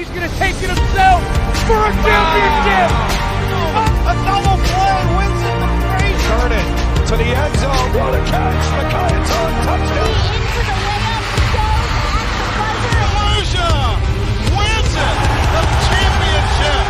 He's going to take it himself for a championship. A double play wins it to Frazier. Turn it to the end zone. What a catch. McKayton, touchdown. Into the layup, goes at the buzzer. Frazier wins it. The championship.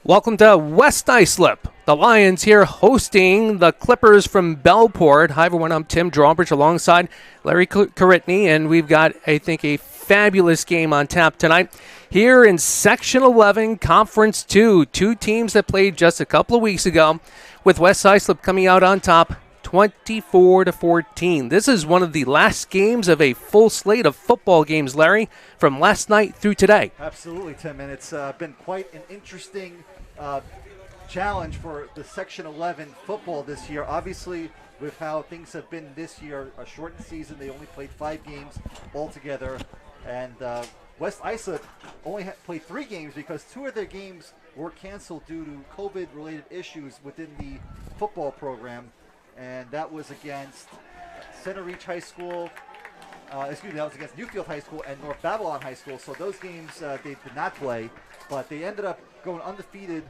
Welcome to West Islip. The Lions here hosting the Clippers from Bellport. Hi, everyone. I'm Tim Drawbridge alongside Larry Caritney, and we've got, I think, a fabulous game on tap tonight. Here in Section 11, Conference 2, two teams that played just a couple of weeks ago, with West Islip coming out on top 24-14. This is one of the last games of a full slate of football games, Larry, from last night through today. Absolutely, Tim, and it's been quite an interesting challenge for the Section 11 football this year. Obviously, with how things have been this year, a shortened season, they only played 5 games altogether, and West Islip only played 3 games because 2 of their games were canceled due to COVID-related issues within the football program, and that was against Center Reach High School, that was against Newfield High School and North Babylon High School. So those games they did not play, but they ended up going undefeated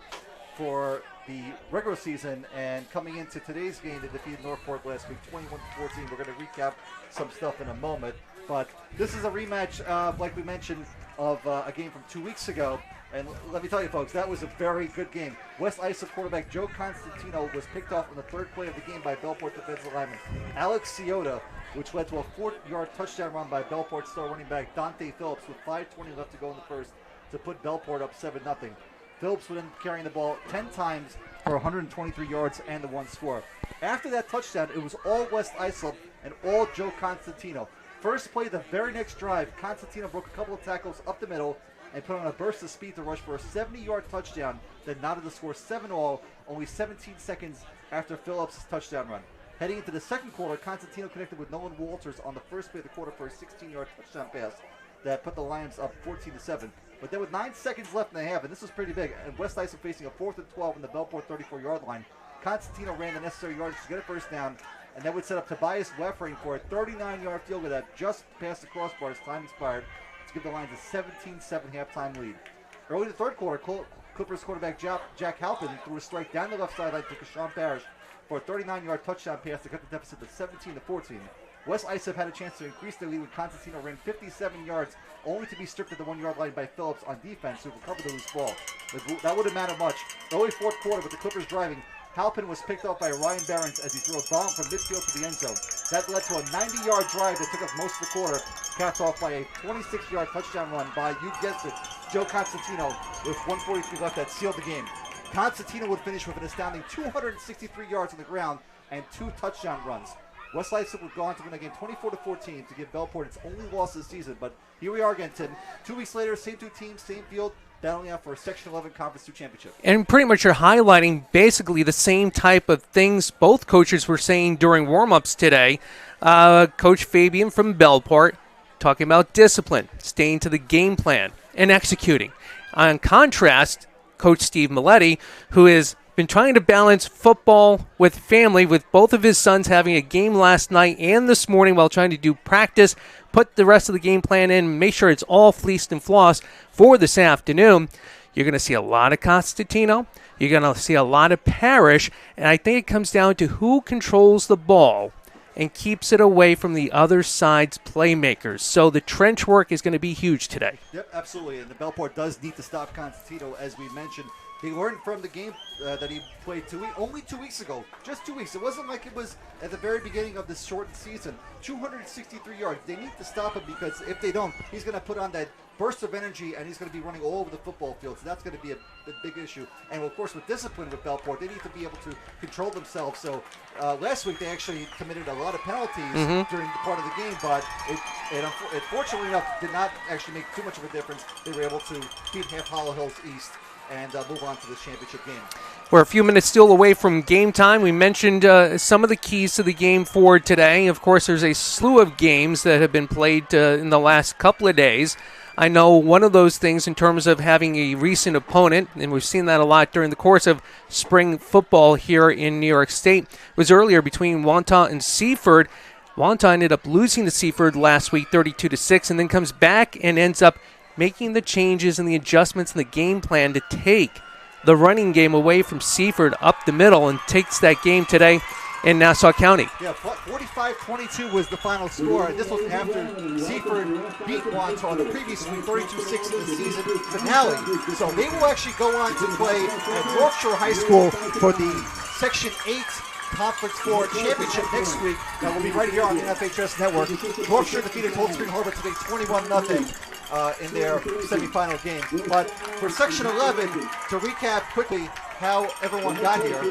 for the regular season, and coming into today's game, they defeated Northport last week 21-14. We're going to recap some stuff in a moment, but this is a rematch, like we mentioned, of a game from 2 weeks ago. And let me tell you, folks, that was a very good game. West Islip quarterback Joe Constantino was picked off on the 3rd play of the game by Bellport defensive lineman Alex Ciota, which led to a 4-yard touchdown run by Bellport star running back Dante Phillips with 5:20 left to go in the first to put Bellport up 7-0. Phillips would end up carrying the ball 10 times for 123 yards and the 1 score. After that touchdown, it was all West Islip and all Joe Constantino. First play, the very next drive, Constantino broke a couple of tackles up the middle and put on a burst of speed to rush for a 70-yard touchdown that knotted the score 7-all, only 17 seconds after Phillips' touchdown run. Heading into the second quarter, Constantino connected with Nolan Walters on the first play of the quarter for a 16-yard touchdown pass that put the Lions up 14-7. But then with 9 seconds left in the half, and this was pretty big, and West Islip facing a 4th and 12 in the Bellport 34-yard line, Constantino ran the necessary yardage to get a first down, and that would set up Tobias Weffering for a 39-yard field goal that just passed the crossbar as time expired to give the Lions a 17-7 halftime lead. Early in the third quarter, Clippers quarterback Jack Halpin threw a strike down the left sideline to Kashawn Parrish for a 39-yard touchdown pass to cut the deficit to 17-14. West Islip had a chance to increase their lead when Constantino ran 57 yards, only to be stripped at the 1-yard line by Phillips on defense, who recovered the loose ball. That wouldn't matter much. Early fourth quarter, with the Clippers driving, Halpin was picked off by Ryan Barons as he threw a bomb from midfield to the end zone. That led to a 90-yard drive that took up most of the quarter, capped off by a 26-yard touchdown run by, you guessed it, Joe Constantino with 1:43 left that sealed the game. Constantino would finish with an astounding 263 yards on the ground and 2 touchdown runs. West Islip would go on to win the game 24-14 to give Bellport its only loss this season. But here we are again, Tim. 2 weeks later, same 2 teams, same field, battling out for a Section 11 Conference 2 championship. And pretty much you're highlighting basically the same type of things both coaches were saying during warm-ups today. Coach Fabian from Bellport talking about discipline, staying to the game plan, and executing. On contrast, Coach Steve Milletti, who has been trying to balance football with family, with both of his sons having a game last night and this morning while trying to do practice, put the rest of the game plan in, make sure it's all fleeced and flossed for this afternoon. You're going to see a lot of Constantino. You're going to see a lot of Parrish, and I think it comes down to who controls the ball and keeps it away from the other side's playmakers. So the trench work is going to be huge today. Yep, absolutely, and the Bellport does need to stop Constantino, as we mentioned. He learned from the game that he played only 2 weeks ago. Just 2 weeks. It wasn't like it was at the very beginning of this shortened season. 263 yards. They need to stop him, because if they don't, he's going to put on that burst of energy, and he's going to be running all over the football field. So that's going to be a big issue. And, of course, with discipline with Bellport, they need to be able to control themselves. So last week they actually committed a lot of penalties during the part of the game, but it fortunately enough did not actually make too much of a difference. They were able to beat Half Hollow Hills East and move on to this championship game. We're a few minutes still away from game time. We mentioned some of the keys to the game for today. Of course, there's a slew of games that have been played in the last couple of days. I know one of those things in terms of having a recent opponent, and we've seen that a lot during the course of spring football here in New York State, was earlier between Wantagh and Seaford. Wanta ended up losing to Seaford last week 32-6 and then comes back and ends up making the changes and the adjustments in the game plan to take the running game away from Seaford up the middle and takes that game today in Nassau County. Yeah, 45-22 was the final score. And this was after Seaford beat Wanta on the previous week, 32-6 in the season finale. So they will actually go on to play at Yorkshire High School for the Section 8 Conference 4 Championship next week. That will be right here on the NFHS Network. Yorkshire defeated Cold Spring Harbor today 21-0 in their semifinal game. But for Section 11, to recap quickly how everyone got here.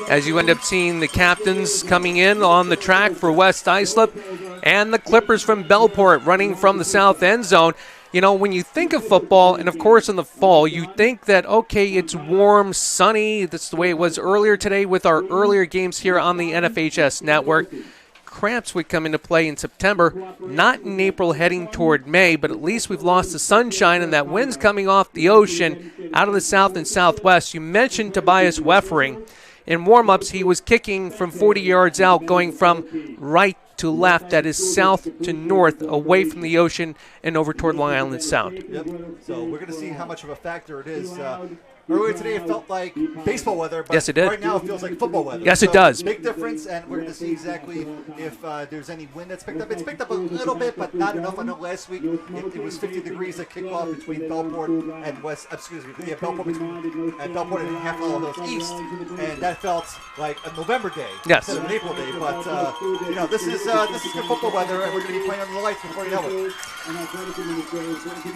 As you end up seeing the captains coming in on the track for West Islip and the Clippers from Bellport running from the south end zone. You know, when you think of football, and of course in the fall, you think that, okay, it's warm, sunny. That's the way it was earlier today with our earlier games here on the NFHS network. Cramps would come into play in September, not in April heading toward May, but at least we've lost the sunshine and that wind's coming off the ocean out of the south and southwest. You mentioned Tobias Weffering. In warm-ups, he was kicking from 40 yards out, going from right to left, that is south to north, away from the ocean and over toward Long Island Sound. Yep. So we're going to see how much of a factor it is. Earlier today, it felt like baseball weather, but yes, it did. Right now it feels like football weather. Yes, so it does. Big difference, and we're going to see exactly if there's any wind that's picked up. It's picked up a little bit, but not enough. I know last week it was 50 degrees at kickoff between Bellport and Bellport and Half Hollow Hills East, and that felt like a November day instead of an April day. But this is good football weather, and we're going to be playing under the lights before you know it.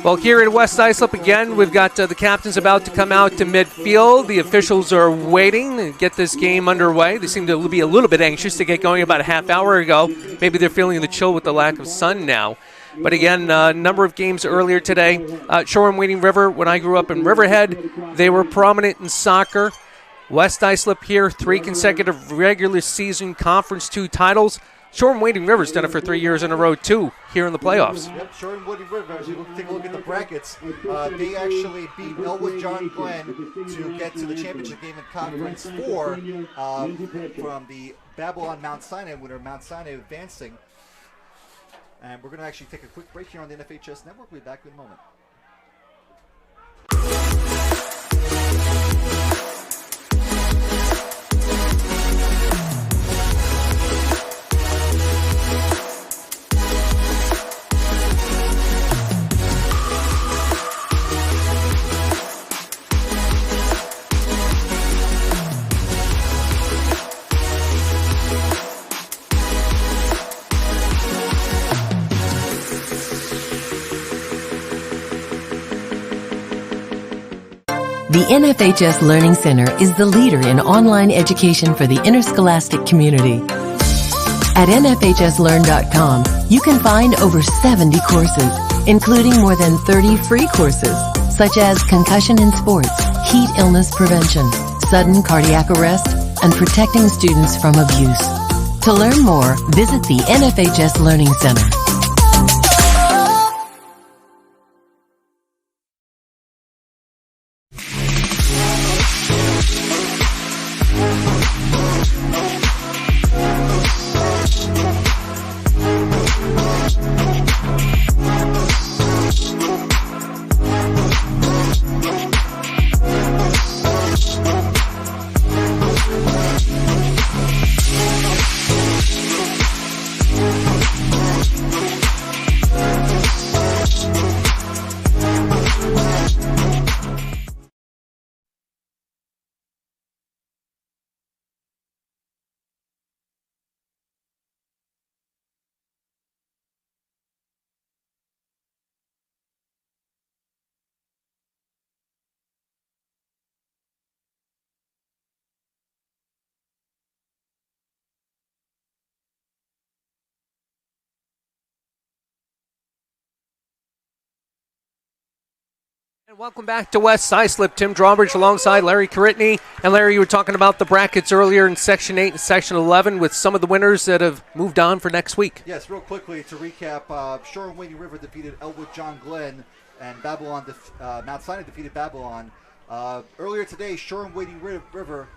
Well, here at West Islip again, we've got the captains about to come out to midfield. The officials are waiting to get this game underway. They seem to be a little bit anxious to get going about a half hour ago. Maybe they're feeling the chill with the lack of sun now. But again, a number of games earlier today. Shore and Wading River, when I grew up in Riverhead, they were prominent in soccer. West Islip here, 3 consecutive regular season Conference 2 titles. Shore and Wading River's done it for 3 years in a row, too, here in the playoffs. Yep, Shore and Wading River, as you take a look at the brackets, they actually beat Elwood John Glenn to get to the championship game in Conference 4 from the Babylon Mount Sinai winner, Mount Sinai advancing. And we're going to actually take a quick break here on the NFHS Network. We'll be back in a moment. The NFHS Learning Center is the leader in online education for the interscholastic community. At nfhslearn.com, you can find over 70 courses, including more than 30 free courses, such as concussion in sports, heat illness prevention, sudden cardiac arrest, and protecting students from abuse. To learn more, visit the NFHS Learning Center. And welcome back to West Islip. Tim Drawbridge alongside Larry Caritney. And Larry, you were talking about the brackets earlier in Section 8 and Section 11 with some of the winners that have moved on for next week. Yes, real quickly to recap, Shore and Wading River defeated Elwood John Glenn, and Babylon Mount Sinai defeated Babylon. Earlier today, Shore and Wading River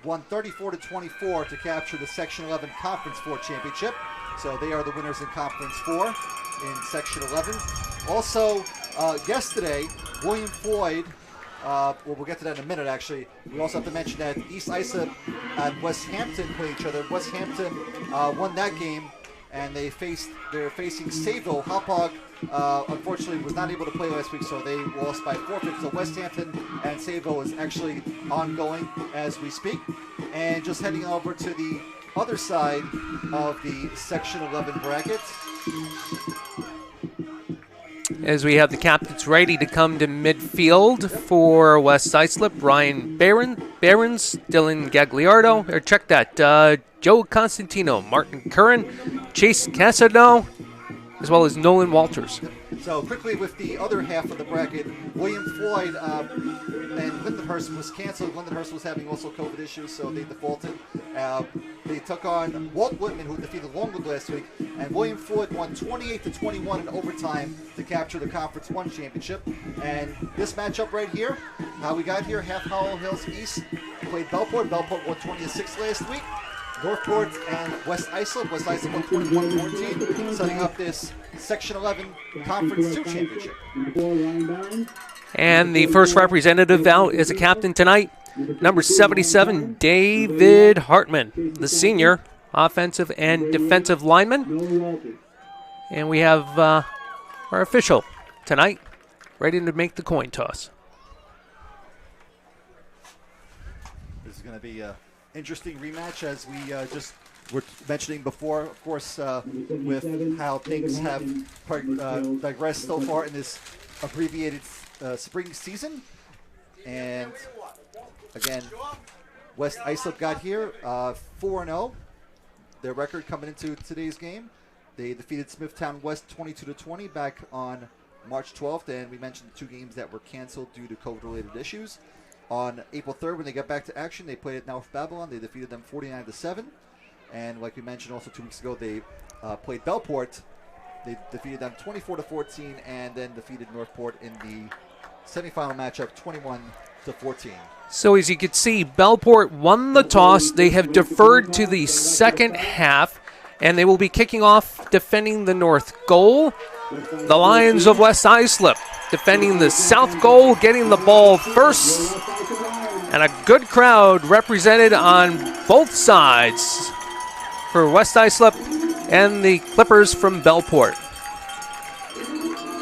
won 34-24 to capture the Section 11 Conference 4 championship. So they are the winners in Conference 4 in Section 11. Also, yesterday, William Floyd, we'll get to that in a minute, actually. We also have to mention that East Islip and West Hampton played each other. West Hampton won that game, and they're facing Sayville. Hauppauge, unfortunately, was not able to play last week, so they lost by forfeit. So West Hampton and Sayville is actually ongoing as we speak. And just heading over to the other side of the Section 11 bracket. As we have the captains ready to come to midfield for West Islip, Ryan Barons, Dylan Gagliardo, or check that, Joe Constantino, Martin Curran, Chase Casado, as well as Nolan Walters. So quickly with the other half of the bracket, William Floyd and Lindenhurst was canceled. Lindenhurst was having also COVID issues, so they defaulted. They took on Walt Whitman, who defeated Longwood last week, and William Floyd won 28-21 in overtime to capture the Conference 1 championship. And this matchup right here, how we got here, Half Hollow Hills East played Bellport. Bellport won 20-6 last week. Northport and West Islip. West Islip won 21-14, setting up this Section 11 Conference 2 championship. And the first representative out is a captain tonight, number 77, David Hartman, the senior offensive and defensive lineman. And we have our official tonight ready to make the coin toss. This is going to be a interesting rematch, as we just were mentioning before, of course, with how things have digressed so far in this abbreviated spring season. And again, West Islip got here 4-0. Their record coming into today's game. They defeated Smithtown West 22-20 back on March 12th, and we mentioned the two games that were canceled due to COVID-related issues. On April 3rd, when they got back to action, they played at North Babylon. They defeated them 49-7. And like we mentioned also 2 weeks ago, they played Bellport. They defeated them 24-14, and then defeated Northport in the semifinal matchup 21-14. So as you can see, Bellport won the toss. They have deferred to the second half, and they will be kicking off defending the north goal. The Lions of West Islip defending the south goal, getting the ball first. And a good crowd represented on both sides for West Islip and the Clippers from Bellport.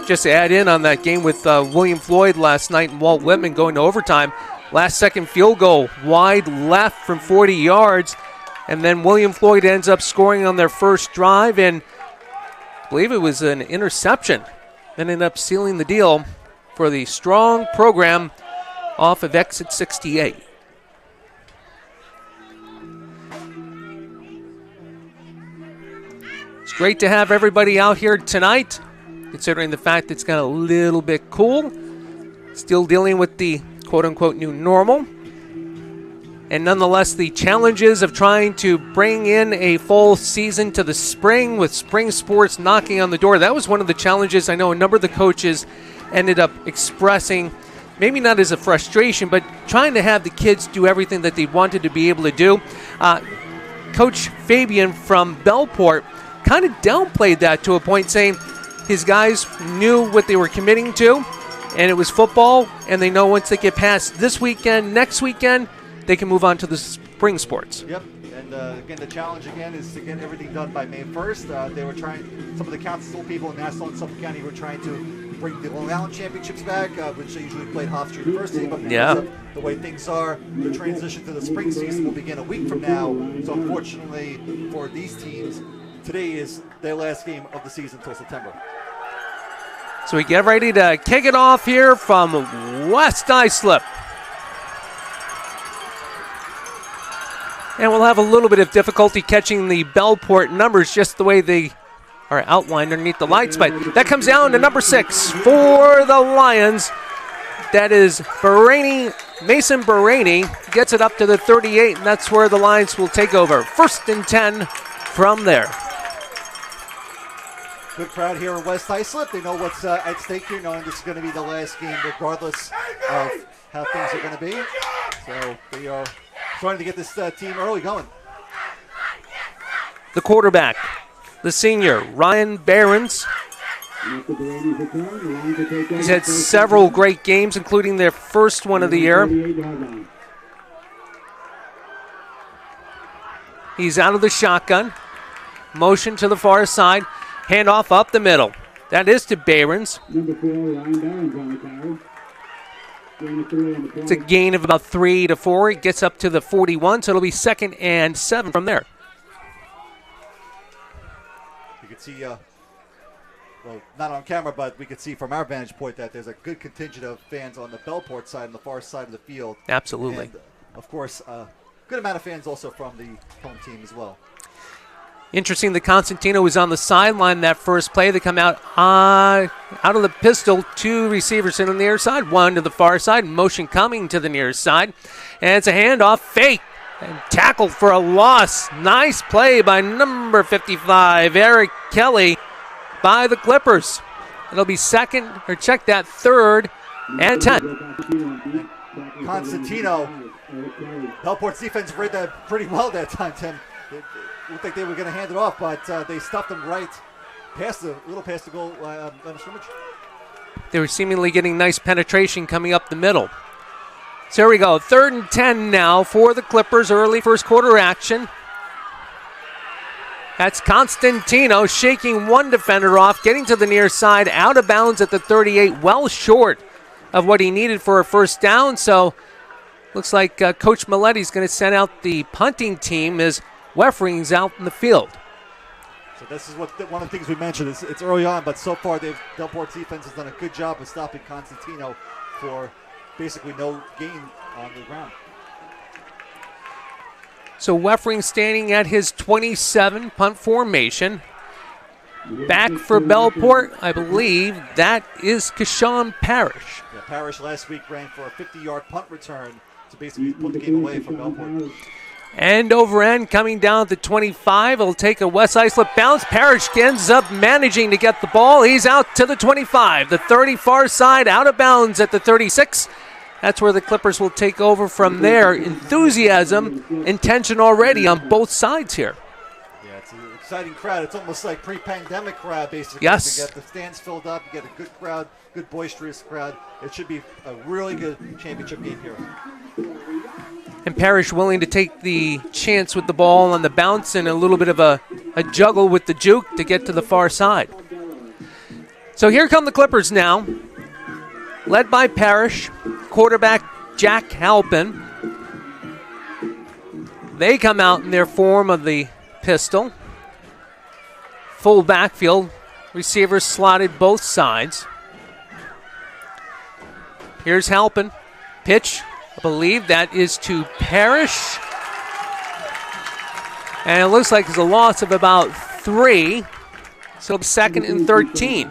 Just to add in on that game with William Floyd last night and Walt Whitman going to overtime. Last second field goal, wide left from 40 yards. And then William Floyd ends up scoring on their first drive, and I believe it was an interception. Then ended up sealing the deal for the strong program off of exit 68. It's great to have everybody out here tonight, considering the fact it's got a little bit cool. Still dealing with the quote-unquote new normal. And nonetheless, the challenges of trying to bring in a full season to the spring with spring sports knocking on the door, that was one of the challenges I know a number of the coaches ended up expressing, maybe not as a frustration, but trying to have the kids do everything that they wanted to be able to do. Coach Fabian from Bellport kind of downplayed that to a point, saying his guys knew what they were committing to, and it was football, and they know once they get past this weekend, next weekend, they can move on to the spring sports. Yep, and again, the challenge again is to get everything done by May 1st. They were trying, some of the council people in Nassau and Suffolk County were trying to bring the Long Island Championships back, which they usually played Hofstra University, but because of the way things are, the transition to the spring season will begin a week from now. So unfortunately for these teams, today is their last game of the season until September. So we get ready to kick it off here from West Islip. And we'll have a little bit of difficulty catching the Bellport numbers just the way they are outlined underneath the lights. But that comes down to number 6 for the Lions. That is Mason Baraney gets it up to the 38, and that's where the Lions will take over. 1st and 10 from there. Good crowd here in West Islip. They know what's at stake here, knowing this is going to be the last game regardless of how things are going to be. So they are starting to get this team early going. The quarterback, the senior, Ryan Behrens. He's had several great games, including their first one of the year. He's out of the shotgun. Motion to the far side. Handoff up the middle. That is to Behrens. It's a gain of about 3 to 4. He gets up to the 41, so it'll be 2nd and 7 from there. You can see, well, not on camera, but we can see from our vantage point that there's a good contingent of fans on the Bellport side and the far side of the field. Absolutely. And, of course, good amount of fans also from the home team as well. Interesting that Constantino was on the sideline that first play. They come out of the pistol, 2 receivers in on the near side, 1 to the far side, motion coming to the near side. And it's a handoff, fake, and tackle for a loss. Nice play by number 55, Eric Kelly, by the Clippers. It'll be 3rd and 10. Constantino, Bellport's defense read that pretty well that time, Tim. It looked like they were going to hand it off, but they stuffed them right past the goal line of scrimmage. They were seemingly getting nice penetration coming up the middle. So here we go, 3rd and 10 now for the Clippers, early first quarter action. That's Constantino shaking one defender off, getting to the near side, out of bounds at the 38, well short of what he needed for a first down. So looks like Coach Milletti's going to send out the punting team as Wefring's out in the field. So this is one of the things we mentioned. It's early on, but so far Bellport's defense has done a good job of stopping Constantino for basically no gain on the ground. So Wefring standing at his 27 punt formation. Back for Bellport, I believe that is Kashawn Parrish. Yeah, Parrish last week ran for a 50-yard punt return to basically put the game away from Bellport. End over end coming down at the 25. It'll take a West Islip bounce. Parrish ends up managing to get the ball. He's out to the 25. The 30 far side, out of bounds at the 36. That's where the Clippers will take over from there. Enthusiasm and tension already on both sides here. Yeah, it's an exciting crowd. It's almost like pre-pandemic crowd, basically. Yes. You get the stands filled up. You get a good crowd, good boisterous crowd. It should be a really good championship game here. And Parrish willing to take the chance with the ball on the bounce and a little bit of a juggle with the juke to get to the far side. So here come the Clippers now, led by Parrish, quarterback Jack Halpin. They come out in their form of the pistol. Full backfield, receivers slotted both sides. Here's Halpin, pitch. I believe that is to Parrish. And it looks like it's a loss of about 3. So 2nd and 13.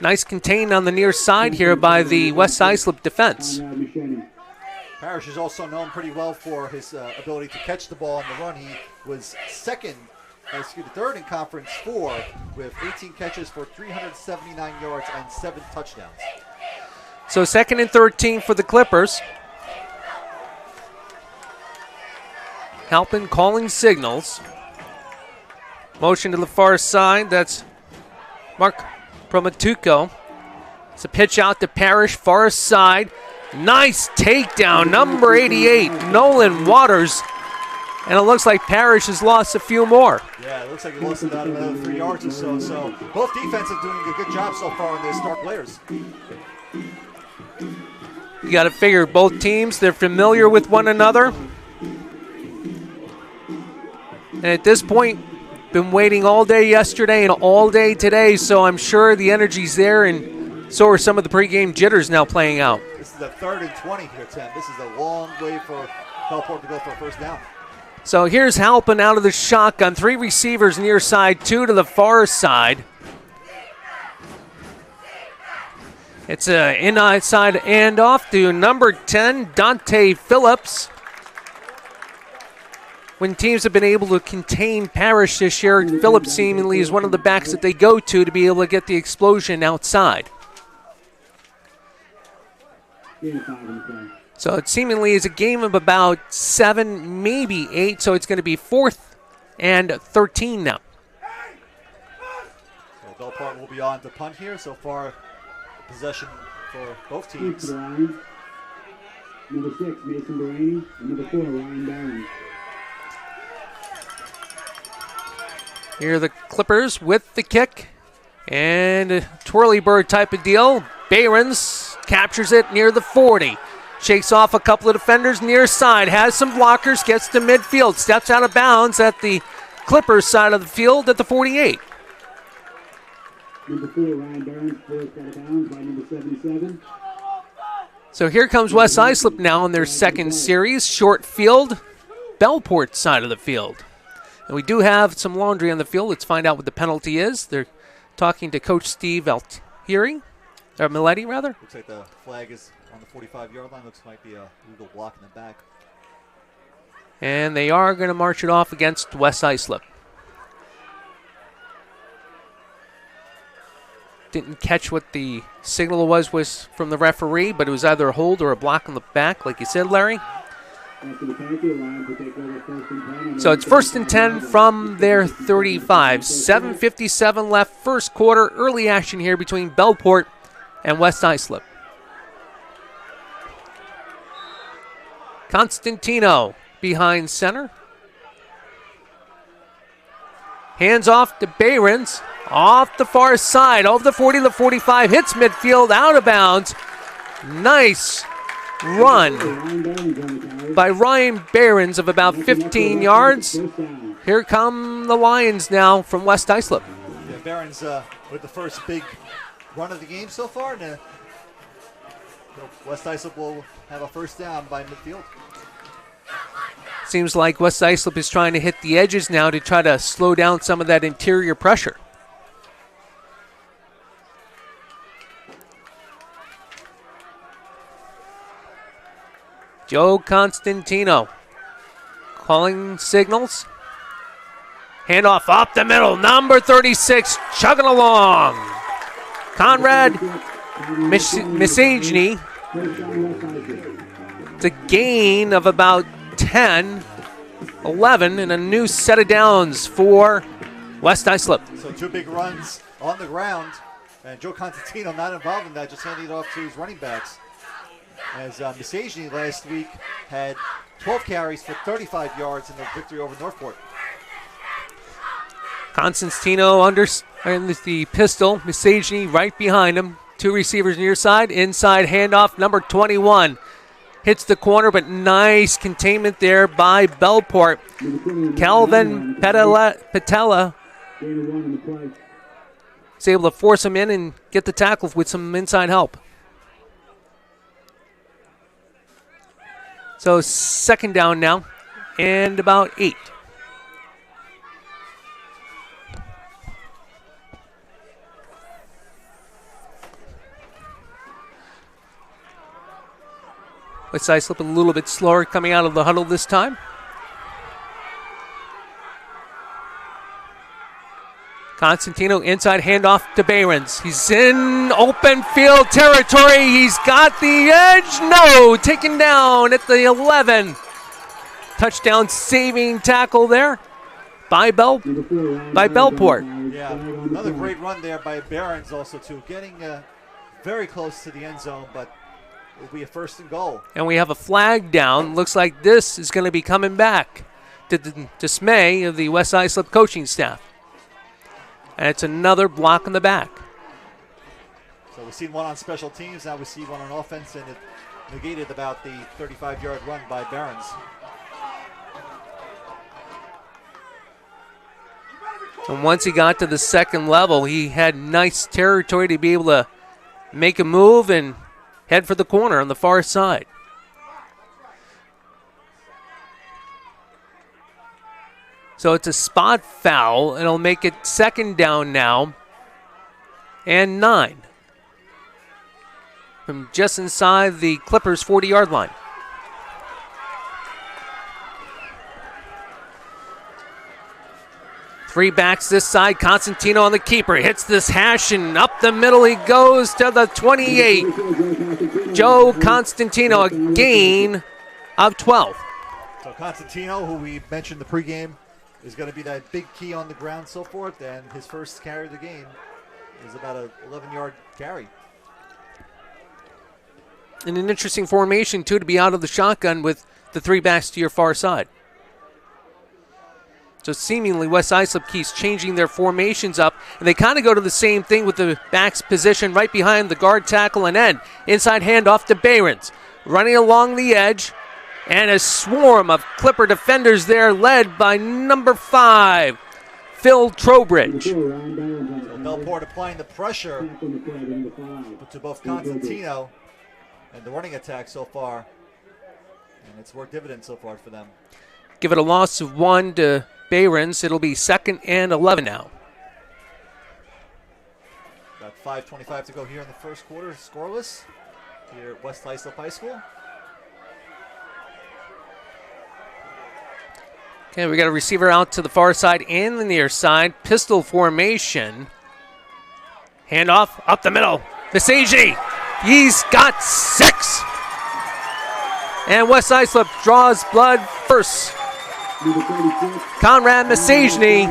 Nice contain on the near side here by the West Islip defense. Parrish is also known pretty well for his ability to catch the ball on the run. He was third in Conference 4 with 18 catches for 379 yards and 7 touchdowns. So 2nd and 13 for the Clippers. Halpin calling signals. Motion to the far side. That's Mark Promatuco. It's a pitch out to Parrish, far side. Nice takedown, number 88, Nolan Waters. And it looks like Parrish has lost a few more. Yeah, it looks like he lost about another 3 yards or so. So both defenses doing a good job so far on their star players. You got to figure both teams, they're familiar with one another. And at this point, been waiting all day yesterday and all day today, so I'm sure the energy's there, and so are some of the pregame jitters now playing out. This is a 3rd and 20 here, Tim. This is a long way for Bellport to go for a first down. So here's Halpin out of the shotgun. 3 receivers near side, 2 to the far side. It's an inside handoff to number 10, Dante Phillips. When teams have been able to contain Parrish this year, Phillips seemingly is one of the backs that they go to be able to get the explosion outside. So it seemingly is a game of about 7, maybe 8. So it's going to be 4th and 13 now. So Bellport will be on the punt here. So far, possession for both teams. Number 6, Mason Baraney, and number 4, Ryan Barron. Here are the Clippers with the kick. And a twirly bird type of deal. Behrens captures it near the 40. Shakes off a couple of defenders near side. Has some blockers. Gets to midfield. Steps out of bounds at the Clippers side of the field at the 48. Number 4, Ryan Barron, forced out of bounds by number 77. So here comes West Islip now in their second series. Short field. Bellport side of the field. And we do have some laundry on the field. Let's find out what the penalty is. They're talking to Coach Steve Altieri, or Milletti, rather. Looks like the flag is on the 45-yard line. Looks might be a legal block in the back. And they are going to march it off against West Islip. Didn't catch what the signal was from the referee, but it was either a hold or a block on the back, like you said, Larry. So it's 1st and 10 from their 35. 7:57 left, first quarter. Early action here between Bellport and West Islip. Constantino behind center. Hands off to Behrens. Off the far side, over the 40 to the 45. Hits midfield, out of bounds. Nice run by Ryan Behrens of about 15 yards. Here come the Lions now from West Islip. Yeah, Behrens with the first big run of the game so far. And, West Islip will have a first down by midfield. Seems like West Islip is trying to hit the edges now to try to slow down some of that interior pressure. Joe Constantino calling signals. Handoff up the middle. Number 36 chugging along. Conrad Misagny. It's a gain of about 10, 11, and a new set of downs for West Islip. So 2 big runs on the ground. And Joe Constantino not involved in that, just handing it off to his running backs. As Misagny last week had 12 carries for 35 yards in the victory over Northport. Constantino under the pistol. Misagny right behind him. 2 receivers near side. Inside handoff, number 21. Hits the corner, but nice containment there by Bellport. Calvin Patella is able to force him in and get the tackle with some inside help. So 2nd down now, and about 8. West Islip a little bit slower coming out of the huddle this time. Constantino inside handoff to Behrens. He's in open field territory. He's got the edge. No, taken down at the 11. Touchdown saving tackle there by Bellport. Yeah, another great run there by Behrens also too. Getting very close to the end zone, but it will be a 1st and goal. And we have a flag down. Looks like this is going to be coming back to the dismay of the West Islip coaching staff. And it's another block in the back. So we've seen one on special teams. Now we see one on offense, and it negated about the 35-yard run by Behrens. And once he got to the 2nd level, he had nice territory to be able to make a move and head for the corner on the far side. So it's a spot foul. It'll make it 2nd down now and 9 from just inside the Clippers' 40-yard line. Three backs this side. Constantino on the keeper. Hits this hash and up the middle he goes to the 28. Joe Constantino, a gain of 12. So Constantino, who we mentioned the pregame, is going to be that big key on the ground, so forth. And his first carry of the game is about an 11-yard carry. And an interesting formation, too, to be out of the shotgun with the 3 backs to your far side. So seemingly West Islip keeps changing their formations up, and they kind of go to the same thing with the backs position right behind the guard, tackle, and end. Inside handoff to Behrens, running along the edge, and a swarm of Clipper defenders there led by number 5, Phil Trowbridge. So Bellport applying the pressure to both Constantino and the running attack so far, and it's worked dividends so far for them. Give it a loss of 1 to Behrens. It'll be 2nd and 11 now. About 5:25 to go here in the first quarter, scoreless here at West Islip High School. Okay, we got a receiver out to the far side and the near side. Pistol formation. Handoff up the middle. Visagi. He's got 6. And West Islip draws blood first. Conrad Masajny,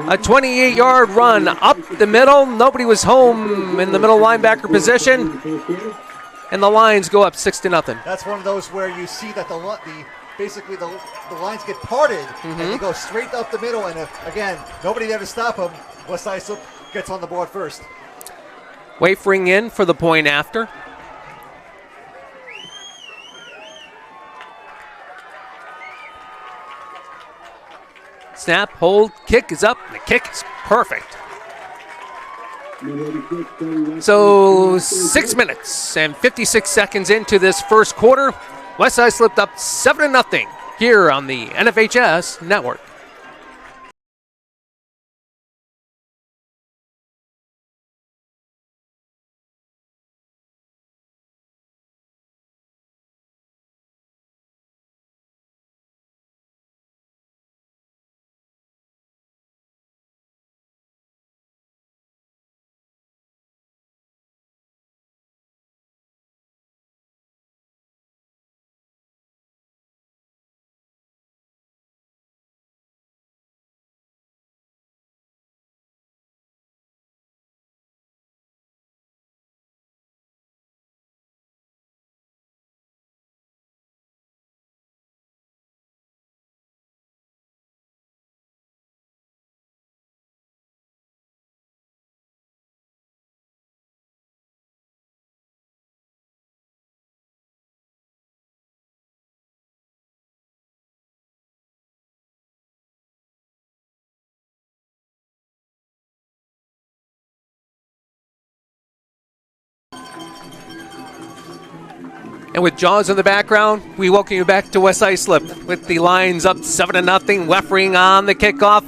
a 28-yard run up the middle. Nobody was home in the middle linebacker position. And the Lions go up 6-0. That's one of those where you see that basically the lines get parted and they go straight up the middle. And again, nobody there to stop them. West Islip gets on the board first. Wafering in for the point after. Snap, hold, kick is up, and the kick is perfect. So 6 minutes and 56 seconds into this first quarter. West Islip up 7-0 here on the NFHS Network. And with Jaws in the background, we welcome you back to West Islip with the Lions up 7-0. Weffering on the kickoff.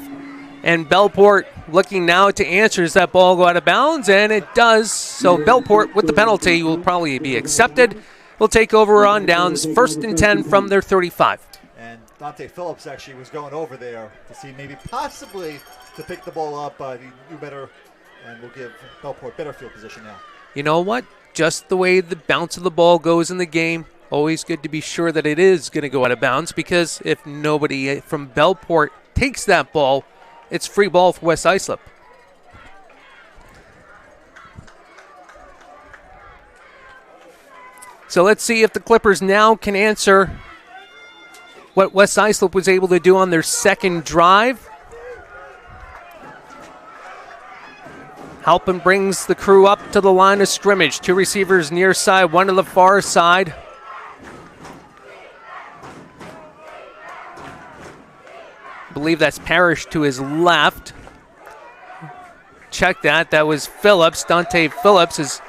And Bellport looking now to answer. Does that ball go out of bounds? And it does. So Bellport with the penalty will probably be accepted. Will take over on downs. 1st and 10 from their 35. And Dante Phillips actually was going over there to see maybe possibly to pick the ball up. He knew better, and will give Bellport better field position now. You know what? Just the way the bounce of the ball goes in the game, always good to be sure that it is going to go out of bounds, because if nobody from Bellport takes that ball, it's free ball for West Islip. So let's see if the Clippers now can answer what West Islip was able to do on their second drive. Halpin brings the crew up to the line of scrimmage. 2 receivers near side, 1 to the far side. I believe that's Parrish to his left. Check that. That was Phillips, Dante Phillips. As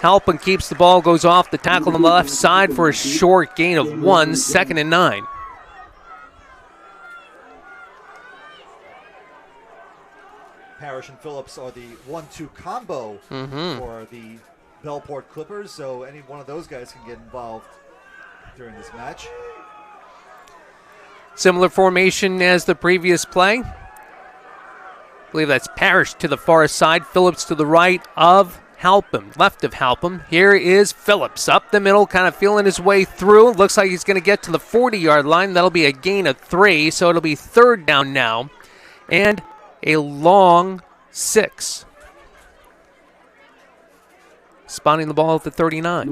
Halpin keeps the ball, goes off the tackle on the left side for a short gain of 1, 2nd and 9. Parrish and Phillips are the 1-2 combo for the Bellport Clippers, so any one of those guys can get involved during this match. Similar formation as the previous play. I believe that's Parrish to the far side, Phillips to the right of Halpin, left of Halpin. Here is Phillips up the middle, kind of feeling his way through. Looks like he's going to get to the 40-yard line. That'll be a gain of 3, so it'll be third down now. And a long 6. Spotting the ball at the 39.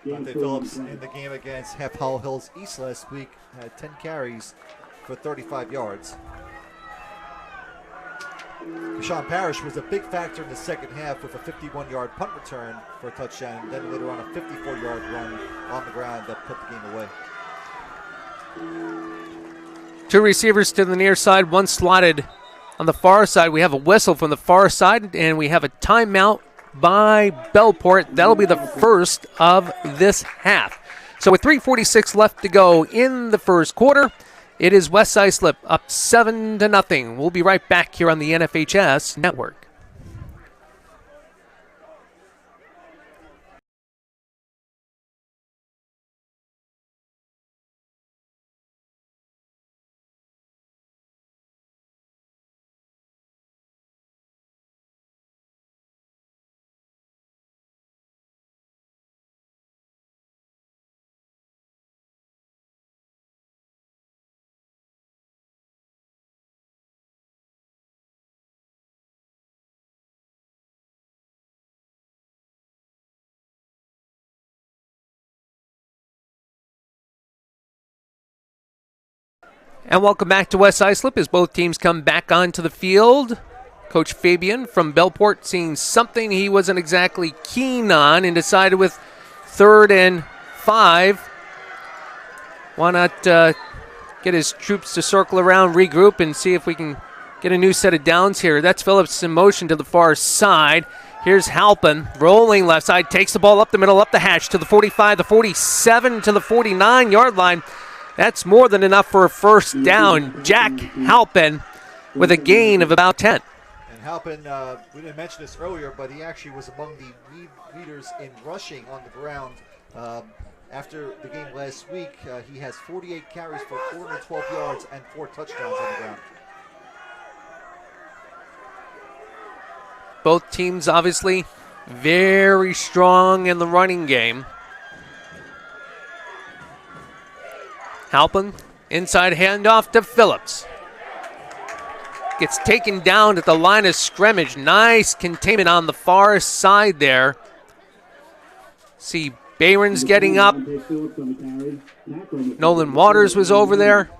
Dante Phillips in the game against Half Hollow Hills East last week had 10 carries for 35 yards. Sean Parrish was a big factor in the second half with a 51-yard punt return for a touchdown, and then later on a 54-yard run on the ground that put the game away. 2 receivers to the near side, 1 slotted on the far side. We have a whistle from the far side, and we have a timeout by Bellport. That'll be the first of this half. So with 3:46 left to go in the first quarter, it is West Islip up 7-0. We'll be right back here on the NFHS Network. And welcome back to West Islip as both teams come back onto the field. Coach Fabian from Bellport seeing something he wasn't exactly keen on and decided with 3rd and 5. Why not get his troops to circle around, regroup, and see if we can get a new set of downs here. That's Phillips in motion to the far side. Here's Halpin rolling left side, takes the ball up the middle, up the hatch to the 45, the 47 to the 49-yard line. That's more than enough for a first down. Jack Halpin with a gain of about 10. And Halpin, we didn't mention this earlier, but he actually was among the leaders in rushing on the ground. After the game last week, he has 48 carries for 412 yards and 4 touchdowns on the ground. Both teams obviously very strong in the running game. Halpin, inside handoff to Phillips. Gets taken down at the line of scrimmage. Nice containment on the far side there. See Bayrons getting up. Nolan Waters was over there.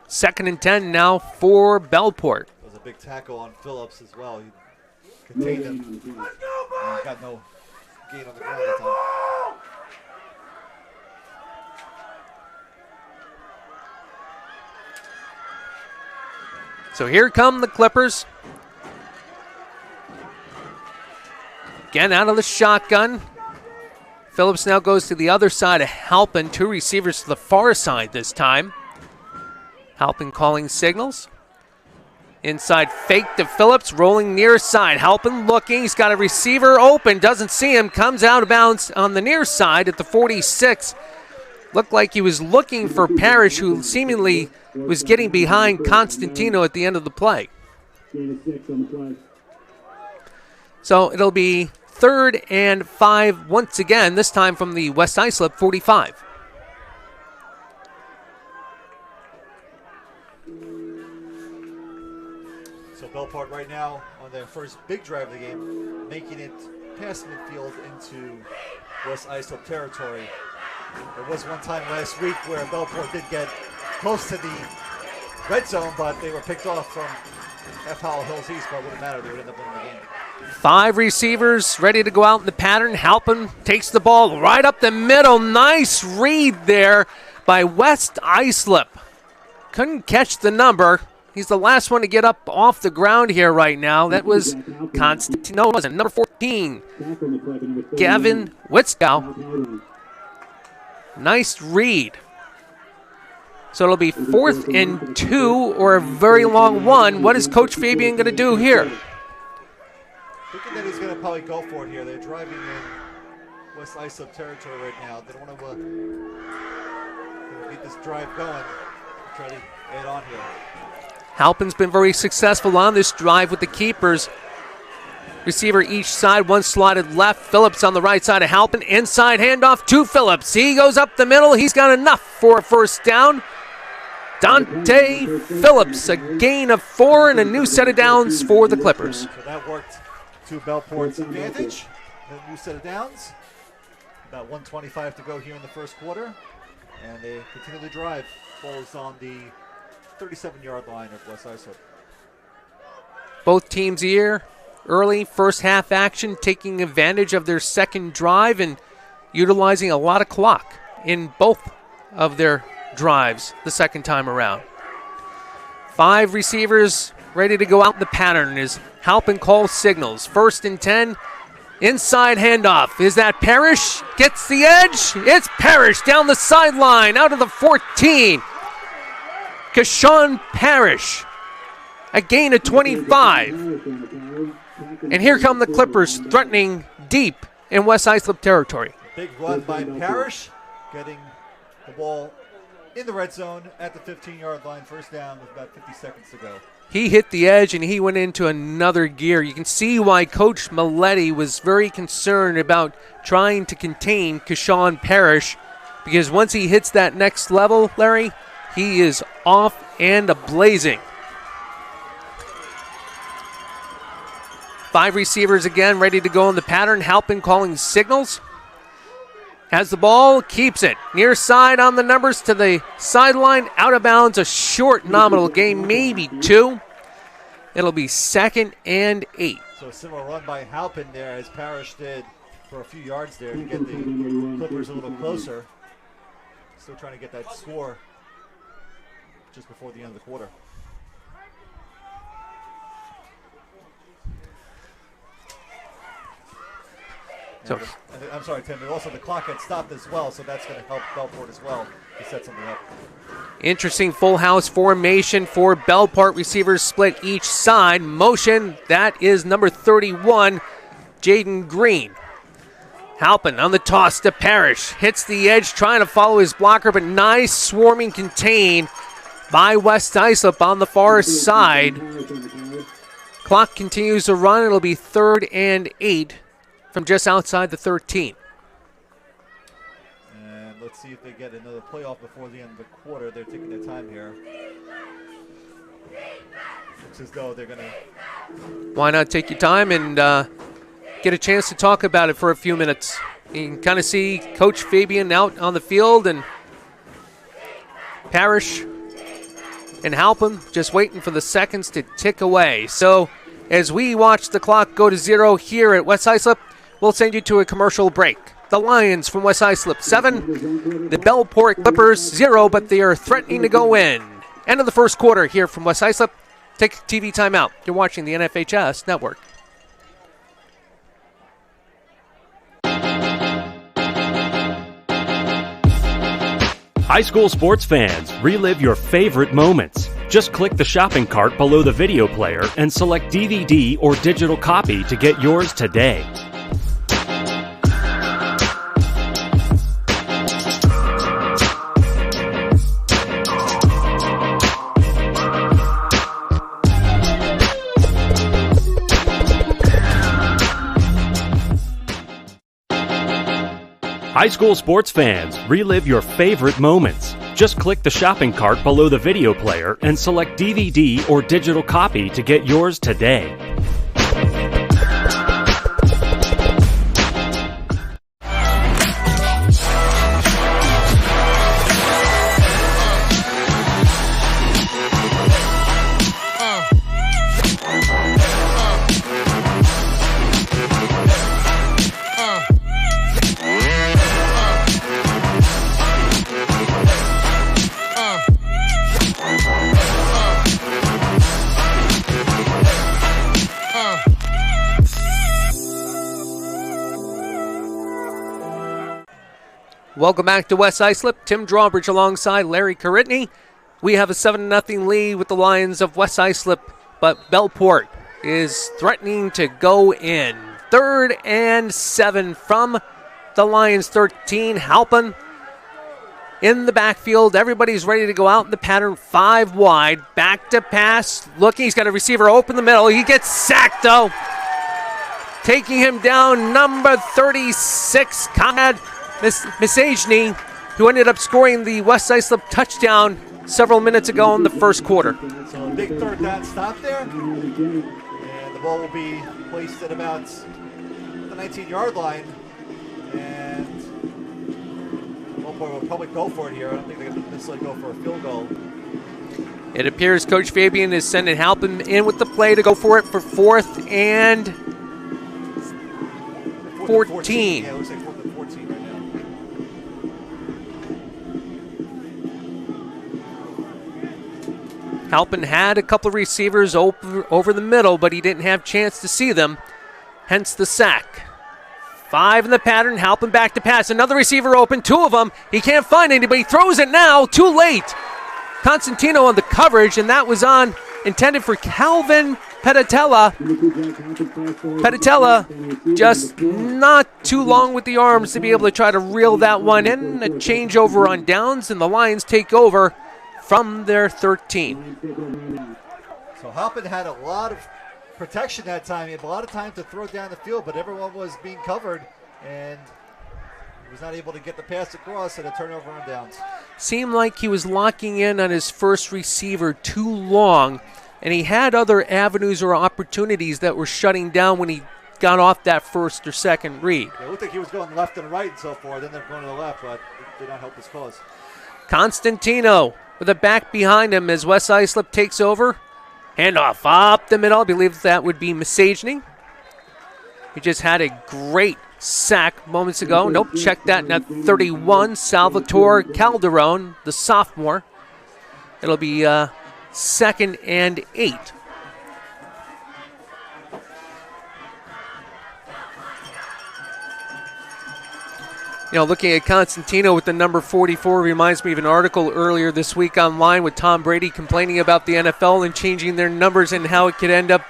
2nd and 10 now for Bellport. That was a big tackle on Phillips as well. He contained him. Got no gain on the ground that time. So here come the Clippers. Again out of the shotgun. Phillips now goes to the other side of Halpin. 2 receivers to the far side this time. Halpin calling signals. Inside fake to Phillips, rolling near side. Halpin looking, he's got a receiver open, doesn't see him, comes out of bounds on the near side at the 46. Looked like he was looking for Parrish, who seemingly was getting behind Constantino at the end of the play. So it'll be 3rd and 5 once again, this time from the West Islip 45. So Bellport right now on their first big drive of the game, making it past midfield into West Islip territory. There was one time last week where Bellport did get close to the red zone, but they were picked off from F. Hollow Hills East, but it wouldn't matter. They would end up winning the game. 5 receivers ready to go out in the pattern. Halpin takes the ball right up the middle. Nice read there by West Islip. Couldn't catch the number. He's the last one to get up off the ground here right now. That was Constantino, wasn't it? Number 14, Gavin Witzkow. Nice read. So it'll be 4th and 2 or a very long one. What is Coach Fabian going to do here? Thinking that he's going to probably go for it here. They're driving in West Islip territory right now. They don't want to get this drive going. Try to add on here. Halpin's been very successful on this drive with the keepers. receiver each side, one slotted left. Phillips on the right side of Halpin. Inside handoff to Phillips. He goes up the middle. He's got enough for a first down. Dante Phillips, a gain of 4 and a new set of downs for the Clippers. So that worked to Bellport's advantage. A new set of downs. About 125 to go here in the first quarter. And they continue to drive. Falls on the 37-yard line of West Islip. Both teams here early first half action, taking advantage of their second drive and utilizing a lot of clock in both of their drives the second time around. 5 receivers ready to go out in the pattern as Halpin calls signals. 1st and 10. Inside handoff. Is that Parrish? Gets the edge. It's Parrish down the sideline out of the 14. Kashawn Parrish. A gain of 25. And here come the Clippers threatening deep in West Islip territory. Big run by Parrish, getting the ball in the red zone at the 15-yard line. First down with about 50 seconds to go. He hit the edge and he went into another gear. You can see why Coach Maletti was very concerned about trying to contain Kashawn Parrish, because once he hits that next level, Larry, he is off and a-blazing. 5 receivers again ready to go in the pattern. Halpin calling signals. Has the ball, keeps it. Near side on the numbers to the sideline. Out of bounds, a short nominal gain, maybe 2. It'll be 2nd and 8. So a similar run by Halpin there as Parrish did for a few yards there to get the Clippers a little closer. Still trying to get that score just before the end of the quarter. So, I'm sorry, Tim, but also the clock had stopped as well, so that's going to help Bellport as well to set something up. interesting full house formation for Bellport. Receivers split each side. Motion, that is number 31, Jaden Green. Halpin on the toss to Parrish. Hits the edge, trying to follow his blocker, but nice swarming contain by West Islip on the far side. Clock continues to run. It'll be 3rd and 8 from just outside the 13. And let's see if they get another playoff before the end of the quarter. They're taking their time here. Looks as though they're going to... Why not take your time and get a chance to talk about it for a few minutes? You can kind of see Coach Fabian out on the field and Parrish and Halpin just waiting for the seconds to tick away. So as we watch the clock go to 0 here at West Islip, we'll send you to a commercial break. The Lions from West Islip 7, the Bellport Clippers 0, but they are threatening to go in. End of the first quarter here from West Islip. Take a TV timeout. You're watching the NFHS Network. High school sports fans, relive your favorite moments. Just click the shopping cart below the video player and select DVD or digital copy to get yours today. High school sports fans, relive your favorite moments. Just click the shopping cart below the video player and select DVD or digital copy to get yours today. Welcome back to West Islip. Tim Drawbridge alongside Larry Caritney. We have a 7-0 lead with the Lions of West Islip, but Bellport is threatening to go in. 3rd and 7 from the Lions 13. Halpin in the backfield. Everybody's ready to go out in the pattern. 5 wide. Back to pass. Looking. He's got a receiver open the middle. He gets sacked, though. taking him down, number 36, Conrad Misajny, who ended up scoring the West Islip touchdown several minutes ago in the first quarter. So a big third down stop there. And the ball will be placed at about the 19-yard line. And Bellport will probably go for it here. I don't think they're going to necessarily go for a field goal. It appears Coach Fabian is sending Halpin in with the play to go for it for 4th and 14. Yeah, it looks like 4th and 14 right now. Halpin had a couple of receivers over the middle, but he didn't have a chance to see them, hence the sack. 5 in the pattern, Halpin back to pass. Another receiver open, 2 of them. He can't find anybody, throws it now, too late. Constantino on the coverage, and that was intended for Calvin Petitella. Petitella just not too long with the arms to be able to try to reel that one in. A changeover on downs, and the Lions take over from their 13. So Halpin had a lot of protection that time. He had a lot of time to throw down the field, but everyone was being covered, and he was not able to get the pass across and a turnover on downs. Seemed like he was locking in on his first receiver too long, and he had other avenues or opportunities that were shutting down when he got off that first or second read. It looked like he was going left and right and so forth, then they're going to the left, but it did not help his cause. Constantino with a back behind him as West Islip takes over. Handoff up the middle. I believe that would be Misajny. He just had a great sack moments ago. Nope, check that. Now 31, Salvatore Calderon, the sophomore. It'll be 2nd and 8. You know, looking at Constantino with the number 44 reminds me of an article earlier this week online with Tom Brady complaining about the NFL and changing their numbers and how it could end up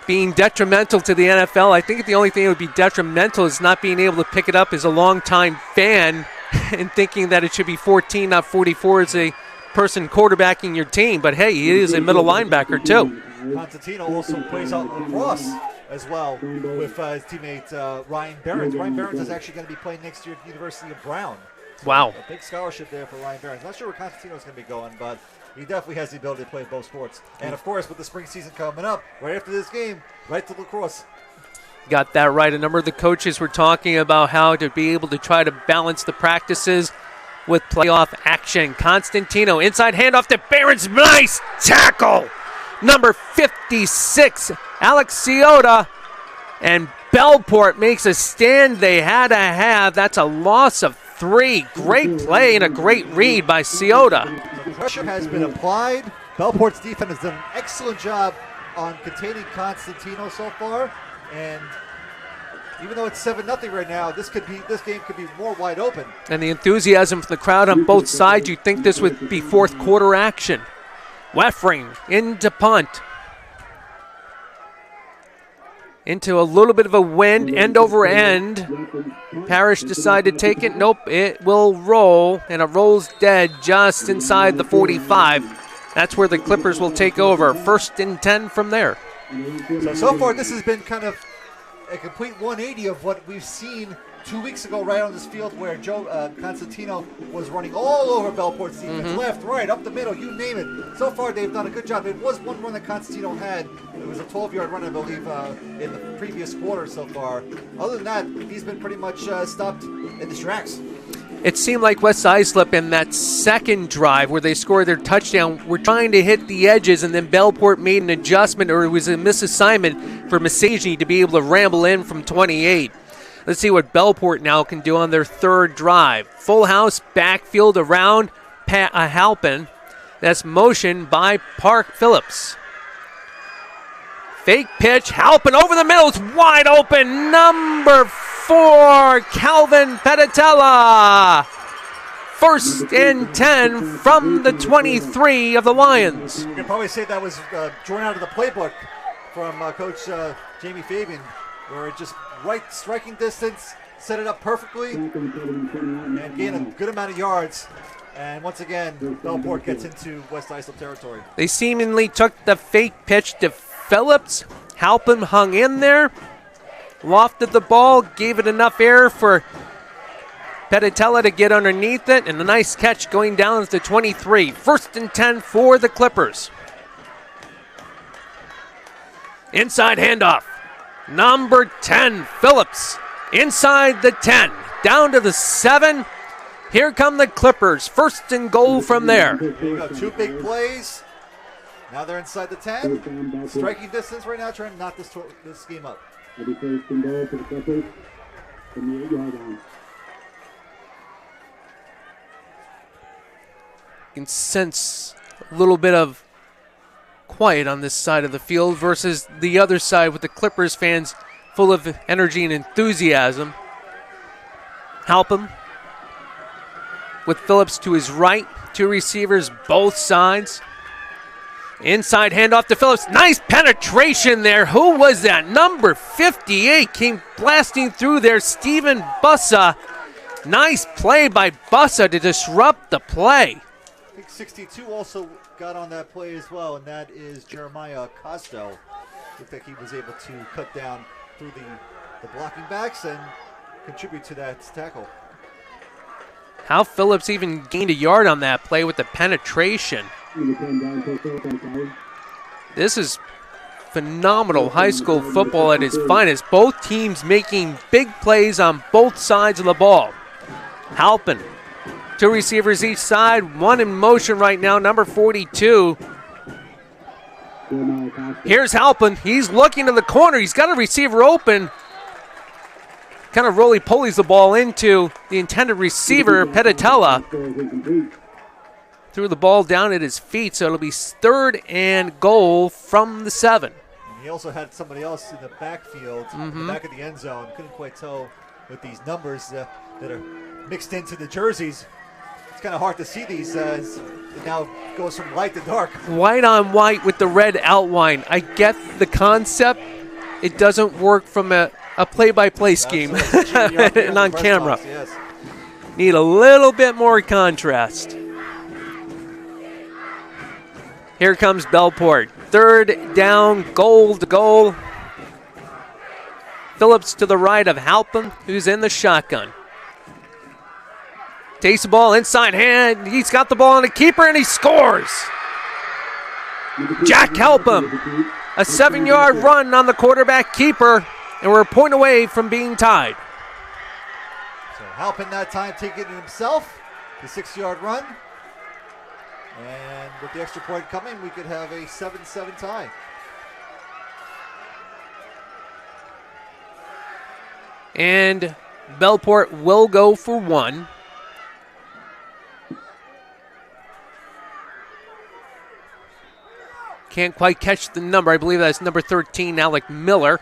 being detrimental to the NFL. I think the only thing that would be detrimental is not being able to pick it up as a longtime fan and thinking that it should be 14, not 44 as a person quarterbacking your team. But hey, he is a middle linebacker too. Constantino also plays out lacrosse as well with his teammate Ryan Behrens. Ryan Behrens is actually going to be playing next year at the University of Brown. So wow. A big scholarship there for Ryan Behrens. Not sure where Constantino is going to be going, but he definitely has the ability to play both sports. And of course, with the spring season coming up, right after this game, right to lacrosse. Got that right. A number of the coaches were talking about how to be able to try to balance the practices with playoff action. Constantino, inside handoff to Behrens. Nice tackle. Number 56, Alex Ciota. And Bellport makes a stand they had to have. That's a loss of 3. Great play and a great read by Ciota. The pressure has been applied. Bellport's defense has done an excellent job on containing Constantino so far. And even though it's 7-0 right now, this game could be more wide open. And the enthusiasm from the crowd on both sides, you'd think this would be fourth quarter action. Weffring into punt. Into a little bit of a wind, end over end. Parrish decided to take it. Nope, it will roll, and it rolls dead just inside the 45. That's where the Clippers will take over. 1st and 10 from there. So far, this has been kind of a complete 180 of what we've seen 2 weeks ago right on this field where Joe Constantino was running all over Bellport's defense, left, right, up the middle, you name it. So far, they've done a good job. It was one run that Constantino had. It was a 12-yard run, I believe, in the previous quarter so far. Other than that, he's been pretty much stopped in his tracks. It seemed like West Islip in that second drive where they scored their touchdown were trying to hit the edges, and then Bellport made an adjustment, or it was a misassignment for Misajny to be able to ramble in from 28. Let's see what Bellport now can do on their third drive. Full house, backfield around Halpin. That's motion by Park Phillips. Fake pitch, Halpin over the middle. It's wide open. Number 4, Calvin Petitella. 1st and 10 from the 23 of the Lions. You can probably say that was drawn out of the playbook from Coach Jamie Fabian, where it just right striking distance, set it up perfectly, and gain a good amount of yards. And once again, Bellport gets into West Islip territory. They seemingly took the fake pitch to Phillips, Halpin hung in there, lofted the ball, gave it enough air for Petitella to get underneath it, and a nice catch going down to 23. 1st and 10 for the Clippers. Inside handoff. Number 10, Phillips. Inside the 10. Down to the 7. Here come the Clippers. 1st and goal from there. There you go. 2 big plays. Now they're inside the 10. Striking distance right now, trying to knock this game up. It'll be 1st and goal for the Clippers from the 8-yard line. You can sense a little bit of quiet on this side of the field versus the other side with the Clippers fans full of energy and enthusiasm. Halpin with Phillips to his right. 2 receivers both sides. Inside handoff to Phillips. Nice penetration there. Who was that? Number 58 came blasting through there. Steven Bussa. Nice play by Bussa to disrupt the play. I think 62 also got on that play as well, and that is Jeremiah Costo. Looked like he was able to cut down through the blocking backs and contribute to that tackle. How Phillips even gained a yard on that play with the penetration. This is phenomenal high school football at its finest. Both teams making big plays on both sides of the ball. Halpin, 2 receivers each side, 1 in motion right now, number 42. Here's Halpin. He's looking to the corner. He's got a receiver open. Kind of roly-polies the ball into the intended receiver, Petitella. Threw the ball down at his feet, so it'll be 3rd and goal from the 7. And he also had somebody else in the backfield, in the back of the end zone. Couldn't quite tell with these numbers that are mixed into the jerseys. It's kind of hard to see these as it now goes from light to dark. White on white with the red outline. I get the concept. It doesn't work from a play-by-play scheme and on camera. Box, yes. Need a little bit more contrast. Here comes Bellport. 3rd down, goal to goal. Phillips to the right of Halpin, who's in the shotgun. Takes the ball inside hand. He's got the ball on the keeper, and he scores. Jack Halpin. A 7-yard run on the quarterback keeper, and we're a point away from being tied. So Halpin that time taking it himself. The 6-yard run. And with the extra point coming, we could have a 7-7 tie. And Bellport will go for 1. Can't quite catch the number. I believe that's number 13, Alec Miller.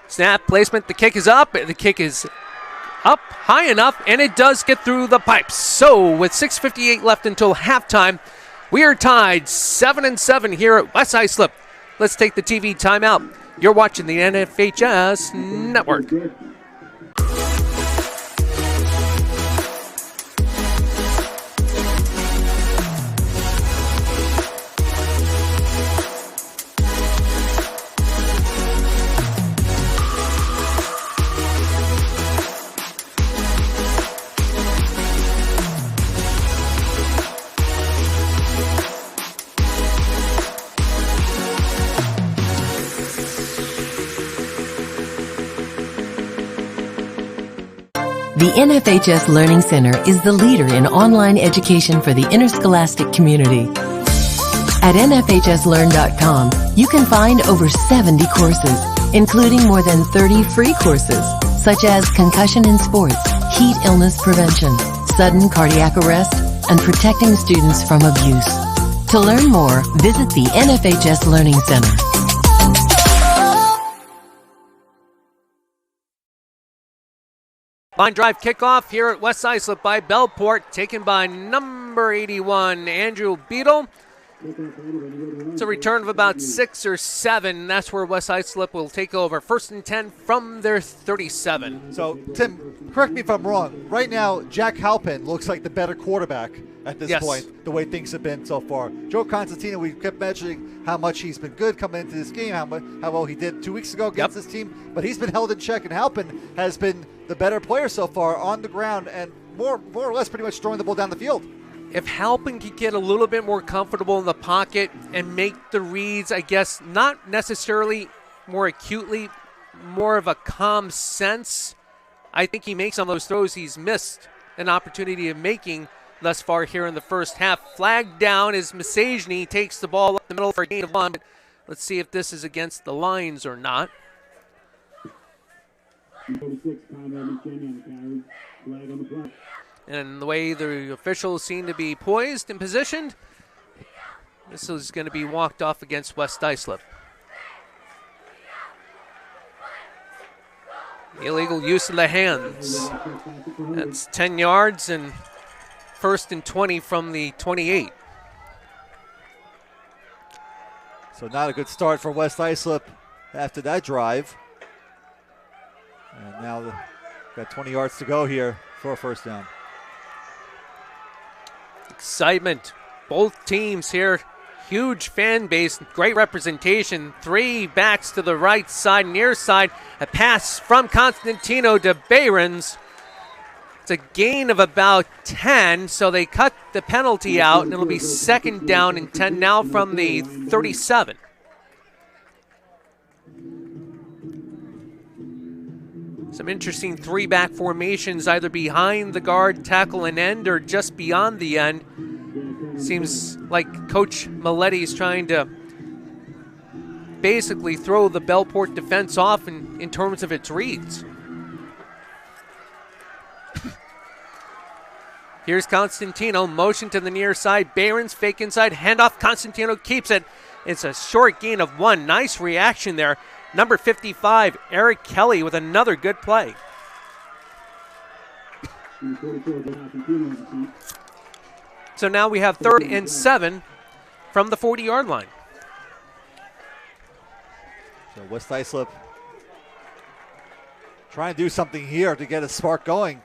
Snap, placement, the kick is up. The kick is up high enough, and it does get through the pipes. So with 6:58 left until halftime, we are tied 7-7 here at West Islip. Let's take the TV timeout. You're watching the NFHS Network. The NFHS Learning Center is the leader in online education for the interscholastic community. At NFHSLearn.com, you can find over 70 courses, including more than 30 free courses, such as concussion in sports, heat illness prevention, sudden cardiac arrest, and protecting students from abuse. To learn more, visit the NFHS Learning Center. Line drive kickoff here at West Islip by Bellport, taken by number 81, Andrew Beadle. It's a return of about 6 or 7. That's where West Islip will take over. 1st and 10 from their 37. So, Tim, correct me if I'm wrong. Right now, Jack Halpin looks like the better quarterback at this Yes. point, the way things have been so far. Joe Constantino, we kept mentioning how much he's been good coming into this game, how well he did 2 weeks ago against this team, but he's been held in check, and Halpin has been the better player so far on the ground and more or less pretty much throwing the ball down the field. If Halpin could get a little bit more comfortable in the pocket and make the reads, I guess, not necessarily more acutely, more of a calm sense, I think he makes some of those throws he's missed an opportunity of making thus far here in the first half. Flag down as Masajny takes the ball up the middle for a gain of 1. Let's see if this is against the lines or not. 46, Conrad McKenna on the carry. Flag on the play. And the way the officials seem to be poised and positioned, this is going to be walked off against West Islip. Illegal use of the hands. That's 10 yards and 1st and 20 from the 28. So not a good start for West Islip after that drive. And now got 20 yards to go here for a first down. Excitement. Both teams here. Huge fan base, great representation. 3 backs to the right side, near side. A pass from Constantino to Behrens. It's a gain of about 10, so they cut the penalty out, and it'll be 2nd down and 10 now from the 37. Some interesting 3-back formations, either behind the guard, tackle, and end, or just beyond the end. Seems like Coach Maletti is trying to basically throw the Bellport defense off in terms of its reads. Here's Constantino, motion to the near side. Behrens fake inside, handoff. Constantino keeps it. It's a short gain of 1. Nice reaction there. Number 55, Eric Kelly, with another good play. So now we have 3rd and 7 from the 40-yard line. So West Islip trying to do something here to get a spark going.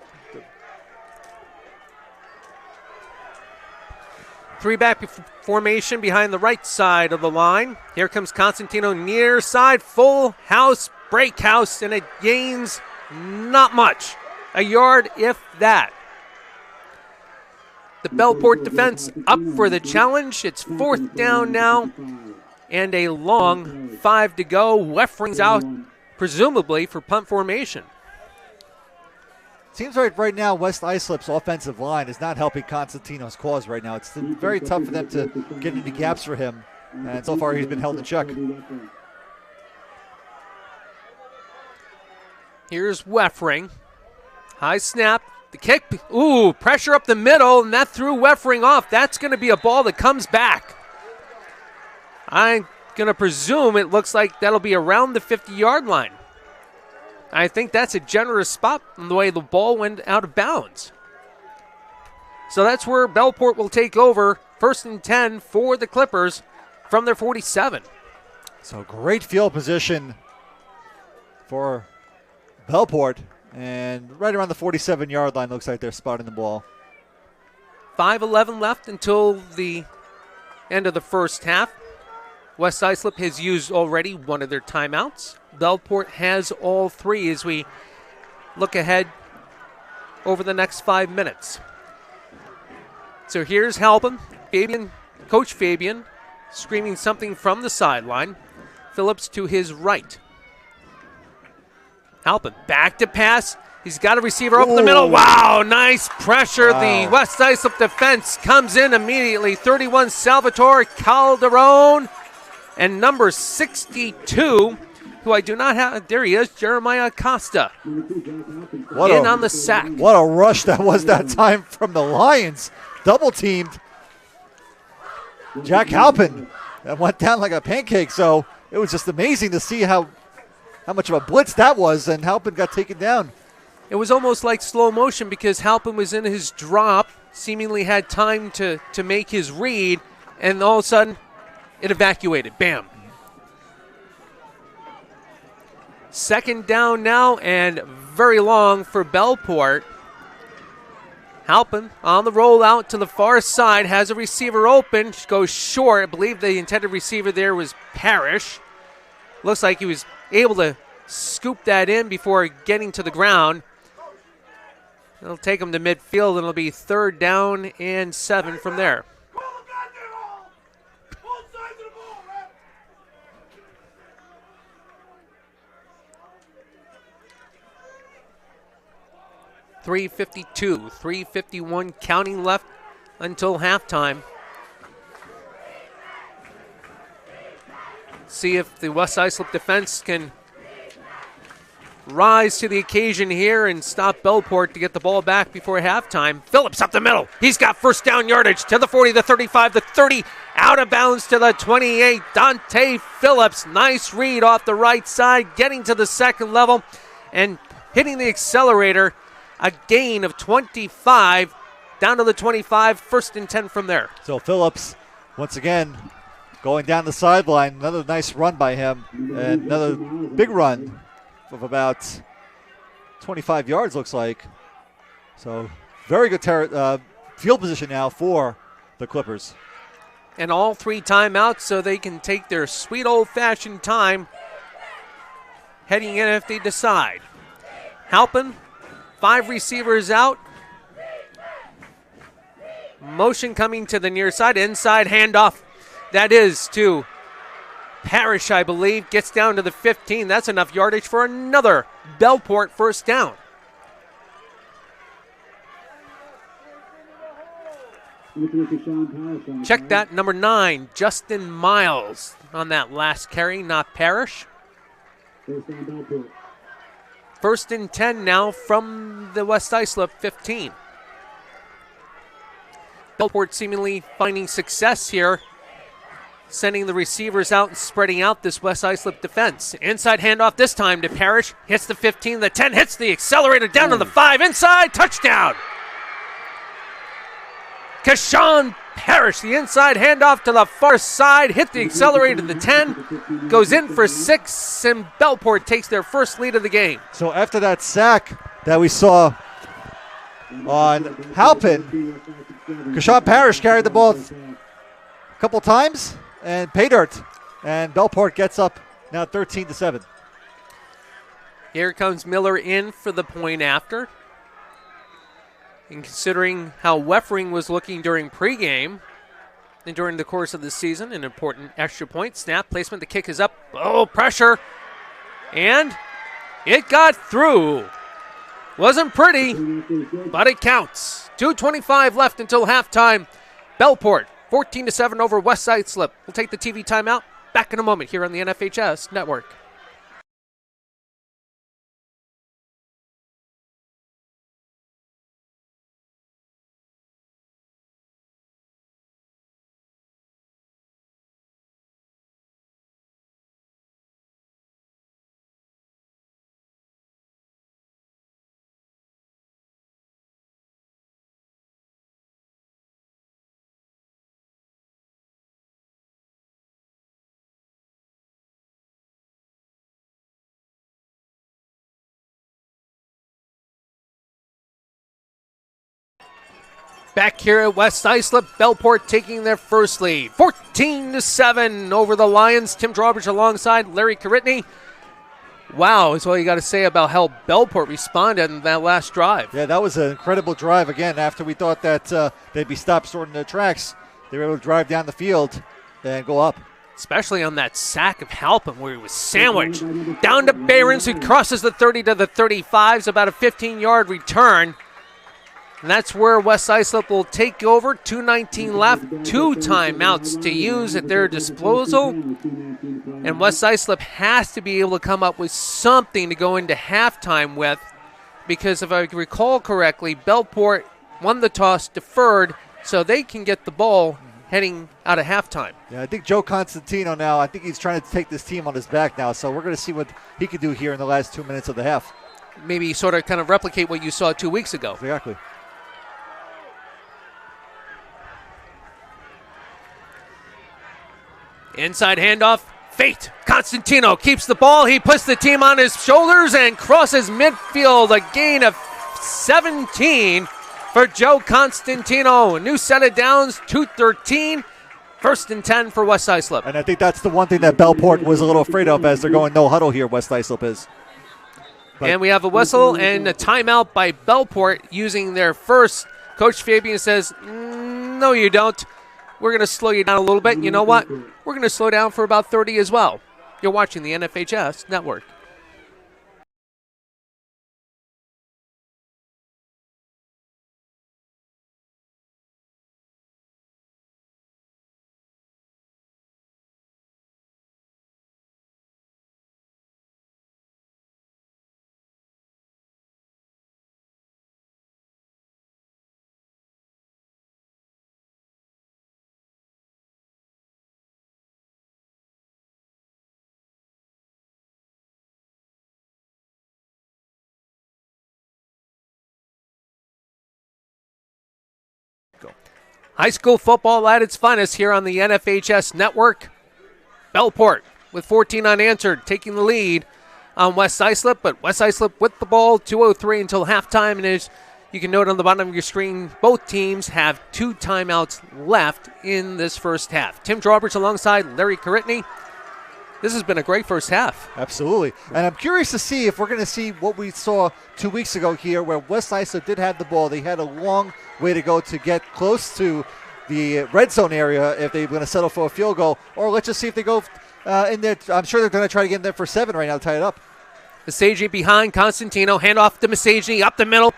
3-back formation behind the right side of the line. Here comes Constantino near side, full house, break house, and it gains not much. A yard, if that. The Bellport defense up for the challenge. It's 4th down now, and a long 5 to go. Wefring's out, presumably for punt formation. Seems like right now West Islip's offensive line is not helping Constantino's cause right now. It's very tough for them to get into gaps for him, and so far he's been held in check. Here's Wefring. High snap. The kick. Ooh, pressure up the middle, and that threw Wefring off. That's going to be a ball that comes back. I'm going to presume it looks like that'll be around the 50-yard line. I think that's a generous spot in the way the ball went out of bounds. So that's where Bellport will take over. 1st and 10 for the Clippers from their 47. So great field position for Bellport. And right around the 47-yard line looks like they're spotting the ball. 5:11 left until the end of the first half. West Islip has used already one of their timeouts. Bellport has all 3 as we look ahead over the next 5 minutes. So here's Halpin, Coach Fabian, screaming something from the sideline. Phillips to his right. Halpin back to pass. He's got a receiver up the middle. Wow, nice pressure. Wow. The West Islip defense comes in immediately. 31, Salvatore Calderon. And number 62, who I do not have, there he is, Jeremiah Acosta. On the sack. What a rush that was that time from the Lions. Double teamed Jack Halpin. That went down like a pancake, so it was just amazing to see how much of a blitz that was, and Halpin got taken down. It was almost like slow motion because Halpin was in his drop, seemingly had time to make his read, and all of a sudden, it evacuated. Bam. 2nd down now and very long for Bellport. Halpin on the rollout to the far side, has a receiver open, goes short. I believe the intended receiver there was Parrish. Looks like he was able to scoop that in before getting to the ground. It'll take him to midfield, and it'll be 3rd down and 7 from there. .352, 3:51 counting left until halftime. See if the West Islip defense can rise to the occasion here and stop Bellport to get the ball back before halftime. Phillips up the middle. He's got first down yardage to the 40, the 35, the 30, out of bounds to the 28. Dante Phillips, nice read off the right side, getting to the second level and hitting the accelerator. A gain of 25 down to the 25, 1st and 10 from there. So Phillips, once again, going down the sideline. Another nice run by him, and another big run of about 25 yards, looks like. So very good field position now for the Clippers. And all 3 timeouts, so they can take their sweet old-fashioned time heading in if they decide. Halpin, 5 receivers out. Motion coming to the near side. Inside handoff. That is to Parrish, I believe. Gets down to the 15. That's enough yardage for another Bellport first down. Check that, number 9, Justin Miles on that last carry, not Parrish. 1st and 10 now from the West Islip 15. Bellport seemingly finding success here, sending the receivers out and spreading out this West Islip defense. Inside handoff this time to Parrish. Hits the 15, the 10, hits the accelerator down to the 5. Inside, touchdown! Kashawn Parrish, the inside handoff to the far side, hit the accelerator to the 10, goes in for 6, and Bellport takes their first lead of the game. So after that sack that we saw on Halpin, Kashawn Parrish carried the ball a couple times and pay dirt, and Bellport gets up now 13-7. Here comes Miller in for the point after. And considering how Weffering was looking during pregame and during the course of the season, an important extra point. Snap, placement, the kick is up. Oh, pressure. And it got through. Wasn't pretty, but it counts. 2:25 left until halftime. Bellport, 14-7 over West Islip. We'll take the TV timeout. Back in a moment here on the NFHS Network. Back here at West Islip, Bellport taking their first lead. 14-7 over the Lions. Tim Drawbridge alongside Larry Caritney. Wow, is all you got to say about how Bellport responded in that last drive. Yeah, that was an incredible drive. Again, after we thought that they'd be stopped short in their tracks, they were able to drive down the field and go up. Especially on that sack of Halpin where he was sandwiched. Down to Behrens, who crosses the 30 to the 35. It's about a 15-yard return. And that's where West Islip will take over. 2:19 left, 2 timeouts to use at their disposal. And West Islip has to be able to come up with something to go into halftime with, because if I recall correctly, Bellport won the toss, deferred, so they can get the ball heading out of halftime. Yeah, I think Joe Constantino now, I think he's trying to take this team on his back now, so we're going to see what he can do here in the last 2 minutes of the half. Maybe sort of kind of replicate what you saw 2 weeks ago. Exactly. Inside handoff, Fate. Constantino keeps the ball. He puts the team on his shoulders and crosses midfield. A gain of 17 for Joe Constantino. A new set of downs, 2:13. 1st and 10 for West Islip. And I think that's the one thing that Bellport was a little afraid of as they're going no huddle here, West Islip is. And we have a whistle and a timeout by Bellport using their first. Coach Fabian says, no, you don't. We're going to slow you down a little bit. You know what? We're going to slow down for about 30 as well. You're watching the NFHS Network. High school football at its finest here on the NFHS Network. Bellport with 14 unanswered, taking the lead on West Islip, but West Islip with the ball, 2:03 until halftime, and as you can note on the bottom of your screen, both teams have 2 timeouts left in this first half. Tim Drawbridge alongside Larry Karitney. This has been a great first half. Absolutely. And I'm curious to see if we're going to see what we saw 2 weeks ago here where West Islip did have the ball. They had a long way to go to get close to the red zone area if they're going to settle for a field goal. Or let's just see if they go in there. I'm sure they're going to try to get in there for 7 right now to tie it up. Masagny behind Constantino. Handoff to Masagny up the middle.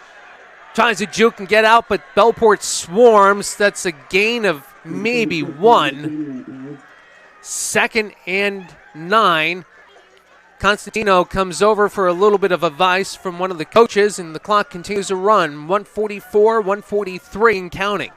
Tries to juke and get out, but Bellport swarms. That's a gain of maybe 1. 2nd and 9. Constantino comes over for a little bit of advice from one of the coaches, and the clock continues to run. 1:44, 1:43 and counting.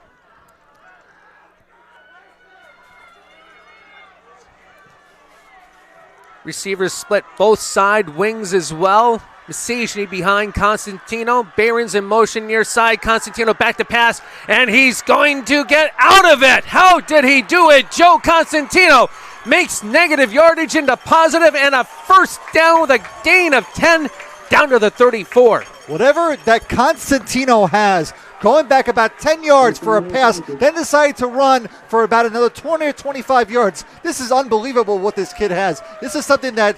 Receivers split both side wings as well. Masagny behind Constantino. Behrens in motion near side. Constantino back to pass, and he's going to get out of it. How did he do it? Joe Constantino makes negative yardage into positive, and a first down with a gain of 10 down to the 34. Whatever that Constantino has, going back about 10 yards for a pass, then decided to run for about another 20 or 25 yards. This is unbelievable what this kid has. This is something that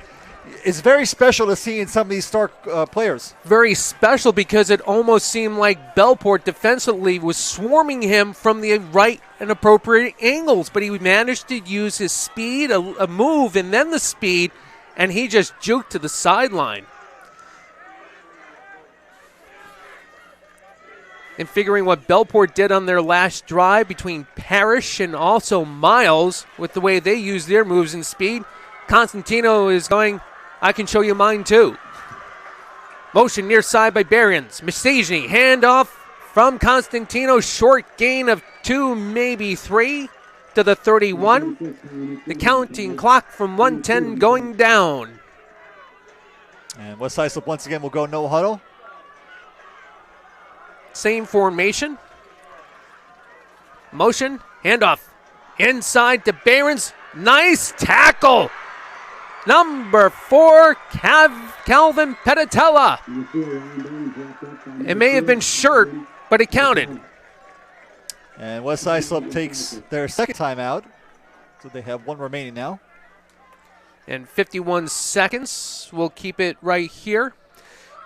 is very special to see in some of these star players. Very special because it almost seemed like Bellport defensively was swarming him from the right and appropriate angles, but he managed to use his speed, a move, and then the speed, and he just juked to the sideline. And figuring what Bellport did on their last drive between Parrish and also Miles with the way they use their moves and speed, Constantino is going, I can show you mine too. Motion near side by Behrens. Masagny, handoff from Constantino. Short gain of 2, maybe 3 to the 31. The counting clock from 1:10 going down. And West Islip once again will go no huddle. Same formation. Motion, handoff. Inside to Behrens. Nice tackle. Number 4, Calvin Petitella. It may have been short, but it counted. And West Islip takes their second timeout. So they have 1 remaining now. And 51 seconds. We'll keep it right here.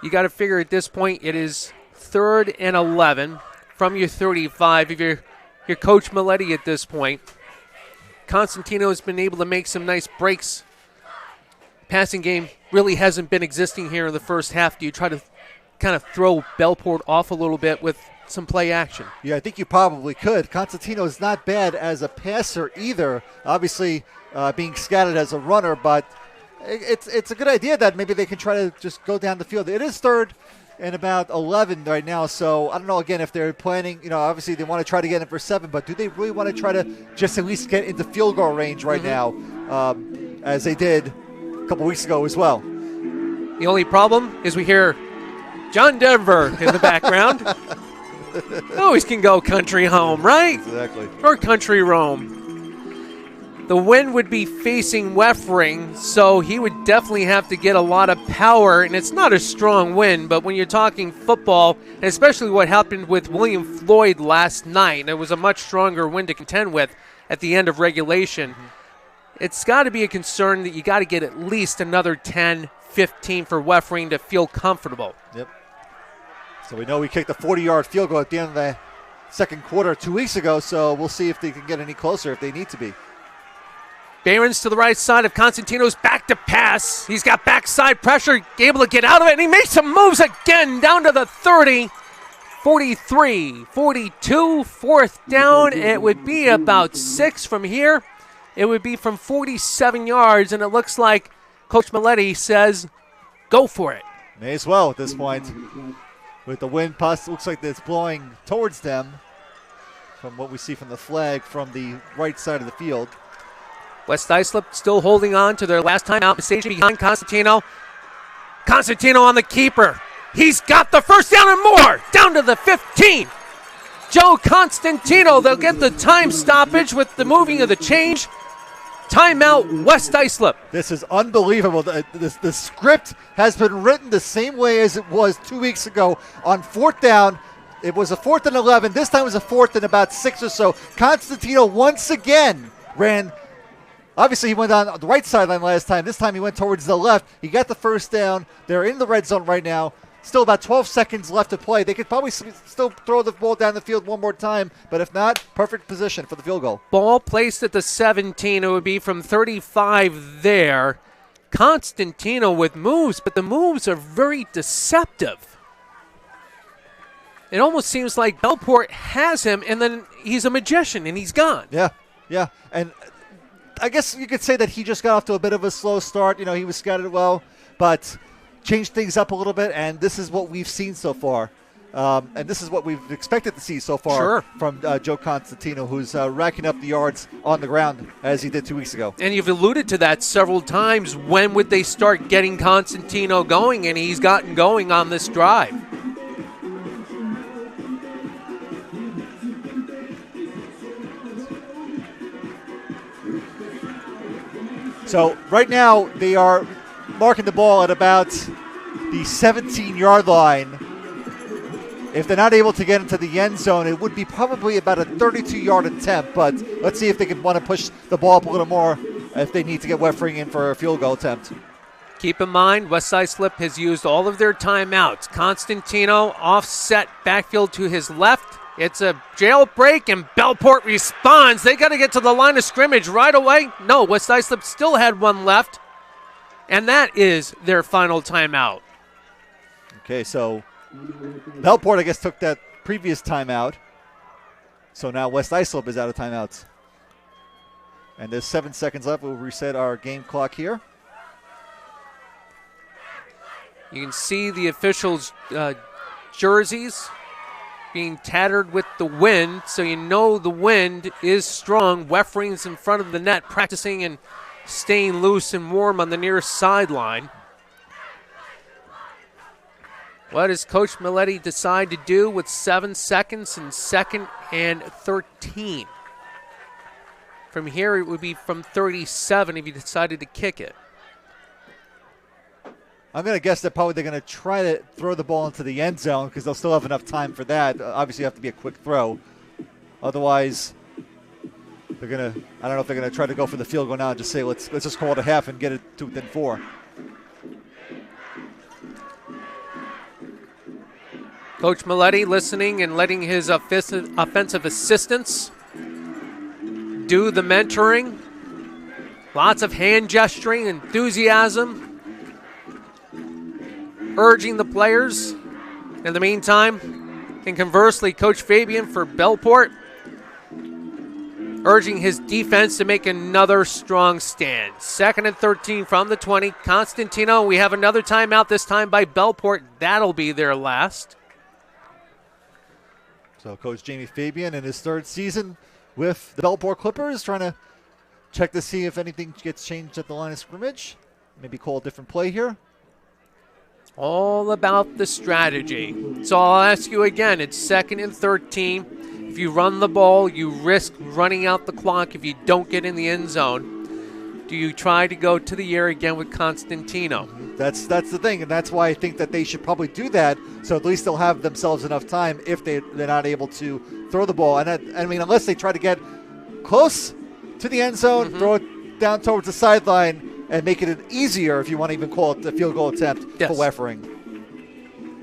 You got to figure at this point it is 3rd and 11 from your 35. If you're Coach Maletti at this point, Constantino has been able to make some nice breaks. Passing game really hasn't been existing here in the first half. Do you try to kind of throw Bellport off a little bit with some play action? Yeah, I think you probably could. Constantino is not bad as a passer either. Obviously, being scattered as a runner, but it's a good idea that maybe they can try to just go down the field. It is 3rd and about 11 right now, so I don't know, again, if they're planning, obviously they want to try to get in for 7, but do they really want to try to just at least get into field goal range right now, as they did a couple weeks ago as well? The only problem is we hear John Denver in the background. Always can go country home, right? Exactly. Or country Rome. The wind would be facing Weffering, so he would definitely have to get a lot of power, and it's not a strong wind, but when you're talking football, and especially what happened with William Floyd last night, it was a much stronger wind to contend with at the end of regulation. It's got to be a concern that you got to get at least another 10, 15 for Weffering to feel comfortable. Yep. So we know we kicked a 40-yard field goal at the end of the second quarter 2 weeks ago, so we'll see if they can get any closer if they need to be. Barons to the right side of Constantino's back to pass. He's got backside pressure, able to get out of it, and he makes some moves again down to the 30, 43, 42, fourth down. It would be about 6 from here. It would be from 47 yards, and it looks like Coach Milletti says, go for it. May as well at this point. With the wind, looks like it's blowing towards them from what we see from the flag from the right side of the field. West Islip still holding on to their last time out. Station behind Constantino. Constantino on the keeper. He's got the first down and more. Down to the 15. Joe Constantino, they'll get the time stoppage with the moving of the change. Timeout, West Islip. This is unbelievable. The script has been written the same way as it was 2 weeks ago on fourth down. It was a 4th and 11. This time it was a 4th and about 6 or so. Constantino once again ran. Obviously, he went on the right sideline last time. This time he went towards the left. He got the first down. They're in the red zone right now. Still about 12 seconds left to play. They could probably still throw the ball down the field one more time, but if not, perfect position for the field goal. Ball placed at the 17. It would be from 35 there. Constantino with moves, but the moves are very deceptive. It almost seems like Bellport has him, and then he's a magician, and he's gone. Yeah. And I guess you could say that he just got off to a bit of a slow start. You know, he was scattered well, but changed things up a little bit, and this is what we've seen so far. And this is what we've expected to see so far from Joe Constantino, who's racking up the yards on the ground as he did 2 weeks ago. And you've alluded to that several times. When would they start getting Constantino going? And he's gotten going on this drive. So right now they are marking the ball at about the 17-yard line. If they're not able to get into the end zone, it would be probably about a 32-yard attempt. But let's see if they can want to push the ball up a little more if they need to get Weffering in for a field goal attempt. Keep in mind, West Islip has used all of their timeouts. Constantino offset backfield to his left. It's a jailbreak, and Bellport responds. They got to get to the line of scrimmage right away. No, West Islip still had one left, and that is their final timeout. Okay, so Bellport, I guess, took that previous timeout. So now West Islip is out of timeouts. And there's 7 seconds left. We'll reset our game clock here. You can see the officials' jerseys being tattered with the wind, so you know the wind is strong. Weffering's in front of the net practicing and staying loose and warm on the near sideline. What does Coach Milletti decide to do with 7 seconds and 2nd and 13? From here, it would be from 37 if you decided to kick it. I'm going to guess that probably they're going to try to throw the ball into the end zone because they'll still have enough time for that. Obviously, you have to be a quick throw. Otherwise, they're going to, I don't know if they're going to try to go for the field goal now and just say, let's just call it a half and get it to within 4. Coach Milletti listening and letting his offensive assistants do the mentoring. Lots of hand gesturing, enthusiasm. Urging the players. In the meantime, and conversely, Coach Fabian for Bellport urging his defense to make another strong stand. 2nd and 13 from the 20. Constantino, we have another timeout, this time by Bellport. That'll be their last. So Coach Jamie Fabian in his 3rd season with the Bellport Clippers, trying to check to see if anything gets changed at the line of scrimmage. Maybe call a different play here. All about the strategy. So I'll ask you again, it's 2nd and 13. If if you run the ball, you risk running out the clock if you don't get in the end zone. Do you try to go to the air again with Constantino? That's the thing, and that's why I think that they should probably do that, so at least they'll have themselves enough time if they're not able to throw the ball. And unless they try to get close to the end zone, throw it down towards the sideline, and make it easier, if you want to even call it a field goal attempt, for Weffering.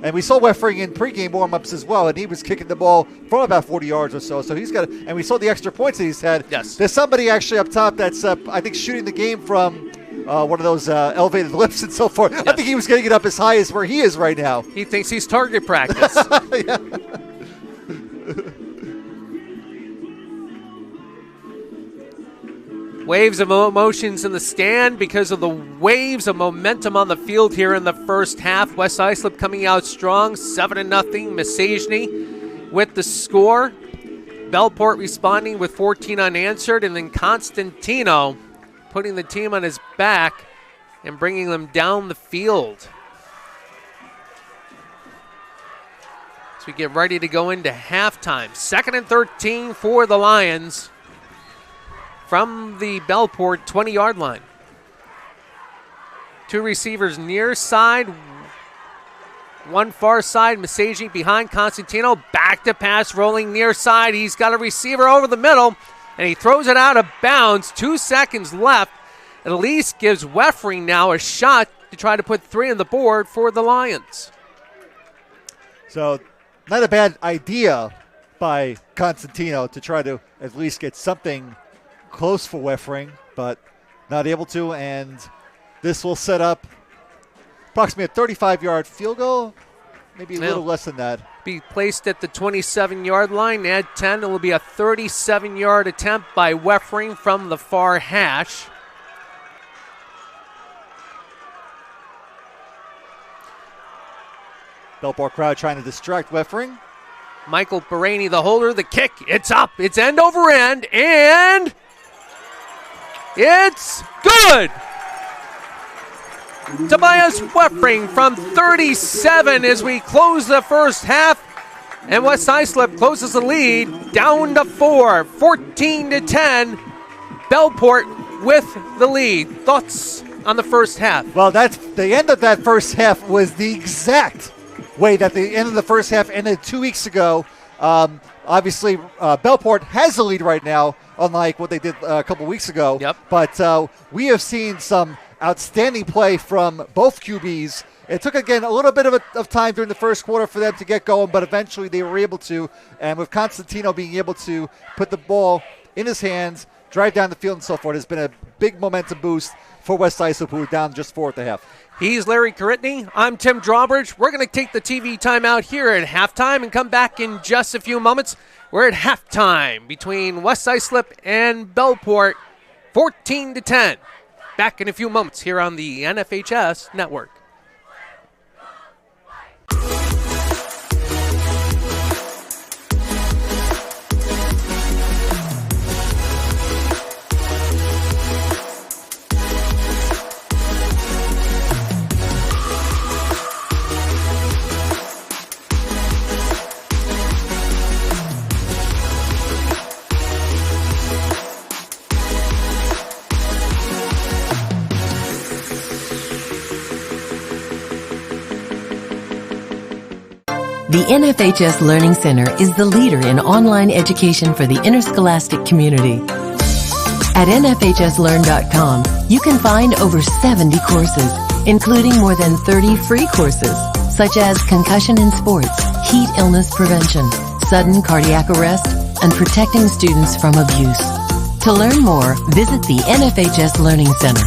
And we saw Weffering in pregame warm-ups as well, and he was kicking the ball from about 40 yards or so. So he's got, and we saw the extra points that he's had. Yes. There's somebody actually up top that's, I think, shooting the game from one of those elevated lifts and so forth. Yes. I think he was getting it up as high as where he is right now. He thinks he's target practice. Yeah. Waves of emotions in the stand because of the waves of momentum on the field here in the first half. West Islip coming out strong, 7-0. Massageny with the score. Bellport responding with 14 unanswered, and then Constantino putting the team on his back and bringing them down the field. As we get ready to go into halftime. 2nd and 13 for the Lions from the Bellport 20-yard line. Two receivers near side, one far side. Massageny behind Constantino. Back to pass, rolling near side. He's got a receiver over the middle, and he throws it out of bounds. 2 seconds left. At least gives Weffering now a shot to try to put 3 on the board for the Lions. So not a bad idea by Constantino to try to at least get something close for Weffering, but not able to, and this will set up approximately a 35-yard field goal, maybe a little less than that. Be placed at the 27-yard line. Add 10. It will be a 37-yard attempt by Weffering from the far hash. Bellport crowd trying to distract Weffering. Michael Baraney, the holder, the kick. It's up. It's end over end, and it's good. Tobias Weffering from 37 as we close the first half. And West Islip closes the lead down to 4, 14-10. Bellport with the lead. Thoughts on the first half? Well, that's the end of that first half was the exact way that the end of the first half ended 2 weeks ago. Obviously, Bellport has the lead right now, unlike what they did a couple weeks ago. Yep. But we have seen some outstanding play from both QBs. It took, again, a little bit of time during the first quarter for them to get going, but eventually they were able to. And with Constantino being able to put the ball in his hands, drive down the field and so forth, has been a big momentum boost for West Islip, who were down just 4 at the half. He's Larry Caritney. I'm Tim Drawbridge. We're going to take the TV timeout here at halftime and come back in just a few moments. We're at halftime between West Islip and Bellport, 14-10. Back in a few moments here on the NFHS Network. The NFHS Learning Center is the leader in online education for the interscholastic community. At NFHSLearn.com, you can find over 70 courses, including more than 30 free courses, such as concussion in sports, heat illness prevention, sudden cardiac arrest, and protecting students from abuse. To learn more, visit the NFHS Learning Center.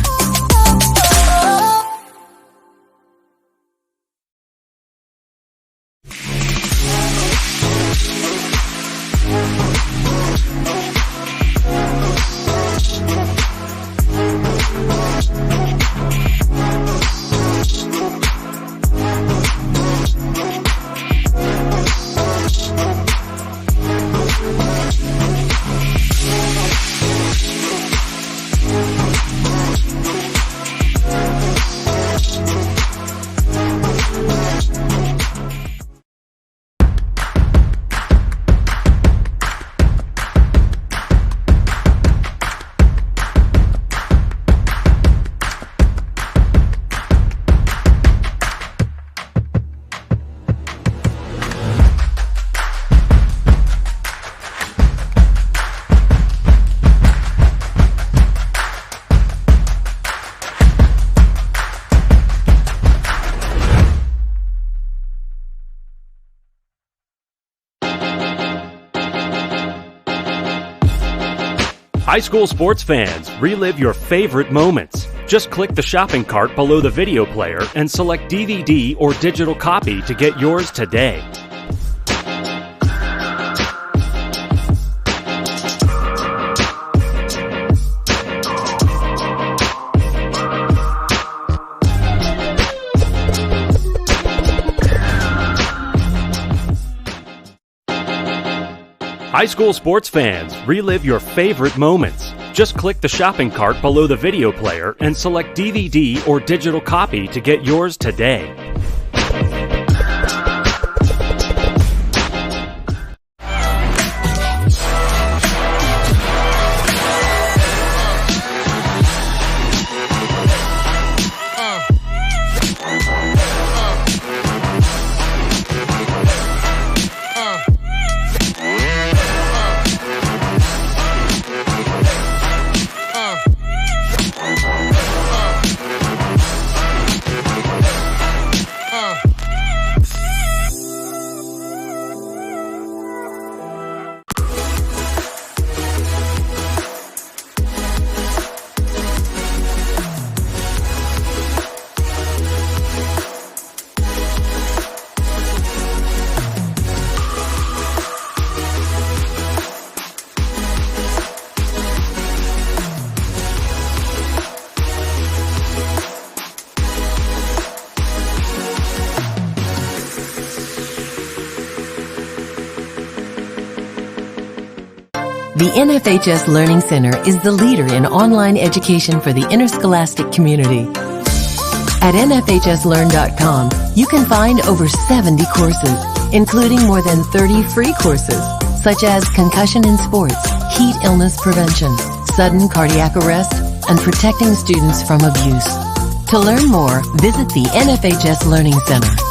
High school sports fans, relive your favorite moments. Just click the shopping cart below the video player and select DVD or digital copy to get yours today. High school sports fans, relive your favorite moments. Just click the shopping cart below the video player and select DVD or digital copy to get yours today. The NFHS Learning Center is the leader in online education for the interscholastic community. At NFHSLearn.com, you can find over 70 courses, including more than 30 free courses, such as concussion in sports, heat illness prevention, sudden cardiac arrest, and protecting students from abuse. To learn more, visit the NFHS Learning Center.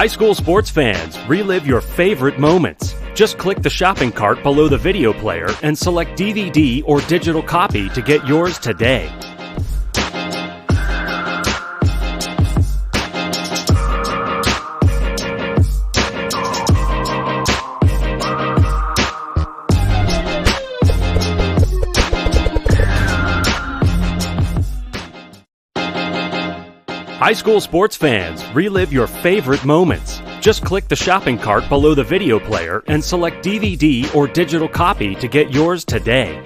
High school sports fans, relive your favorite moments. Just click the shopping cart below the video player and select DVD or digital copy to get yours today. High school sports fans, relive your favorite moments. Just click the shopping cart below the video player and select DVD or digital copy to get yours today.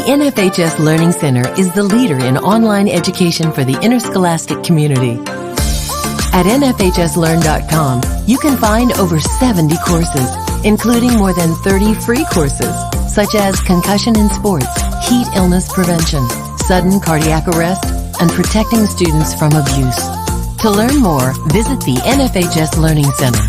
NFHS Learning Center is the leader in online education for the interscholastic community. At NFHSLearn.com, you can find over 70 courses, including more than 30 free courses, such as concussion in sports, heat illness prevention, sudden cardiac arrest, and protecting students from abuse. To learn more, visit the NFHS Learning Center.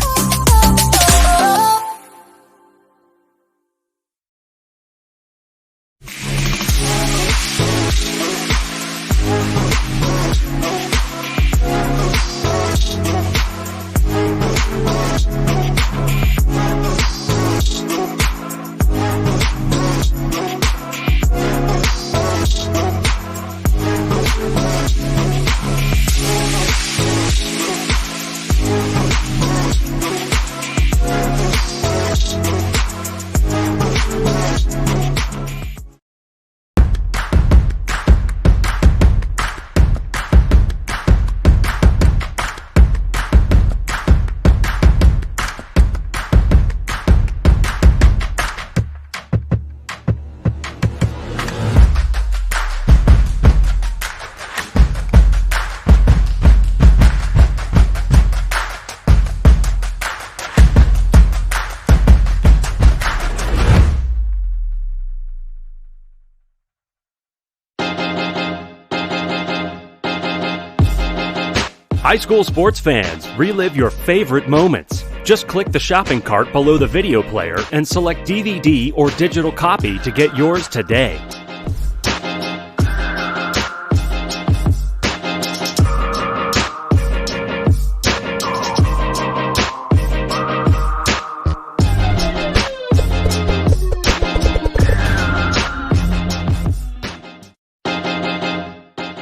High school sports fans, relive your favorite moments. Just click the shopping cart below the video player and select DVD or digital copy to get yours today.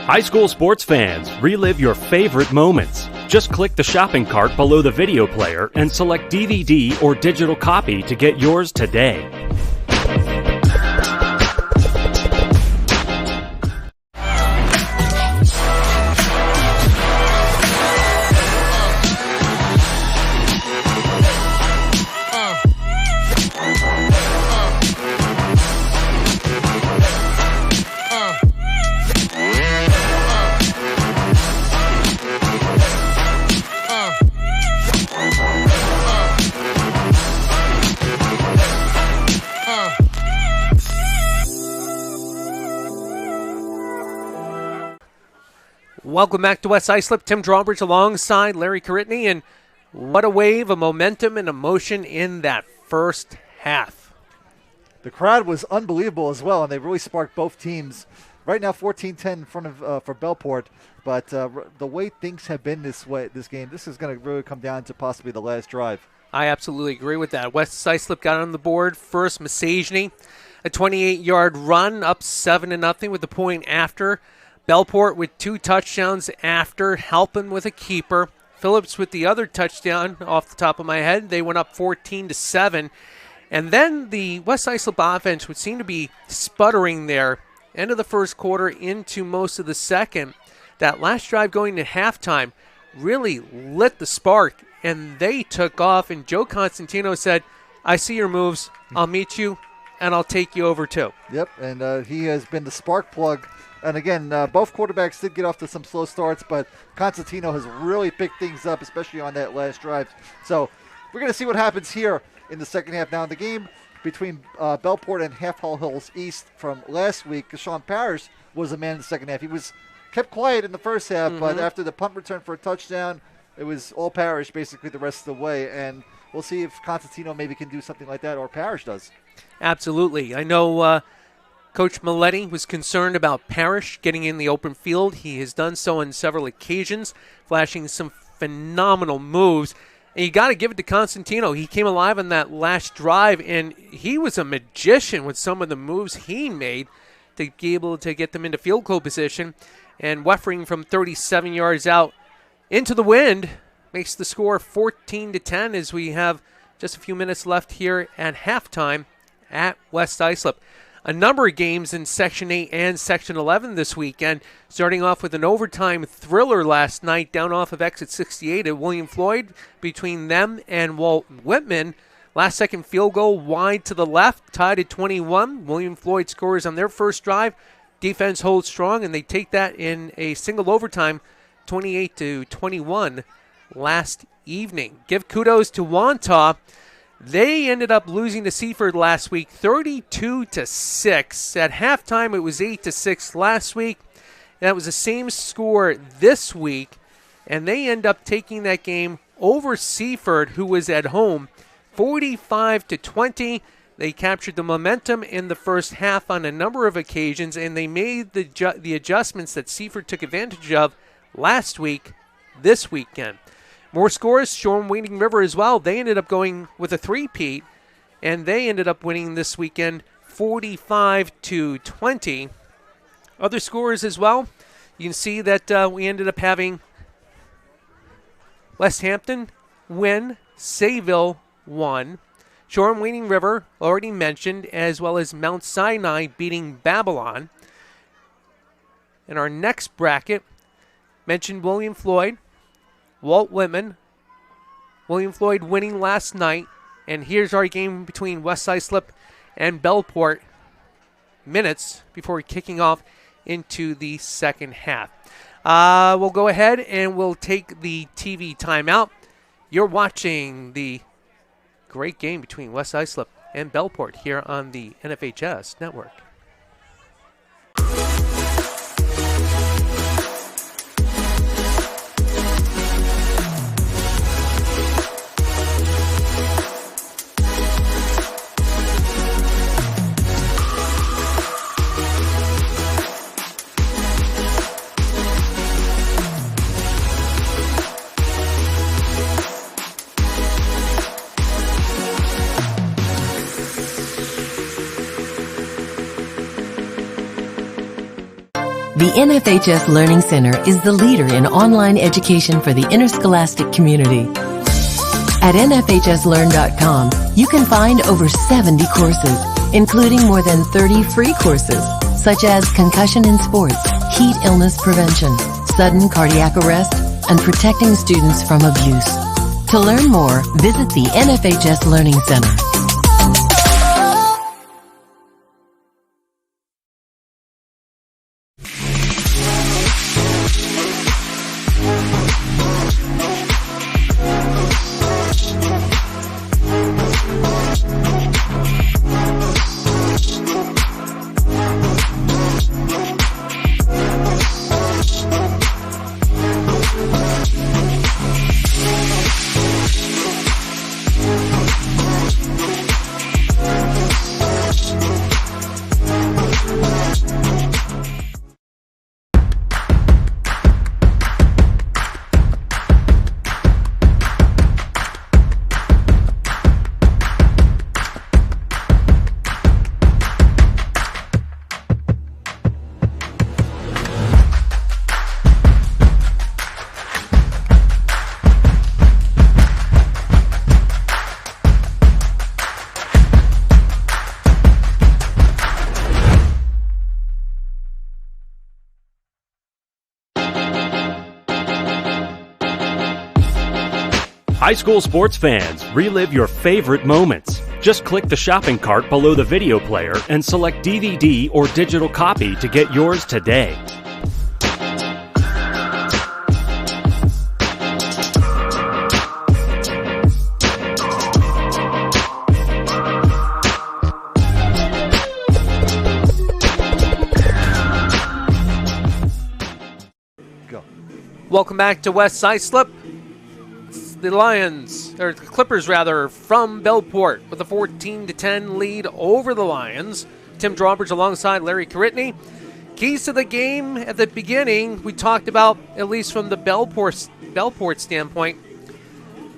High school sports fans, relive your favorite moments. Just click the shopping cart below the video player and select DVD or digital copy to get yours today. Welcome back to West Islip. Tim Drawbridge alongside Larry Caritney, and what a wave of momentum and emotion in that first half. The crowd was unbelievable as well, and they really sparked both teams. Right now, 14-10 in front of for Bellport, but the way things have been this game, this is going to really come down to possibly the last drive. I absolutely agree with that. West Islip got on the board first. Massageny, a 28-yard run, up 7-0 with the point after. Bellport with 2 touchdowns after, helping with a keeper. Phillips with the other touchdown off the top of my head. They went up 14-7. And then the West Islip offense would seem to be sputtering there. End of the first quarter into most of the second. That last drive going to halftime really lit the spark, and they took off. And Joe Constantino said, I see your moves. I'll meet you, and I'll take you over too. Yep, and he has been the spark plug. And again, both quarterbacks did get off to some slow starts, but Constantino has really picked things up, especially on that last drive. So we're going to see what happens here in the second half. Now, in the game between Bellport and Half Hall Hills East from last week, Sean Parrish was the man in the second half. He was kept quiet in the first half, but after the punt return for a touchdown, it was all Parrish basically the rest of the way. And we'll see if Constantino maybe can do something like that, or Parrish does. Absolutely. I know Coach Maletti was concerned about Parrish getting in the open field. He has done so on several occasions, flashing some phenomenal moves. And you got to give it to Constantino. He came alive on that last drive, and he was a magician with some of the moves he made to be able to get them into field goal position. And Weffering from 37 yards out into the wind makes the score 14-10 as we have just a few minutes left here at halftime at West Islip. A number of games in Section 8 and Section 11 this weekend, starting off with an overtime thriller last night down off of exit 68 at William Floyd between them and Walt Whitman. Last-second field goal wide to the left, tied at 21. William Floyd scores on their first drive. Defense holds strong, and they take that in a single overtime, 28-21 last evening. Give kudos to Wantagh. They ended up losing to Seaford last week, 32-6. At halftime, it was 8-6 last week. That was the same score this week, and they end up taking that game over Seaford, who was at home, 45-20. They captured the momentum in the first half on a number of occasions, and they made the adjustments that Seaford took advantage of last week, this weekend. More scores, Shoreham-Wading River as well. They ended up going with a three-peat, and they ended up winning this weekend 45-20. Other scores as well. You can see that we ended up having West Hampton win, Sayville won. Shoreham-Wading River, already mentioned, as well as Mount Sinai beating Babylon. In our next bracket, mentioned William Floyd, Walt Whitman, William Floyd winning last night. And here's our game between West Islip and Bellport, minutes before kicking off into the second half. We'll go ahead and we'll take the TV timeout. You're watching the great game between West Islip and Bellport here on the NFHS Network. The NFHS Learning Center is the leader in online education for the interscholastic community. At NFHSLearn.com, you can find over 70 courses, including more than 30 free courses, such as concussion in sports, heat illness prevention, sudden cardiac arrest, and protecting students from abuse. To learn more, visit the NFHS Learning Center. High school sports fans, relive your favorite moments. Just click the shopping cart below the video player and select DVD or digital copy to get yours today. Welcome back to West Islip. The Lions, or the Clippers rather, from Bellport with a 14-10 lead over the Lions. Tim Drawbridge alongside Larry Caritney. Keys to the game at the beginning, we talked about, at least from the Bellport standpoint,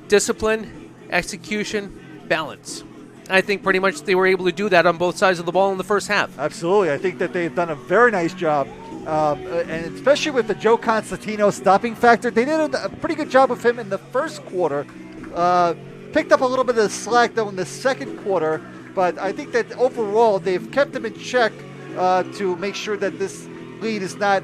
discipline, execution, balance. I think pretty much they were able to do that on both sides of the ball in the first half. Absolutely. I think that they've done a very nice job. And especially with the Joe Constantino stopping factor, they did a pretty good job with him in the first quarter. Picked up a little bit of the slack, though, in the second quarter. But I think that overall they've kept him in check to make sure that this lead is not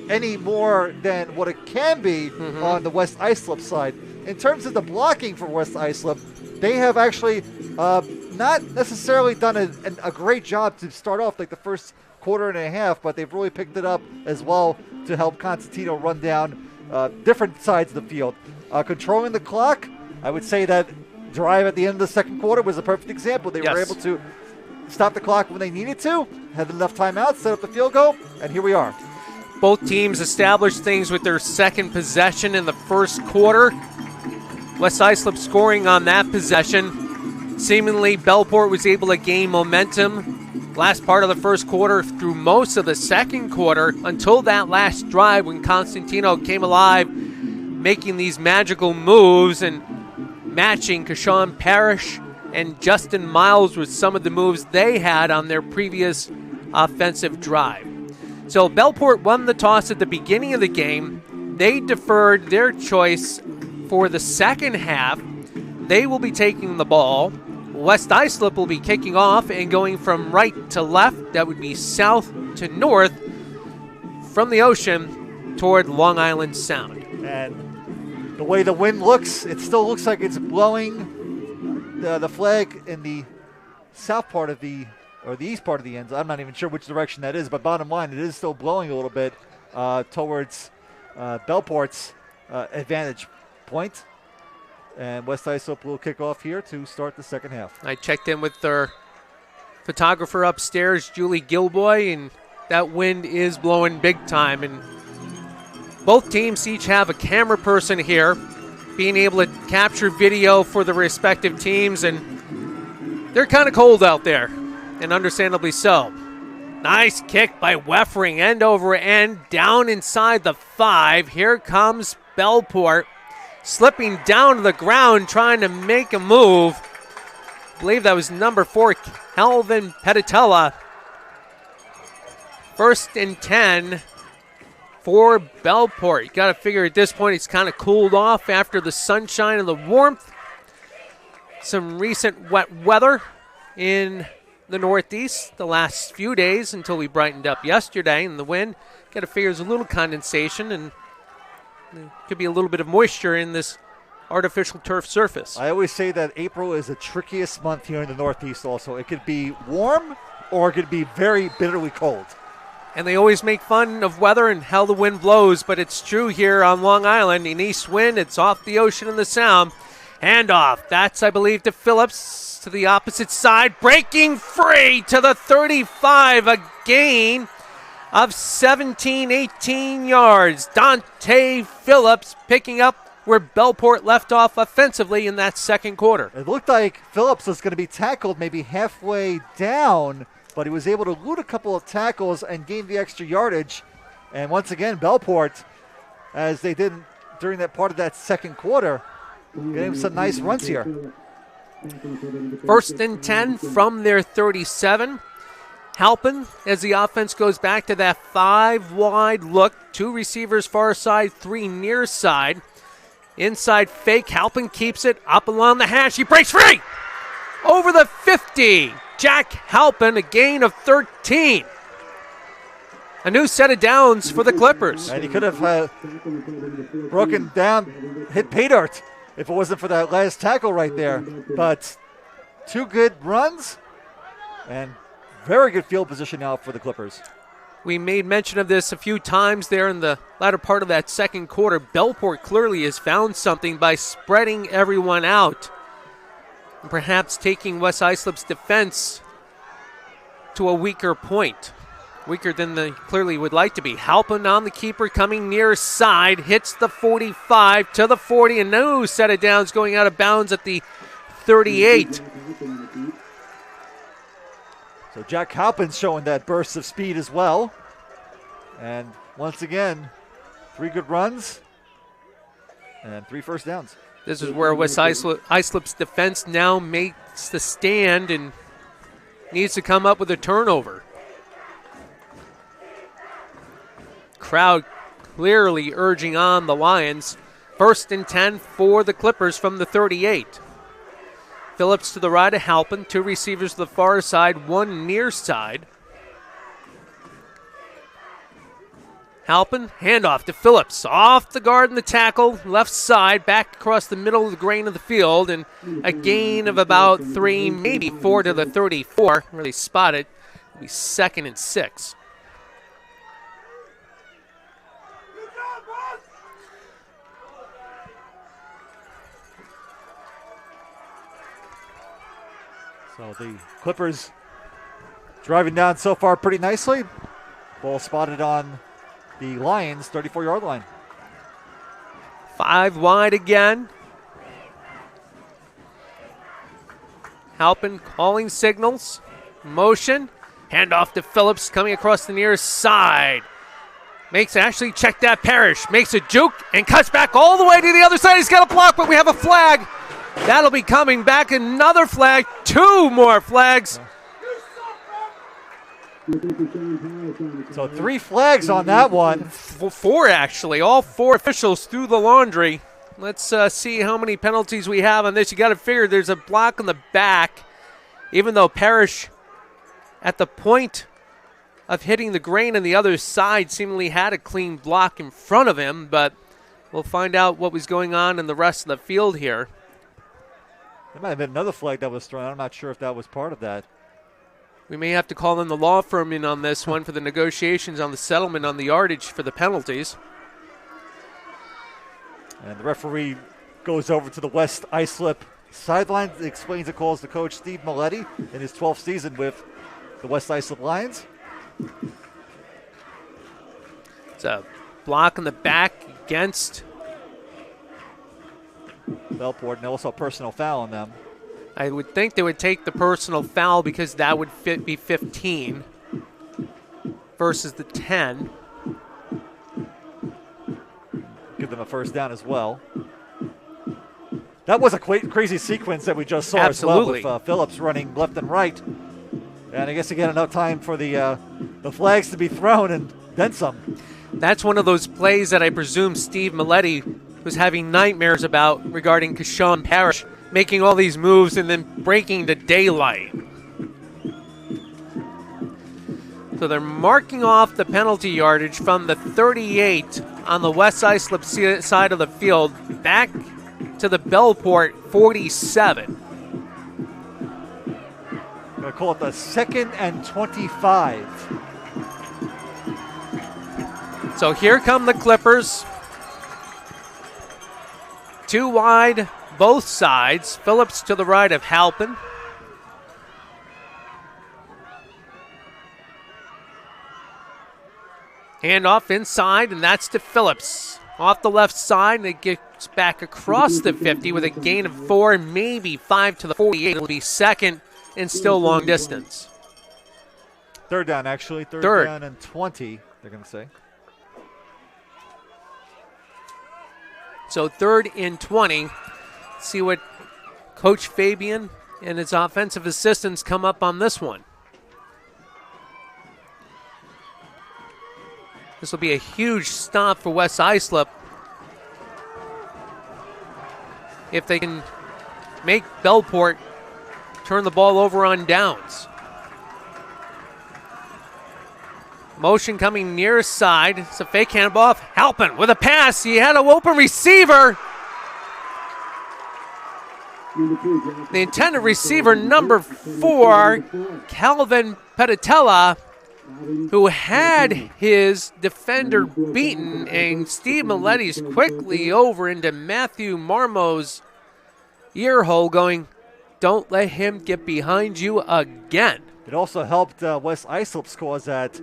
any more than what it can be on the West Islip side. In terms of the blocking for West Islip, they have actually not necessarily done a great job to start off like the first quarter and a half, but they've really picked it up as well to help Constantino run down different sides of the field. Controlling the clock, I would say that drive at the end of the second quarter was a perfect example. They were able to stop the clock when they needed to, had enough timeouts, set up the field goal, and here we are. Both teams established things with their second possession in the first quarter. West Islip scoring on that possession. Seemingly, Bellport was able to gain momentum last part of the first quarter through most of the second quarter until that last drive when Constantino came alive, making these magical moves and matching Kashawn Parrish and Justin Miles with some of the moves they had on their previous offensive drive. So Bellport won the toss at the beginning of the game. They deferred their choice for the second half. They will be taking the ball. West Islip will be kicking off and going from right to left. That would be south to north from the ocean toward Long Island Sound. And the way the wind looks, it still looks like it's blowing the flag in the south part of the east part of the end zone. I'm not even sure which direction that is, but bottom line, it is still blowing a little bit towards Bellport's advantage point. And West Islip will kick off here to start the second half. I checked in with their photographer upstairs, Julie Gilboy, and that wind is blowing big time. And both teams each have a camera person here being able to capture video for the respective teams, and they're kind of cold out there, and understandably so. Nice kick by Weffering, end over end, down inside the 5. Here comes Bellport, slipping down to the ground, trying to make a move. I believe that was number 4, Calvin Petitella. 1st and 10 for Bellport. You got to figure at this point it's kind of cooled off after the sunshine and the warmth. Some recent wet weather in the Northeast the last few days until we brightened up yesterday, and the wind, got to figure there's a little condensation and there could be a little bit of moisture in this artificial turf surface. I always say that April is the trickiest month here in the Northeast also. It could be warm or it could be very bitterly cold. And they always make fun of weather and how the wind blows, but it's true here on Long Island. An east wind, it's off the ocean and the sound. Handoff, that's, I believe, to Phillips to the opposite side. Breaking free to the 35, a gain of 18 yards. Dante Phillips picking up where Bellport left off offensively in that second quarter. It looked like Phillips was going to be tackled maybe halfway down, but he was able to elude a couple of tackles and gain the extra yardage. And once again, Bellport, as they did during that part of that second quarter, getting some nice runs here. 1st and 10 from their 37. Halpin, as the offense goes back to that 5-wide look. 2 receivers far side, 3 near side. Inside fake, Halpin keeps it up along the hash. He breaks free! Over the 50. Jack Halpin, a gain of 13. A new set of downs for the Clippers. And he could have broken down, hit pay dirt if it wasn't for that last tackle right there. But 2 good runs and very good field position now for the Clippers. We made mention of this a few times there in the latter part of that second quarter. Bellport clearly has found something by spreading everyone out and perhaps taking West Islip's defense to a weaker point. Weaker than they clearly would like to be. Halpin on the keeper coming near side. Hits the 45 to the 40. A new set of downs going out of bounds at the 38. So Jack Halpin's showing that burst of speed as well. And once again, 3 good runs and 3 first downs. This is where West Islip's defense now makes the stand and needs to come up with a turnover. Crowd clearly urging on the Lions. 1st and 10 for the Clippers from the 38. Phillips to the right of Halpin. 2 receivers to the far side, 1 near side. Halpin, handoff to Phillips. Off the guard and the tackle, left side, back across the middle of the grain of the field, and a gain of about 3, maybe 4 to the 34. Really spotted. It'll be 2nd and 6. So the Clippers driving down so far pretty nicely. Ball spotted on the Lions' 34-yard line. 5 wide again. Halpin calling signals. Motion. Handoff to Phillips coming across the near side. Actually check that Parrish. Makes a juke and cuts back all the way to the other side. He's got a block, but we have a flag. That'll be coming back. Another flag. 2 more flags. So 3 flags on that one. 4 actually. All 4 officials through the laundry. Let's see how many penalties we have on this. You got to figure there's a block on the back. Even though Parrish, at the point of hitting the grain on the other side, seemingly had a clean block in front of him. But we'll find out what was going on in the rest of the field here. There might have been another flag that was thrown. I'm not sure if that was part of that. We may have to call in the law firm in on this one for the negotiations on the settlement on the yardage for the penalties. And the referee goes over to the West Islip sideline, explains the calls to coach Steve Maletti in his 12th season with the West Islip Lions. It's a block in the back against Bellport, and also a personal foul on them. I would think they would take the personal foul because that would be 15 versus the 10. Give them a first down as well. That was a crazy sequence that we just saw. Absolutely. As well, with Phillips running left and right. And I guess again enough time for the flags to be thrown and then some. That's one of those plays that I presume Steve Maletti was having nightmares about regarding Kashawn Parrish making all these moves and then breaking the daylight. So they're marking off the penalty yardage from the 38 on the West Islip side of the field back to the Bellport 47. Going to call it the 2nd and 25. So here come the Clippers. 2 wide, both sides. Phillips to the right of Halpin. Handoff inside, and that's to Phillips. Off the left side, and it gets back across the 50 with a gain of 4, maybe 5 to the 48. It'll be 2nd and still long distance. 3rd down, actually. Third down and 20, they're going to say. So 3rd and 20. See what Coach Fabian and his offensive assistants come up on this one. This will be a huge stop for West Islip if they can make Bellport turn the ball over on downs. Motion coming near side. It's a fake handoff off. Halpin with a pass. He had an open receiver. The intended receiver, number 4, Calvin Petitella, who had his defender beaten, and Steve Maletti's quickly over into Matthew Marmo's ear hole going, don't let him get behind you again. It also helped West Islip's cause that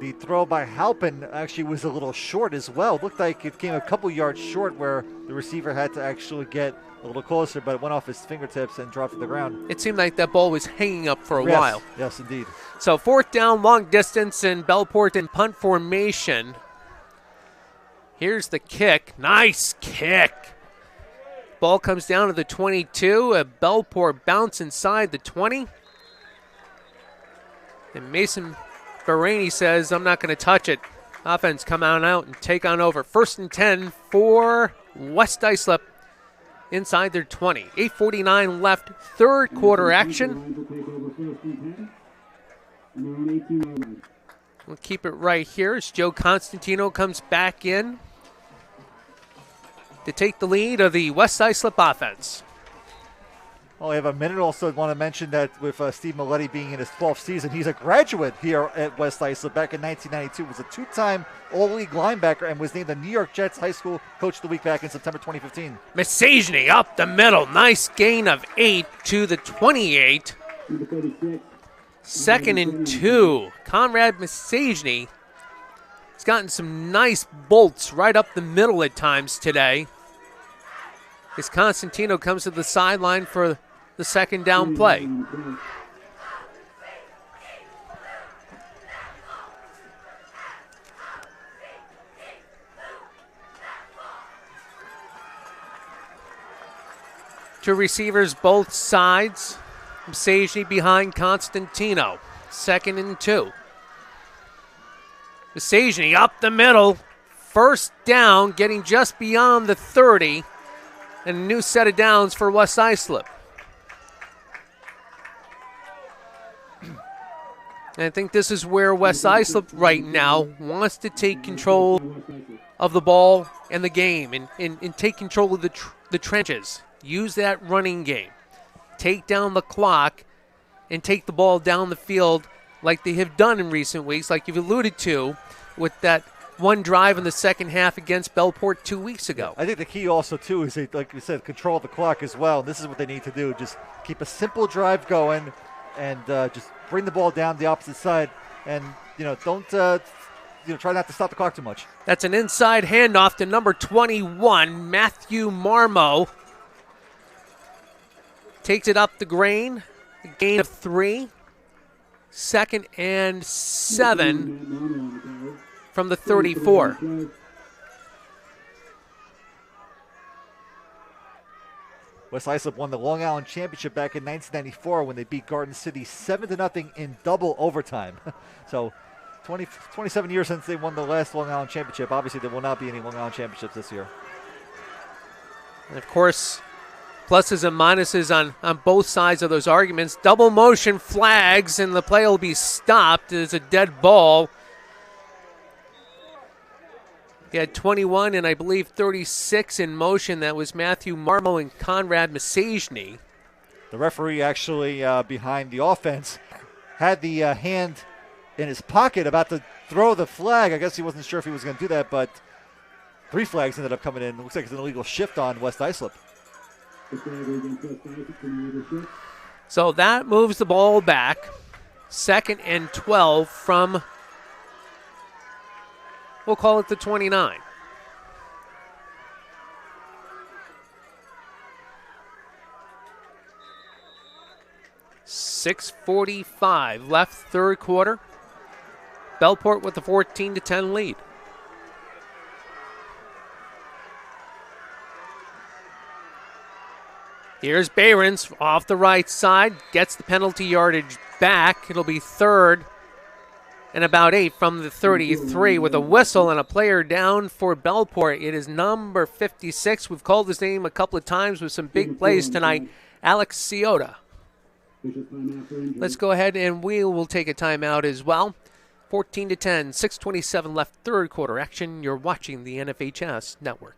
the throw by Halpin actually was a little short as well. It looked like it came a couple yards short where the receiver had to actually get a little closer, but it went off his fingertips and dropped to the ground. It seemed like that ball was hanging up for a while. Yes, indeed. So 4th down, long distance, and Bellport in punt formation. Here's the kick. Nice kick. Ball comes down to the 22. A Bellport bounce inside the 20. And Mason Bahraini says, I'm not going to touch it. Offense come on out and take on over. 1st and 10 for West Islip inside their 20. 8:49 left, 3rd quarter action. We'll keep it right here as Joe Constantino comes back in to take the lead of the West Islip offense. Only have a minute. Also want to mention that with Steve Maletti being in his 12th season, he's a graduate here at West Islip. Back in 1992, was a two-time All-League linebacker and was named the New York Jets High School Coach of the Week back in September 2015. Masajny up the middle. Nice gain of 8 to the 28. Number 36. 2nd and 2. Conrad Masajny has gotten some nice bolts right up the middle at times today. As Constantino comes to the sideline for the second down play. Two receivers both sides. Masajny behind Constantino. 2nd and 2. Masajny up the middle. First down, getting just beyond the 30. And a new set of downs for West Islip. And I think this is where West Islip right now wants to take control of the ball and the game and take control of the trenches. Use that running game. Take down the clock and take the ball down the field like they have done in recent weeks, like you've alluded to with that one drive in the second half against Bellport 2 weeks ago. I think the key also, too, is, like you said, control the clock as well. This is what they need to do. Just keep a simple drive going and just bring the ball down the opposite side and, don't try not to stop the clock too much. That's an inside handoff to number 21, Matthew Marmo. Takes it up the grain, a gain of 3. 2nd and 7 from the 34. West Islip won the Long Island Championship back in 1994 when they beat Garden City 7-0 in double overtime. So 27 years since they won the last Long Island Championship. Obviously, there will not be any Long Island Championships this year. And of course, pluses and minuses on both sides of those arguments. Double motion flags, and the play will be stopped. It's a dead ball. He had 21 and I believe 36 in motion. That was Matthew Marmo and Conrad Masajny. The referee actually behind the offense had the hand in his pocket about to throw the flag. I guess he wasn't sure if he was going to do that, but 3 flags ended up coming in. It looks like it's an illegal shift on West Islip. So that moves the ball back. 2nd and 12 from, we'll call it the 29. .6:45 left, third quarter. Bellport with the 14-10 lead. Here's Behrens off the right side, gets the penalty yardage back. It'll be 3rd and about 8 from the 33 with a whistle and a player down for Bellport. It is number 56. We've called his name a couple of times with some big plays tonight, Alex Ciota. Let's go ahead and we will take a timeout as well. 14-10, 6:27 left, third quarter action. You're watching the NFHS Network.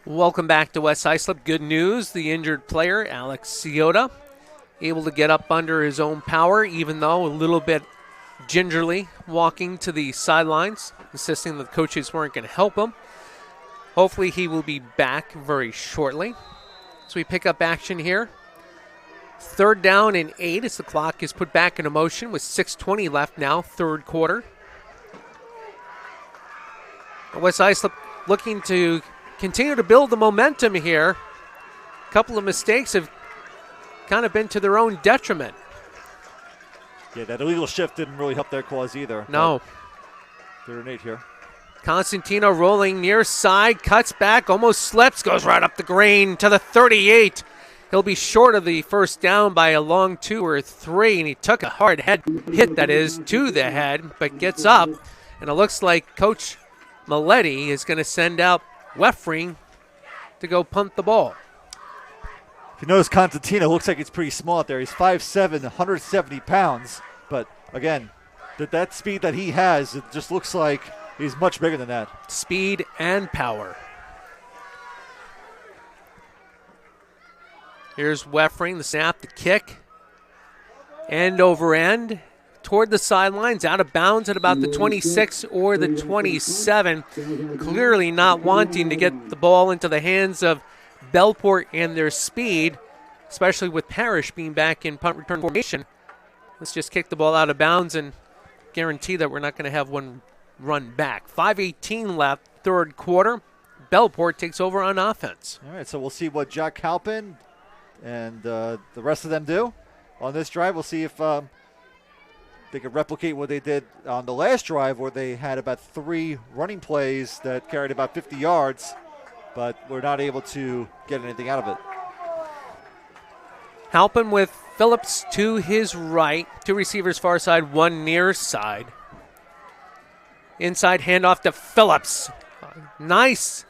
Welcome back to West Islip. Good news, the injured player, Alex Ciota, able to get up under his own power, even though a little bit gingerly walking to the sidelines, insisting that the coaches weren't going to help him. Hopefully he will be back very shortly. So we pick up action here. 3rd down and 8 as the clock is put back into motion with 6:20 left now, 3rd quarter. West Islip looking to continue to build the momentum here. A couple of mistakes have kind of been to their own detriment. Yeah, that illegal shift didn't really help their cause either. No. 3rd and 8 here. Constantino rolling near side, cuts back, almost slips, goes right up the green to the 38. He'll be short of the first down by a long 2 or 3, and he took a hard head hit, that is, to the head, but gets up, and it looks like Coach Maletti is going to send out Weffring to go punt the ball. If you notice, Constantino looks like he's pretty small out there. He's 5'7", 170 pounds. But, again, that speed that he has, it just looks like he's much bigger than that. Speed and power. Here's Weffring, the snap, the kick. End over end. Toward the sidelines, out of bounds at about the 26 or the 27. Clearly not wanting to get the ball into the hands of Bellport and their speed, especially with Parrish being back in punt return formation. Let's just kick the ball out of bounds and guarantee that we're not going to have one run back. 5:18 left, 3rd quarter. Bellport takes over on offense. All right, so we'll see what Jack Halpin and the rest of them do on this drive. We'll see if they could replicate what they did on the last drive, where they had about 3 running plays that carried about 50 yards, but were not able to get anything out of it. Halpin with Phillips to his right, 2 receivers far side, 1 near side. Inside handoff to Phillips. Nice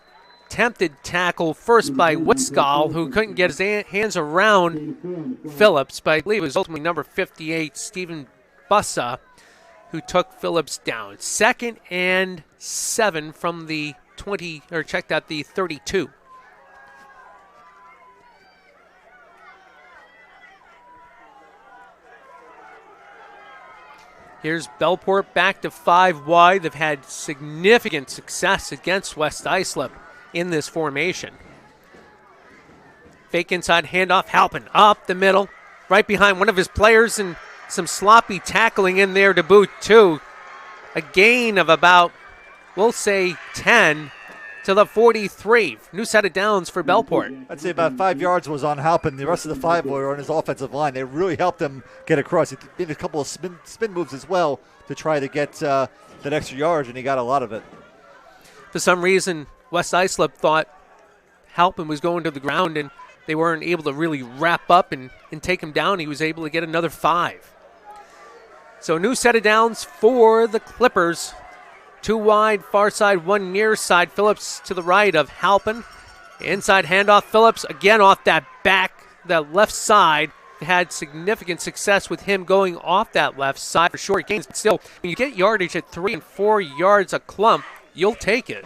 attempted tackle first by Whitskall, who couldn't get his hands around Phillips, but I believe it was ultimately number 58, Stephen Bussa, who took Phillips down. 2nd and 7 from the 20, or check that, the 32. Here's Bellport back to 5 wide. They've had significant success against West Islip in this formation. Fake inside handoff, Halpin up the middle, right behind one of his players, and some sloppy tackling in there to boot, too. A gain of about, we'll say, 10 to the 43. New set of downs for Bellport. I'd say about 5 yards was on Halpin. The rest of the 5 were on his offensive line. They really helped him get across. He did a couple of spin moves as well to try to get that extra yard, and he got a lot of it. For some reason, West Islip thought Halpin was going to the ground, and they weren't able to really wrap up and take him down. He was able to get another 5. So new set of downs for the Clippers. 2 wide, far side, 1 near side. Phillips to the right of Halpin. Inside handoff, Phillips again off that left side. Had significant success with him going off that left side for short gains. But still, when you get yardage at 3 and 4 yards a clump, you'll take it.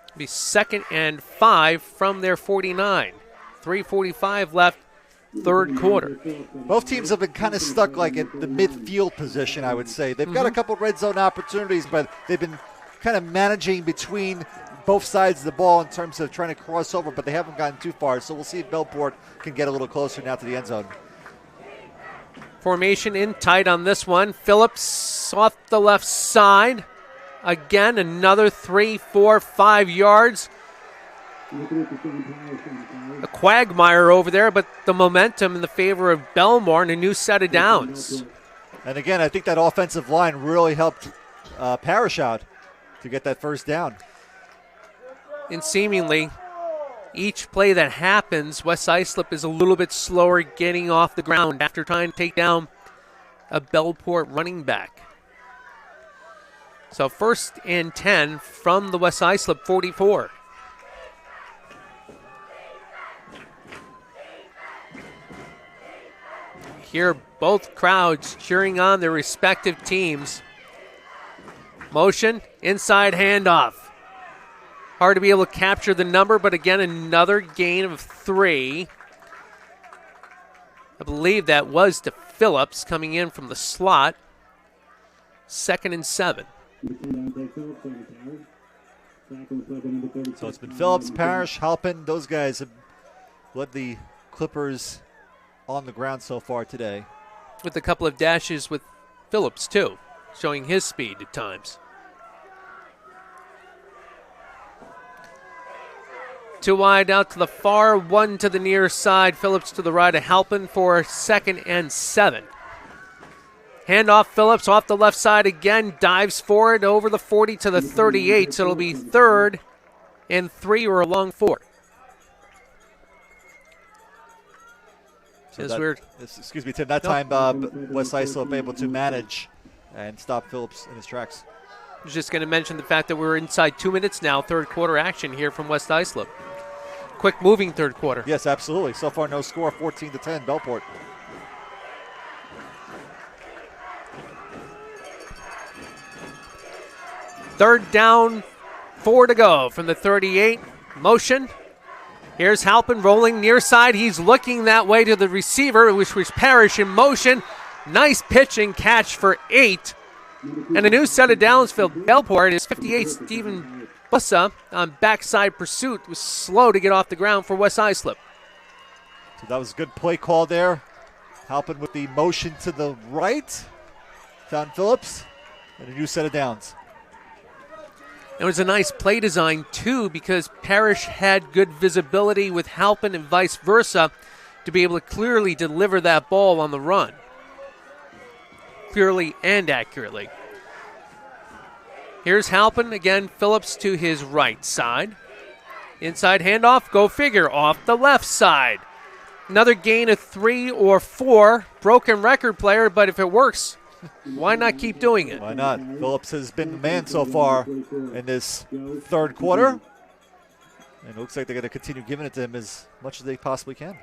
It'll be 2nd and 5 from their 49. 3:45 left. 3rd quarter. Both teams have been kind of stuck like at the midfield position, I would say. They've got a couple red zone opportunities, but they've been kind of managing between both sides of the ball in terms of trying to cross over, but they haven't gotten too far. So we'll see if Bellport can get a little closer now to the end zone. Formation in tight on this one. Phillips off the left side. Again, another 3, 4, 5 yards. A quagmire over there, but the momentum in the favor of Belmore and a new set of downs. And again, I think that offensive line really helped Parrish out to get that first down. And seemingly, each play that happens, West Islip is a little bit slower getting off the ground after trying to take down a Bellport running back. So 1st and 10 from the West Islip 44. Here, both crowds cheering on their respective teams. Motion, inside handoff. Hard to be able to capture the number, but again, another gain of 3. I believe that was to Phillips coming in from the slot. 2nd and 7. So it's been Phillips, Parrish, Halpin. Those guys have led the Clippers on the ground so far today. With a couple of dashes with Phillips, too, showing his speed at times. 2 wide out to the far, 1 to the near side. Phillips to the right of Halpin for 2nd and 7. Handoff, Phillips off the left side again, dives forward over the 40 to the 38, so it'll be 3rd and 3 or a long 4. Excuse me, Tim. That time, West Islip able to manage and stop Phillips in his tracks. I was just going to mention the fact that we're inside 2 minutes now, third quarter action here from West Islip. Quick moving third quarter. Yes, absolutely. So far, no score, 14-10, Bellport. Third down, 4 to go from the 38. Motion. Here's Halpin rolling near side. He's looking that way to the receiver, which was Parrish in motion. Nice pitch and catch for 8. And a new set of downs for Bellport is 58, Stephen Bussa on backside pursuit. Was slow to get off the ground for West Islip. So that was a good play call there. Halpin with the motion to the right. Found Phillips and a new set of downs. It was a nice play design, too, because Parrish had good visibility with Halpin and vice versa to be able to clearly deliver that ball on the run. Clearly and accurately. Here's Halpin, again, Phillips to his right side. Inside handoff, go figure, off the left side. Another gain of 3 or 4. Broken record player, but if it works, why not keep doing it? Why not? Phillips has been the man so far in this third quarter. And it looks like they're going to continue giving it to him as much as they possibly can.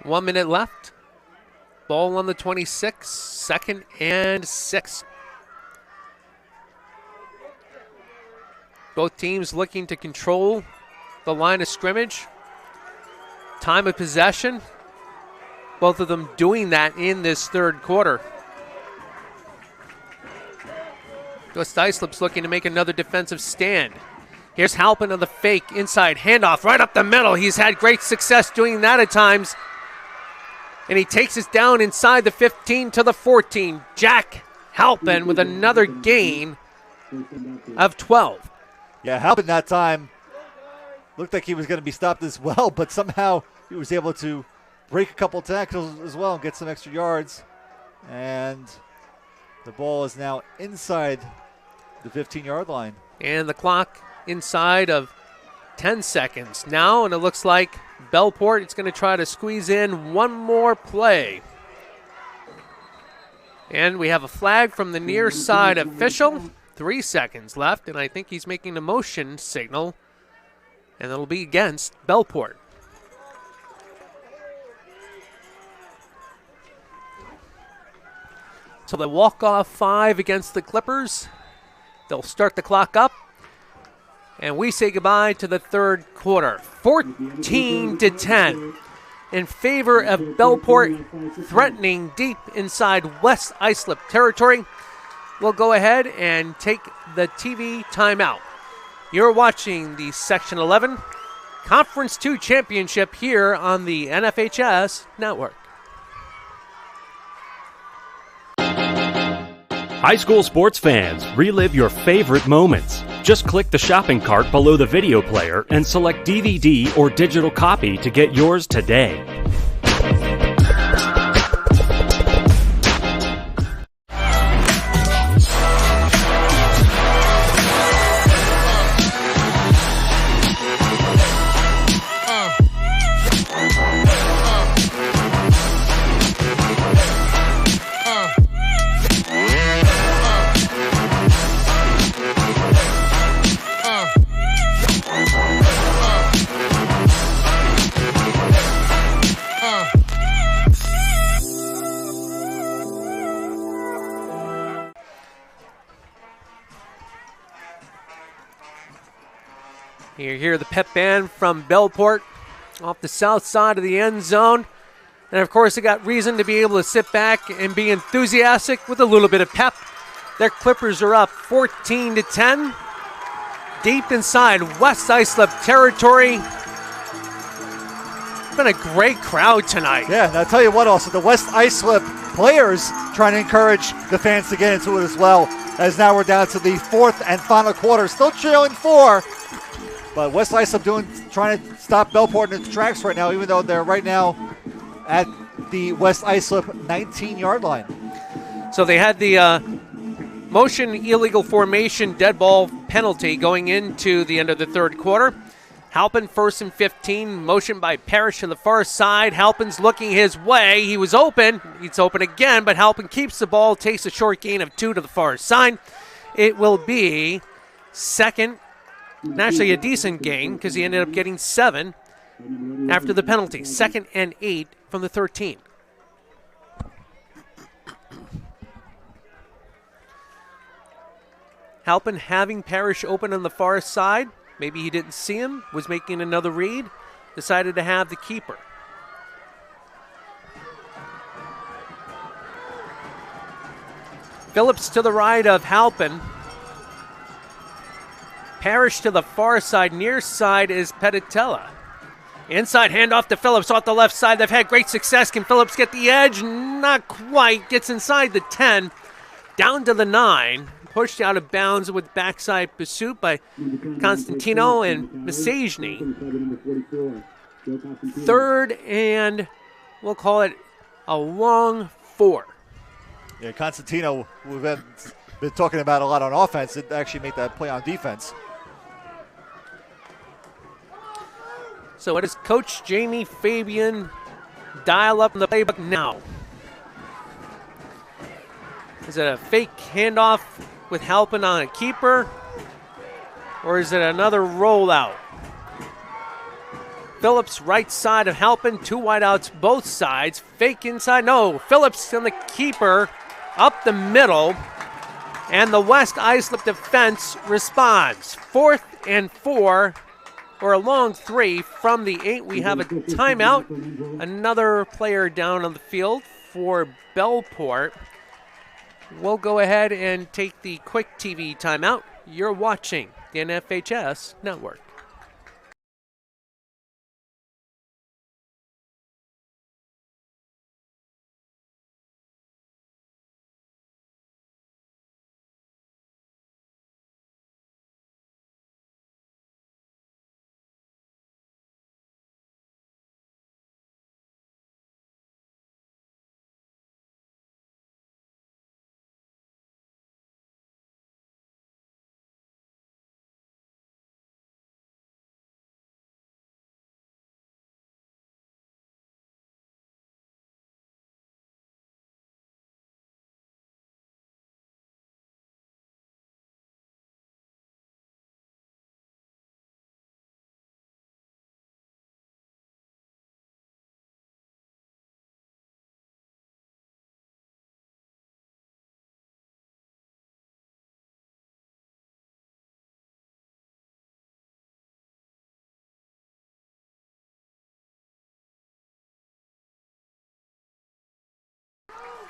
1 minute left. Ball on the 26, 2nd and 6. Both teams looking to control the line of scrimmage. Time of possession. Both of them doing that in this third quarter. West Islip's looking to make another defensive stand. Here's Halpin on the fake, inside handoff, right up the middle. He's had great success doing that at times. And he takes us down inside the 15 to the 14. Jack Halpin with another gain of 12. Yeah, Halpin that time looked like he was going to be stopped as well, but somehow he was able to break a couple tackles as well and get some extra yards. And the ball is now inside the 15-yard line. And the clock inside of 10 seconds now, and it looks like Bellport is going to try to squeeze in one more play. And we have a flag from the near side official. 3 seconds left, and I think he's making a motion signal, and it'll be against Bellport. So the walk-off 5 against the Clippers. They'll start the clock up. And we say goodbye to the third quarter. 14-10 in favor of Bellport, threatening deep inside West Islip territory. We'll go ahead and take the TV timeout. You're watching the Section 11 Conference 2 Championship here on the NFHS Network. High school sports fans, relive your favorite moments. Just click the shopping cart below the video player and select DVD or digital copy to get yours today. You hear the pep band from Bellport off the south side of the end zone. And, of course, they got reason to be able to sit back and be enthusiastic with a little bit of pep. Their Clippers are up 14-10. Deep inside West Islip territory. It's been a great crowd tonight. Yeah, and I'll tell you what also, the West Islip players trying to encourage the fans to get into it as well, as now we're down to the fourth and final quarter. Still trailing 4, but West Islip trying to stop Bellport in its tracks right now, even though they're right now at the West Islip 19-yard line. So they had the motion illegal formation dead ball penalty going into the end of the third quarter. Halpin first and 15, motion by Parrish to the far side. Halpin's looking his way. He was open. He's open again, but Halpin keeps the ball, takes a short gain of 2 to the far side. It will be second, and actually a decent gain because he ended up getting 7 after the penalty. 2nd and 8 from the 13. Halpin having Parrish open on the far side. Maybe he didn't see him, was making another read, decided to have the keeper. Phillips to the right of Halpin. Parrish to the far side. Near side is Petitella. Inside handoff to Phillips off the left side. They've had great success. Can Phillips get the edge? Not quite. Gets inside the 10. Down to the 9. Pushed out of bounds with backside pursuit by Constantino and Masajny. 3rd and we'll call it a long 4. Yeah, Constantino, we've been talking about a lot on offense, didn't actually make that play on defense. So what does Coach Jamie Fabian dial up in the playbook now? Is it a fake handoff with Halpin on a keeper? Or is it another rollout? Phillips right side of Halpin, 2 wideouts both sides. Fake inside, no. Phillips on the keeper, up the middle. And the West Islip defense responds. 4th and 4, or a long 3 from the 8. We have a timeout. Another player down on the field for Bellport. We'll go ahead and take the quick TV timeout. You're watching the NFHS Network.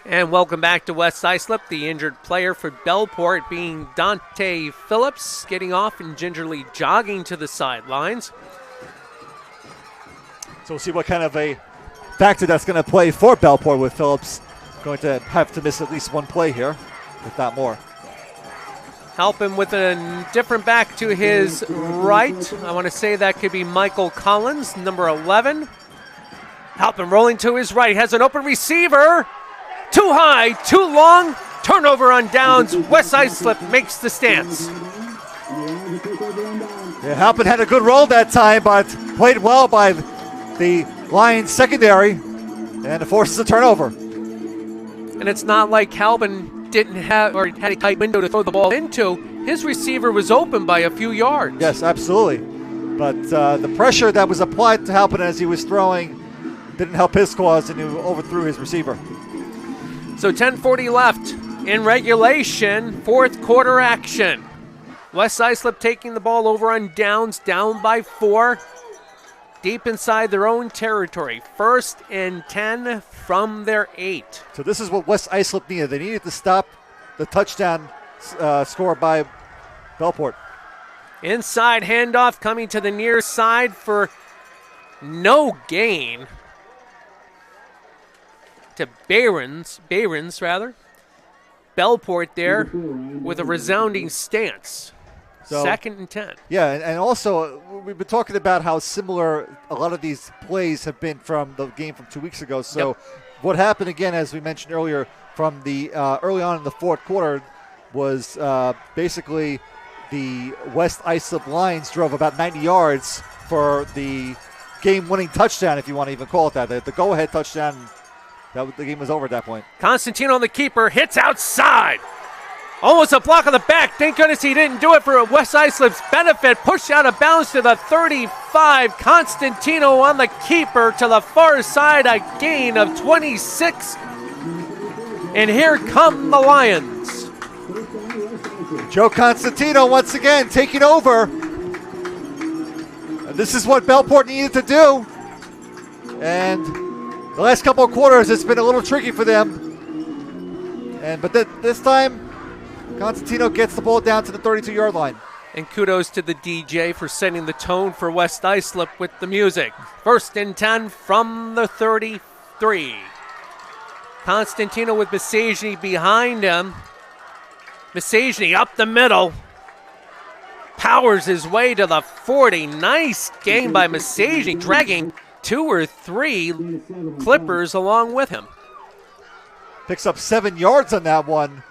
And welcome back to West Islip. The injured player for Bellport being Dante Phillips, getting off and gingerly jogging to the sidelines. So we'll see what kind of a factor that's going to play for Bellport, with Phillips going to have to miss at least 1 play here, if not more. Help him with a different back to his right. I want to say that could be Michael Collins, number 11. Help him rolling to his right. He has an open receiver. Too high, too long. Turnover on downs. West Islip makes the stance. Yeah, Halpin had a good roll that time, but played well by the Lions secondary, and it forces a turnover. And it's not like Halpin didn't have or had a tight window to throw the ball into. His receiver was open by a few yards. Yes, absolutely. But the pressure that was applied to Halpin as he was throwing didn't help his cause, and he overthrew his receiver. So 10:40 left in regulation, 4th quarter action. West Islip taking the ball over on downs, down by 4. Deep inside their own territory. 1st and 10 from their 8. So this is what West Islip needed. They needed to stop the touchdown score by Bellport. Inside handoff coming to the near side for no gain to Behrens rather. Bellport there with a resounding stance. So, 2nd and 10. Yeah, and also we've been talking about how similar a lot of these plays have been from the game from 2 weeks ago. So what happened again, as we mentioned earlier, from the early on in the fourth quarter was basically the West Islip Lions drove about 90 yards for the game-winning touchdown, if you want to even call it that. The go-ahead touchdown, the game was over at that point. Constantino, the keeper, hits outside. Almost a block on the back. Thank goodness he didn't do it for West Islip's benefit. Pushed out of bounds to the 35. Constantino on the keeper to the far side. A gain of 26. And here come the Lions. Joe Constantino once again taking over. And this is what Bellport needed to do. And the last couple of quarters, it's been a little tricky for them. But this time, Constantino gets the ball down to the 32-yard line. And kudos to the DJ for setting the tone for West Islip with the music. 1st and 10 from the 33. Constantino with Masajny behind him. Masajny up the middle. Powers his way to the 40. Nice game by Masajny, dragging 2 or 3 Clippers along with him. Picks up 7 yards on that one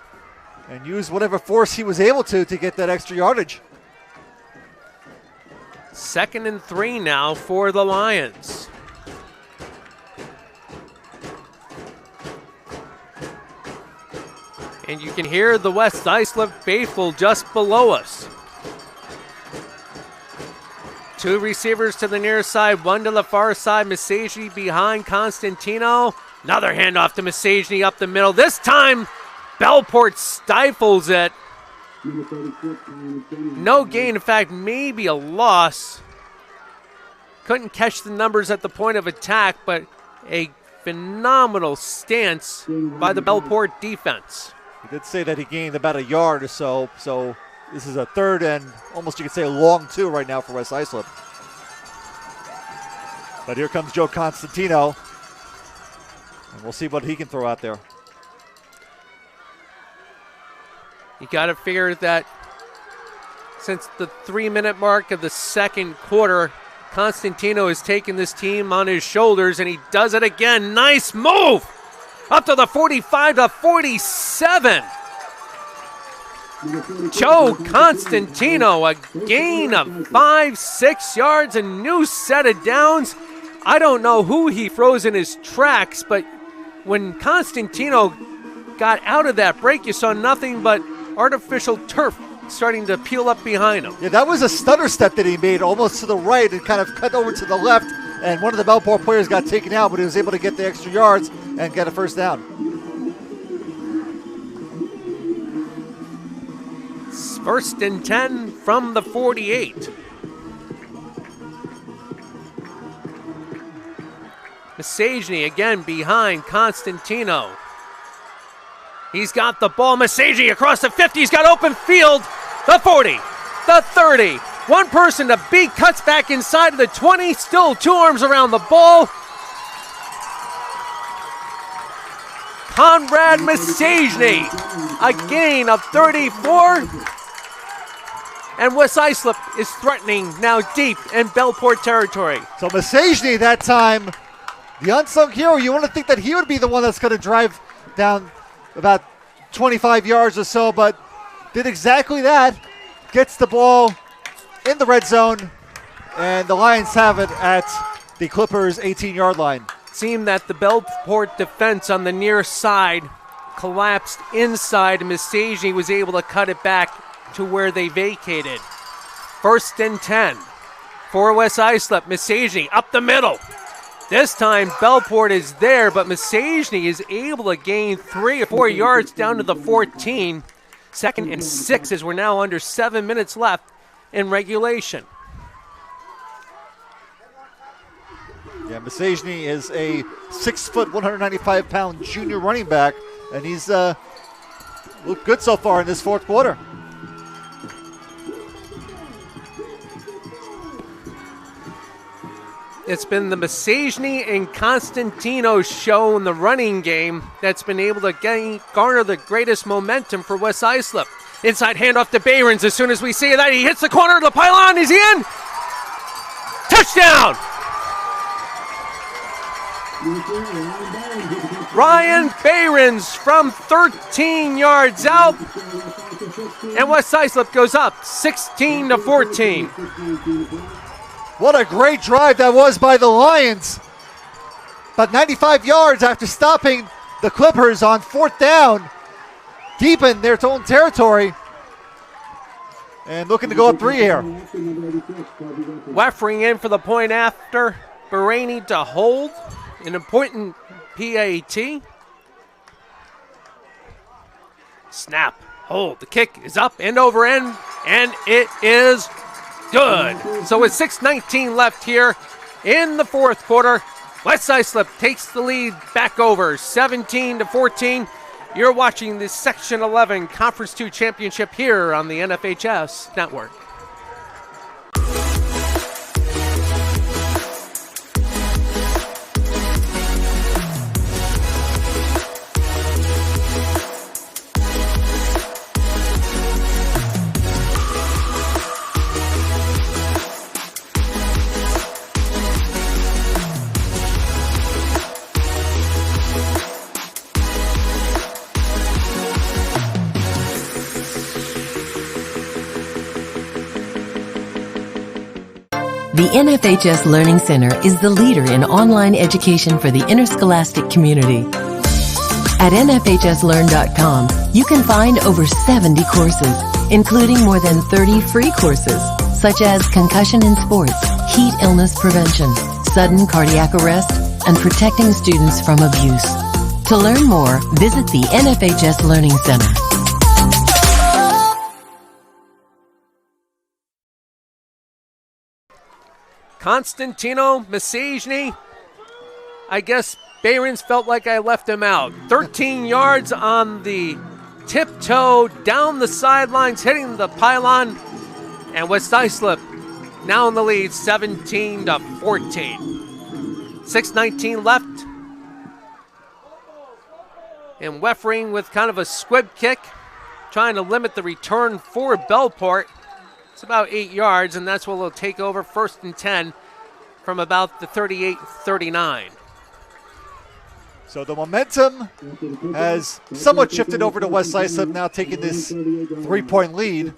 and used whatever force he was able to get that extra yardage. 2nd and 3 now for the Lions. And you can hear the West Islip faithful just below us. 2 receivers to the near side, 1 to the far side. Masajny behind Constantino. Another handoff to Masajny up the middle. This time, Bellport stifles it. No gain, in fact, maybe a loss. Couldn't catch the numbers at the point of attack, but a phenomenal stance by the Bellport defense. He did say that he gained about a yard or so, so this is a 3rd and almost you could say a long 2 right now for West Islip. But here comes Joe Constantino, and we'll see what he can throw out there. You got to figure that since the 3-minute mark of the second quarter, Constantino has taken this team on his shoulders, and he does it again. Nice move! Up to the 45 to 47. Joe Constantino, a gain of 5-6 yards, a new set of downs. I don't know who he froze in his tracks, but when Constantino got out of that break, you saw nothing but artificial turf starting to peel up behind him. Yeah, that was a stutter step that he made almost to the right and kind of cut over to the left, and one of the Bellport players got taken out, but he was able to get the extra yards and get a first down. It's 1st and 10 from the 48. Masajny again behind Constantino. He's got the ball. Masajny across the 50. He's got open field. The 40, the 30. One person to beat, cuts back inside of the 20. Still 2 arms around the ball. Conrad Masajny, a gain of 34. And West Islip is threatening now deep in Bellport territory. So Masajny that time, the unsung hero. You want to think that he would be the one that's going to drive down about 25 yards or so, but did exactly that. Gets the ball in the red zone, and the Lions have it at the Clippers' 18-yard line. Seemed that the Bellport defense on the near side collapsed inside, and Masajny was able to cut it back to where they vacated. 1st and 10 for West Islip. Masajny up the middle. This time Bellport is there, but Masajny is able to gain 3 or 4 yards down to the 14. 2nd and 6 as we're now under 7 minutes left in regulation. Yeah, Masajny is a 6 foot, 195-pound junior running back, and he's looked good so far in this fourth quarter. It's been the Masajny and Constantino show in the running game that's been able to garner the greatest momentum for West Islip. Inside handoff to Behrens. As soon as we see that, he hits the corner of the pylon. Is he in? Touchdown! Ryan Behrens from 13 yards out. And West Islip goes up 16-14. What a great drive that was by the Lions. About 95 yards after stopping the Clippers on 4th down, deep in their own territory, and looking to go up 3 here. Weffering in for the point after. Bahraini to hold. An important PAT. Snap. Hold. The kick is up and over end, and it is good. So with 6:19 left here in the fourth quarter, West Islip takes the lead back over 17-14. You're watching the Section 11 Conference 2 Championship here on the NFHS Network. The NFHS Learning Center is the leader in online education for the interscholastic community. At NFHSLearn.com, you can find over 70 courses, including more than 30 free courses, such as concussion in sports, heat illness prevention, sudden cardiac arrest, and protecting students from abuse. To learn more, visit the NFHS Learning Center. Constantino Masajny, I guess Behrens felt like I left him out. 13 yards on the tiptoe down the sidelines, hitting the pylon, and West Islip now in the lead, 17-14. 6:19 left. And Weffering with kind of a squib kick, trying to limit the return for Bellport. It's about 8 yards, and that's what will take over 1st and 10 from about the 38-39. So the momentum has somewhat shifted over to West Islip, now taking this 3-point lead.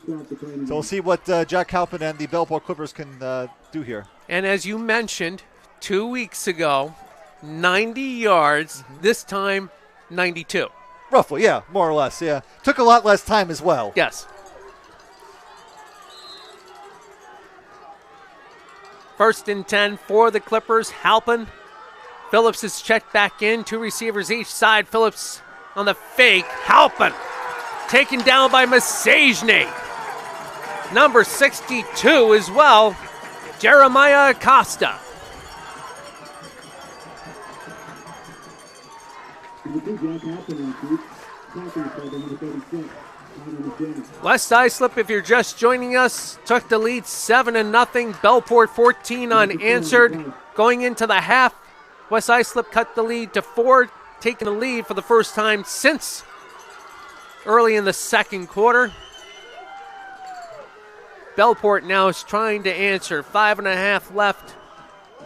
So we'll see what Jack Halpin and the Bellport Clippers can do here. And as you mentioned, 2 weeks ago, 90 yards, this time 92. Roughly, yeah, more or less, yeah. Took a lot less time as well. Yes. 1st and 10 for the Clippers. Halpin. Phillips is checked back in. 2 receivers each side. Phillips on the fake. Halpin taken down by Masajny. Number 62 as well, Jeremiah Acosta. West Islip, if you're just joining us, took the lead 7-0. Bellport 14 unanswered. Going into the half, West Islip cut the lead to 4, taking the lead for the first time since early in the second quarter. Bellport now is trying to answer. 5.5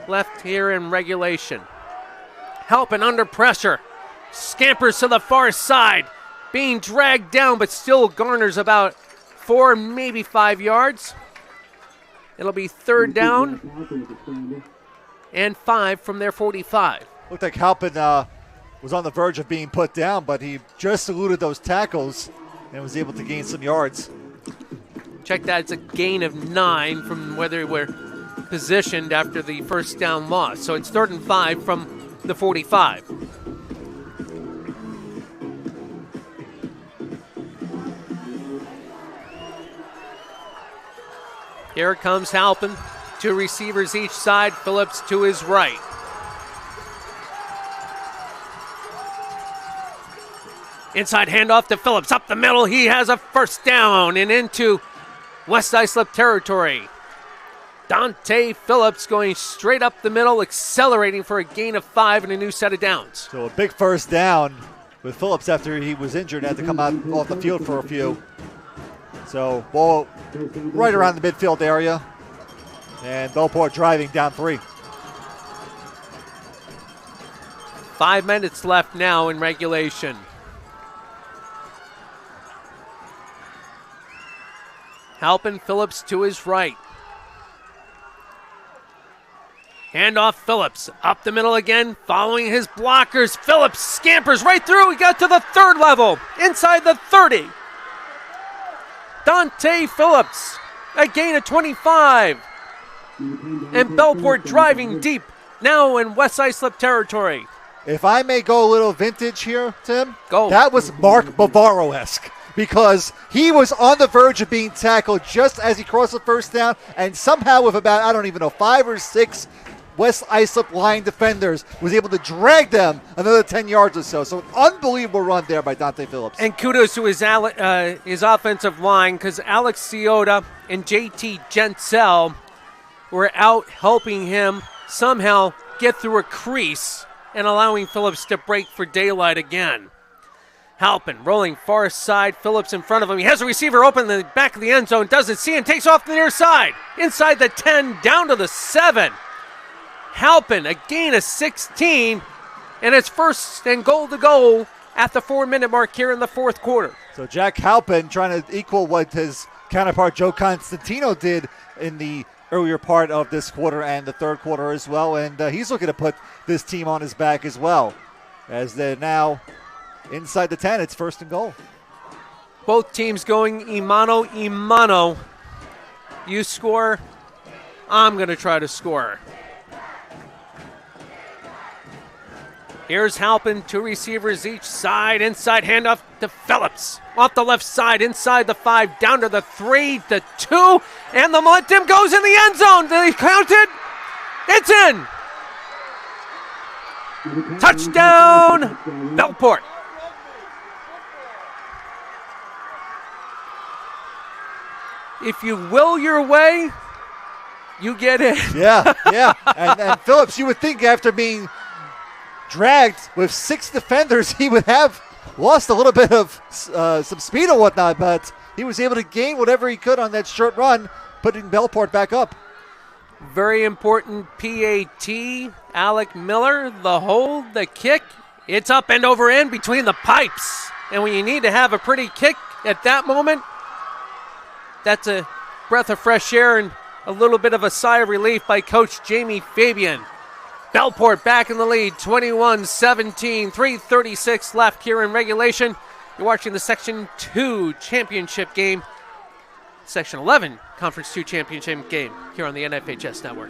left here in regulation. Halpin under pressure. Scampers to the far side. Being dragged down, but still garners about 4, maybe 5 yards. It'll be 3rd down and 5 from their 45. Looked like Halpin was on the verge of being put down, but he just eluded those tackles and was able to gain some yards. Check that, it's a gain of 9 from where they were positioned after the first down loss. So it's 3rd and 5 from the 45. Here comes Halpin. 2 receivers each side. Phillips to his right. Inside handoff to Phillips. Up the middle. He has a first down and into West Islip territory. Dante Phillips going straight up the middle, accelerating for a gain of 5 and a new set of downs. So a big first down with Phillips after he was injured and had to come out off the field for a few. So ball right around the midfield area. And Bellport driving down 3. 5 minutes left now in regulation. Halpin, Phillips to his right. Handoff Phillips. Up the middle again, following his blockers. Phillips scampers right through. He got to the 3rd level, inside the 30. Dante Phillips, a gain of 25. And Bellport driving deep, now in West Islip territory. If I may go a little vintage here, Tim, Go. That was Mark Bavaro-esque because he was on the verge of being tackled just as he crossed the first down, and somehow with about, 5 or 6 West Islip line defenders was able to drag them another 10 yards or so. So an unbelievable run there by Dante Phillips. And kudos to his offensive line, because Alex Ciota and JT Gensel were out helping him somehow get through a crease and allowing Phillips to break for daylight again. Halpin rolling far side, Phillips in front of him. He has a receiver open in the back of the end zone, doesn't see him, takes off the near side. Inside the 10, down to the 7. Halpin, a gain of 16, and it's 1st and goal to go at the 4-minute mark here in the 4th quarter. So Jack Halpin trying to equal what his counterpart Joe Constantino did in the earlier part of this quarter and the 3rd quarter as well, and he's looking to put this team on his back as well. As they're now inside the 10, it's 1st and goal. Both teams going imano. You score, I'm going to try to score. Here's Halpin, 2 receivers each side. Inside handoff to Phillips. Off the left side, inside the 5, down to the 3, the 2, and the momentum goes in the end zone. They counted. It's in. Touchdown, Bellport. If you will your way, you get in. Yeah. And Phillips, you would think after being dragged with 6 defenders, he would have lost a little bit of some speed and whatnot, but he was able to gain whatever he could on that short run, putting Bellport back up. Very important PAT. Alec Miller, the hold, the kick. It's up and over in between the pipes. And when you need to have a pretty kick at that moment, that's a breath of fresh air and a little bit of a sigh of relief by Coach Jamie Fabian. Bellport back in the lead, 21-17, 3:36 left here in regulation. You're watching the Section 2 championship game, Section 11 Conference 2 championship game here on the NFHS Network.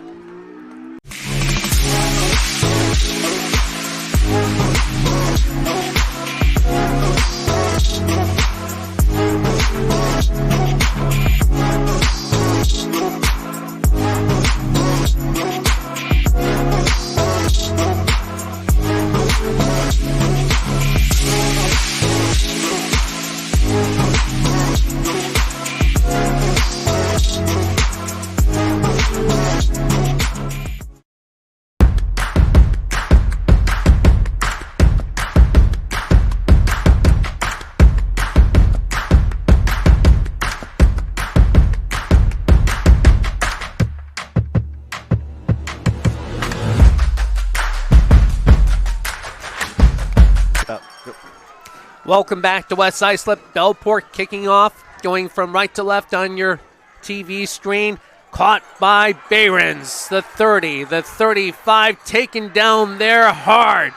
Welcome back to West Islip. Bellport kicking off, going from right to left on your TV screen. Caught by Behrens, the 30, the 35, taken down there hard.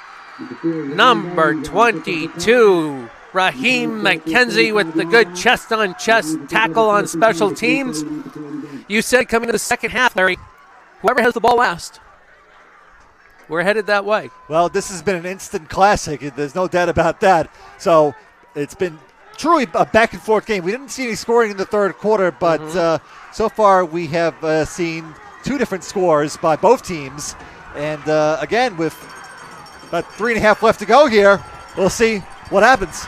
Number 22, Raheem McKenzie with the good chest-on-chest tackle on special teams. You said coming to the second half, Larry, whoever has the ball last, we're headed that way. Well, this has been an instant classic. There's no doubt about that. So it's been truly a back-and-forth game. We didn't see any scoring in the third quarter, but so far we have seen 2 different scores by both teams. And again, with about 3.5 left to go here, we'll see what happens.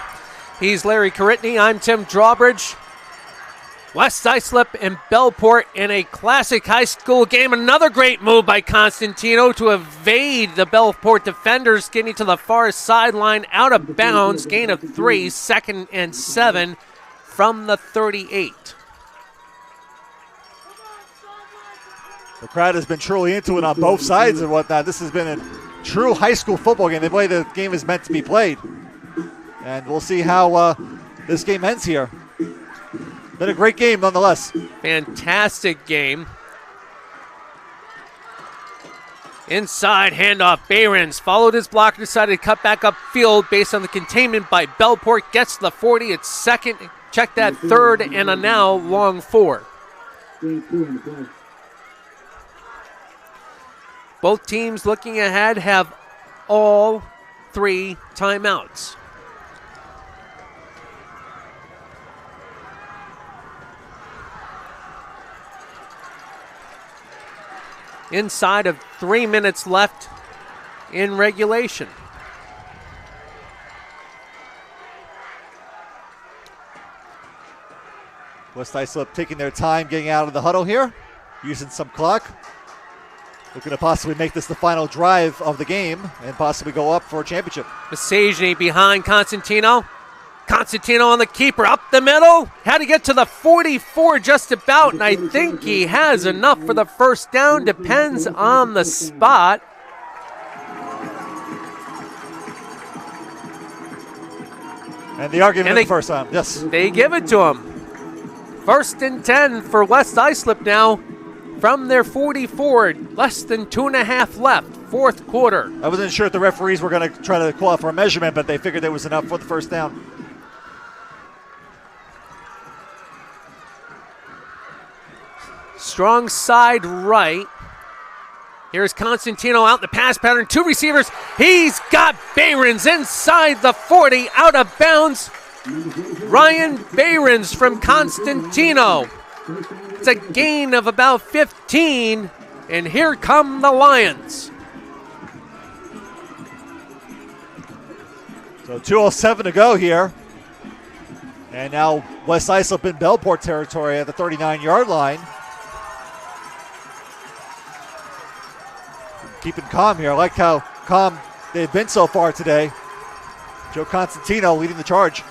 He's Larry Caritney. I'm Tim Drawbridge. West Islip and Bellport in a classic high school game. Another great move by Constantino to evade the Bellport defenders, getting to the far sideline, out of bounds. Gain of 3, 2nd and 7 from the 38. The crowd has been truly into it on both sides and whatnot. This has been a true high school football game. The way the game is meant to be played. And we'll see how this game ends here. Been a great game nonetheless. Fantastic game. Inside handoff, Behrens followed his blocker, decided to cut back upfield based on the containment by Bellport. Gets to the 40, it's 2nd. Check that 3rd and a now long 4. Both teams looking ahead have all 3 timeouts. Inside of 3 minutes left in regulation. West Islip taking their time getting out of the huddle here, using some clock. Looking to possibly make this the final drive of the game and possibly go up for a championship. Massageny behind Constantino. Constantino on the keeper, up the middle. Had to get to the 44 just about, and I think he has enough for the first down. Depends on the spot. And the argument the first time, yes. They give it to him. 1st and 10 for West Islip now from their 44. Less than 2.5 left, 4th quarter. I wasn't sure if the referees were going to try to call out for a measurement, but they figured there was enough for the first down. Strong side right. Here's Constantino out in the pass pattern. 2 receivers. He's got Behrens inside the 40, out of bounds. Ryan Behrens from Constantino. It's a gain of about 15, and here come the Lions. So 2:07 to go here. And now West Islip in Bellport territory at the 39-yard line. Keeping calm here. I like how calm they've been so far today. Joe Constantino leading the charge.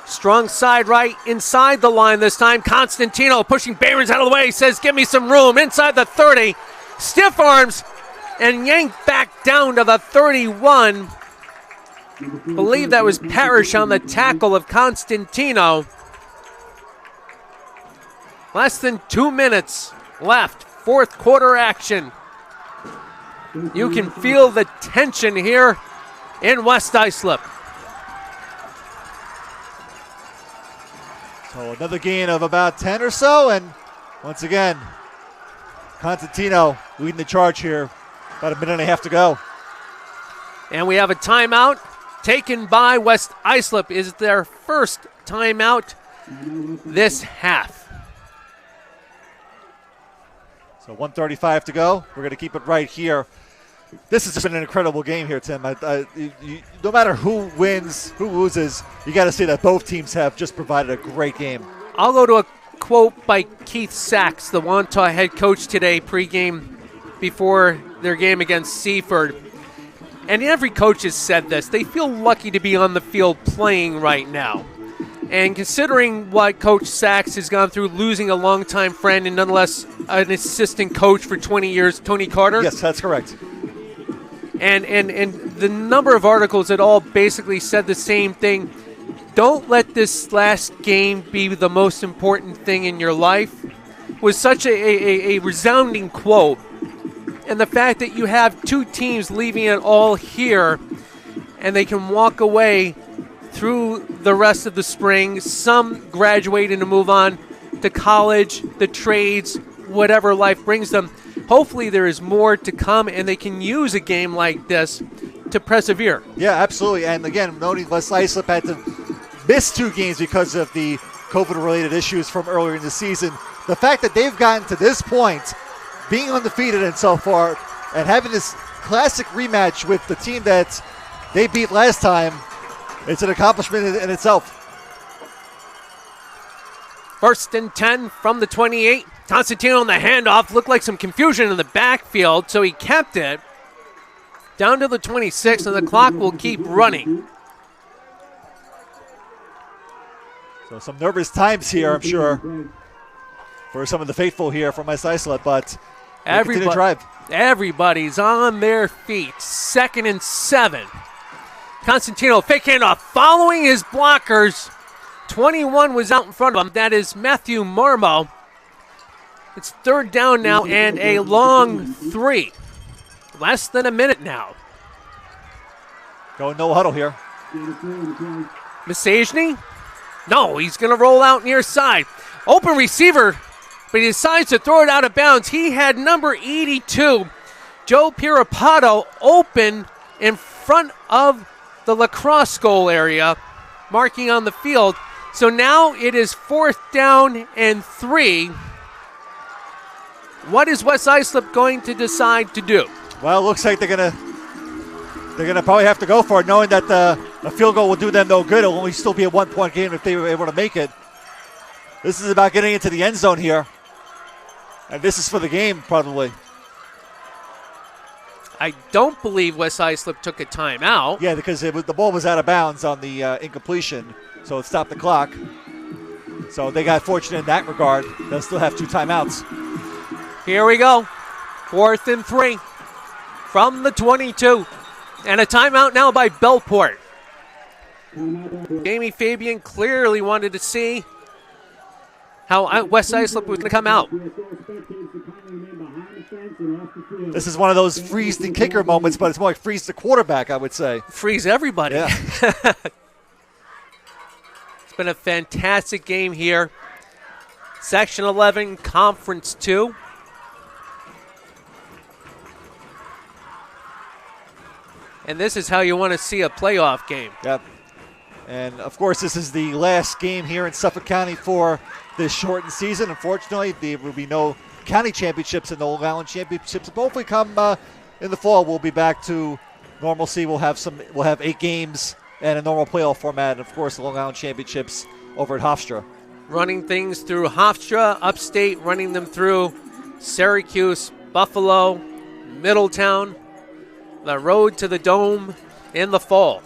Strong side right inside the line this time. Constantino pushing Behrens out of the way. Says, give me some room. Inside the 30. Stiff arms and yanked back down to the 31. Believe that was Parrish on the tackle of Constantino. Less than 2 minutes left. 4th quarter action. You can feel the tension here in West Islip. So another gain of about 10 or so, and once again, Constantino leading the charge here. About a minute and a half to go. And we have a timeout taken by West Islip. Is their first timeout this half. So 1:35 to go. We're going to keep it right here. This has been an incredible game here, Tim. No matter who wins, who loses, you got to say that both teams have just provided a great game. I'll go to a quote by Keith Sachs, the Wantagh head coach today, pregame before their game against Seaford. And every coach has said this. They feel lucky to be on the field playing right now. And considering what Coach Sachs has gone through, losing a longtime friend and nonetheless an assistant coach for 20 years, Tony Carter. Yes, that's correct. And the number of articles that all basically said the same thing. Don't let this last game be the most important thing in your life was such a resounding quote. And the fact that you have 2 teams leaving it all here and they can walk away through the rest of the spring, some graduating to move on to college, the trades, whatever life brings them. Hopefully there is more to come, and they can use a game like this to persevere. Yeah, absolutely. And again, noting West Islip had to missed 2 games because of the COVID-related issues from earlier in the season. The fact that they've gotten to this point, being undefeated and so far, and having this classic rematch with the team that they beat last time, it's an accomplishment in itself. 1st and 10 from the 28. Constantino on the handoff. Looked like some confusion in the backfield, so he kept it down to the 26, and the clock will keep running. So some nervous times here, I'm sure, for some of the faithful here from Islip, but continue to drive. Everybody's on their feet. 2nd and 7. Constantino, fake handoff, following his blockers. 21 was out in front of him. That is Matthew Marmo. It's 3rd down now and a long 3. Less than a minute now. Going no huddle here. Masajny? No, he's going to roll out near side. Open receiver, but he decides to throw it out of bounds. He had number 82, Joe Pirapato, open in front of the lacrosse goal area, marking on the field. So now it is 4th down and 3. What is West Islip going to decide to do? Well, it looks like they're gonna probably have to go for it, knowing that a field goal will do them no good. It'll only still be a 1-point game if they were able to make it. This is about getting into the end zone here, and this is for the game probably. I don't believe West Islip took a timeout. Yeah, because the ball was out of bounds on the incompletion, so it stopped the clock. So they got fortunate in that regard. They'll still have 2 timeouts. Here we go. 4th and 3 from the 22. And a timeout now by Bellport. Jamie Fabian clearly wanted to see how West Islip was going to come out. This is one of those freeze the kicker moments, but it's more like freeze the quarterback, I would say. Freeze everybody. Yeah. It's been a fantastic game here. Section 11, Conference 2. And this is how you want to see a playoff game. Yep. And, of course, this is the last game here in Suffolk County for this shortened season. Unfortunately, there will be no county championships and no Long Island championships. But hopefully come in the fall, we'll be back to normalcy. We'll have 8 games and a normal playoff format. And, of course, the Long Island championships over at Hofstra. Running things through Hofstra, upstate, running them through Syracuse, Buffalo, Middletown. The road to the Dome in the fall.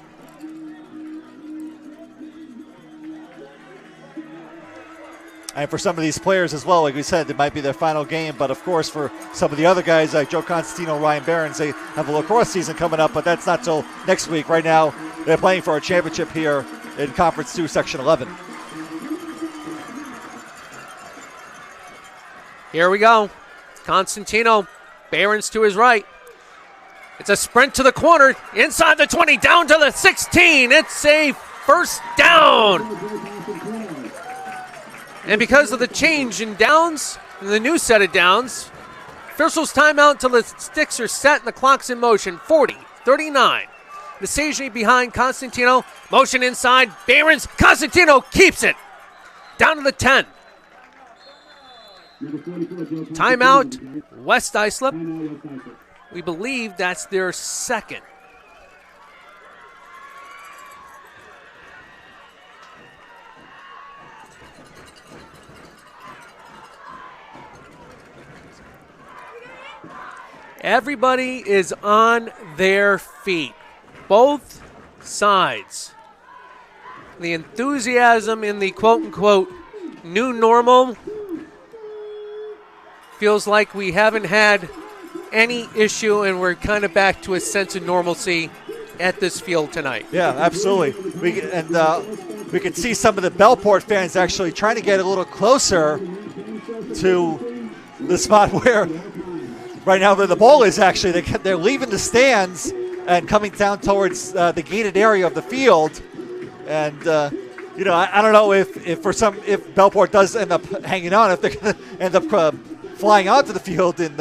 And for some of these players as well, like we said, it might be their final game. But, of course, for some of the other guys like Joe Constantino, Ryan Barons, they have a lacrosse season coming up, but that's not till next week. Right now, they're playing for a championship here in Conference 2, Section 11. Here we go. Constantino, Barons to his right. It's a sprint to the corner, inside the 20, down to the 16. It's a 1st down. And because of the change in downs, the new set of downs, officials timeout until the sticks are set and the clock's in motion. 40, 39. Masajny behind Constantino. Motion inside. Barons. Constantino keeps it. Down to the 10. Timeout, West Islip. We believe that's their 2nd. Everybody is on their feet. Both sides. The enthusiasm in the quote-unquote new normal feels like we haven't had any issue, and we're kind of back to a sense of normalcy at this field tonight. Yeah, absolutely. We can see some of the Bellport fans actually trying to get a little closer to the spot where right now where the ball is actually. They're leaving the stands and coming down towards the gated area of the field. And, I don't know if Bellport does end up hanging on, if they're going to end up flying onto the field in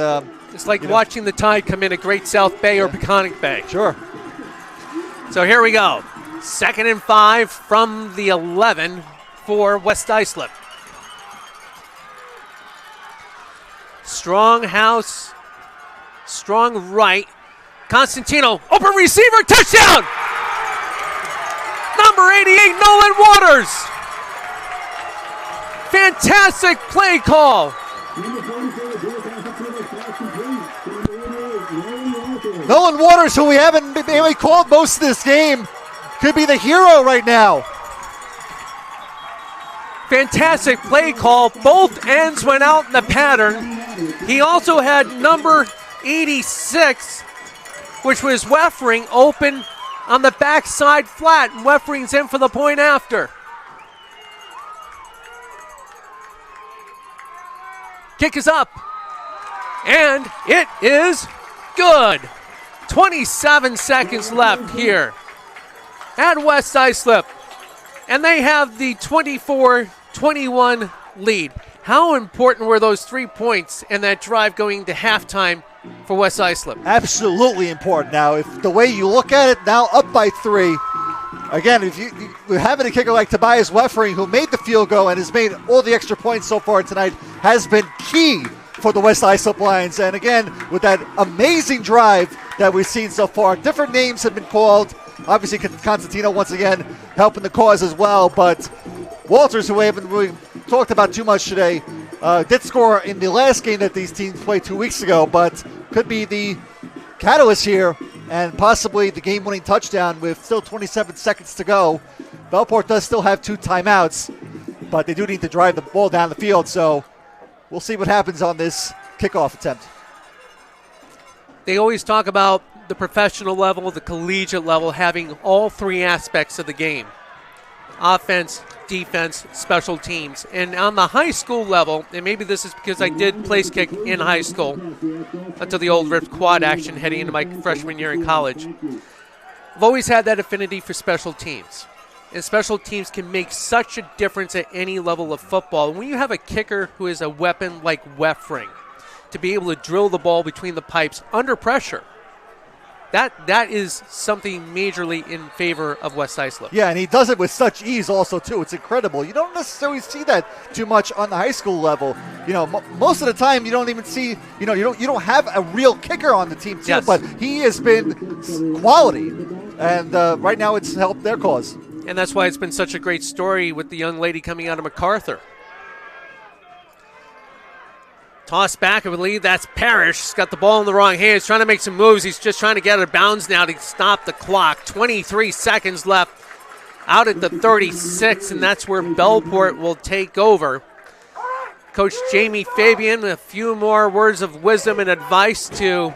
it's like watching the Tide come in at Great South Bay or Peconic Bay. Sure. So here we go. 2nd and 5 from the 11 for West Islip. Strong house, strong right. Constantino, open receiver, touchdown! Number 88, Nolan Waters. Fantastic play call. Nolan Waters, who we haven't really called most of this game, could be the hero right now. Fantastic play call. Both ends went out in the pattern. He also had number 86, which was Weffering, open on the backside flat, and Weffering's in for the point after. Kick is up, and it is good. 27 seconds left here at West Islip, and they have the 24-21 lead. How important were those 3 points in that drive going to halftime for West Islip? Absolutely important. Now, if the way you look at it, now up by 3. Again, if you're having a kicker like Tobias Weffering, who made the field goal and has made all the extra points so far tonight, has been key for the West Islip Lions. And again, with that amazing drive that we've seen so far, different names have been called. Obviously, Constantino once again helping the cause as well. But Walters, who we haven't really talked about too much today, did score in the last game that these teams played 2 weeks ago, but could be the catalyst here and possibly the game-winning touchdown with still 27 seconds to go. Bellport does still have 2 timeouts, but they do need to drive the ball down the field, so we'll see what happens on this kickoff attempt. They always talk about the professional level, the collegiate level, having all 3 aspects of the game: offense, defense, special teams. And on the high school level, and maybe this is because I did place kick in high school until the old ripped quad action heading into my freshman year in college, I've always had that affinity for special teams. And special teams can make such a difference at any level of football. And when you have a kicker who is a weapon like Weffering, to be able to drill the ball between the pipes under pressure, that is something majorly in favor of West Islip. Yeah, and he does it with such ease also, too. It's incredible. You don't necessarily see that too much on the high school level. You know, most of the time you don't even see, you don't have a real kicker on the team, too. Yes. But he has been quality, and right now it's helped their cause. And that's why it's been such a great story with the young lady coming out of MacArthur. Toss back, I believe that's Parrish. He's got the ball in the wrong hands, trying to make some moves. He's just trying to get out of bounds now to stop the clock. 23 seconds left out at the 36, and that's where Bellport will take over. Coach Jamie Fabian, a few more words of wisdom and advice to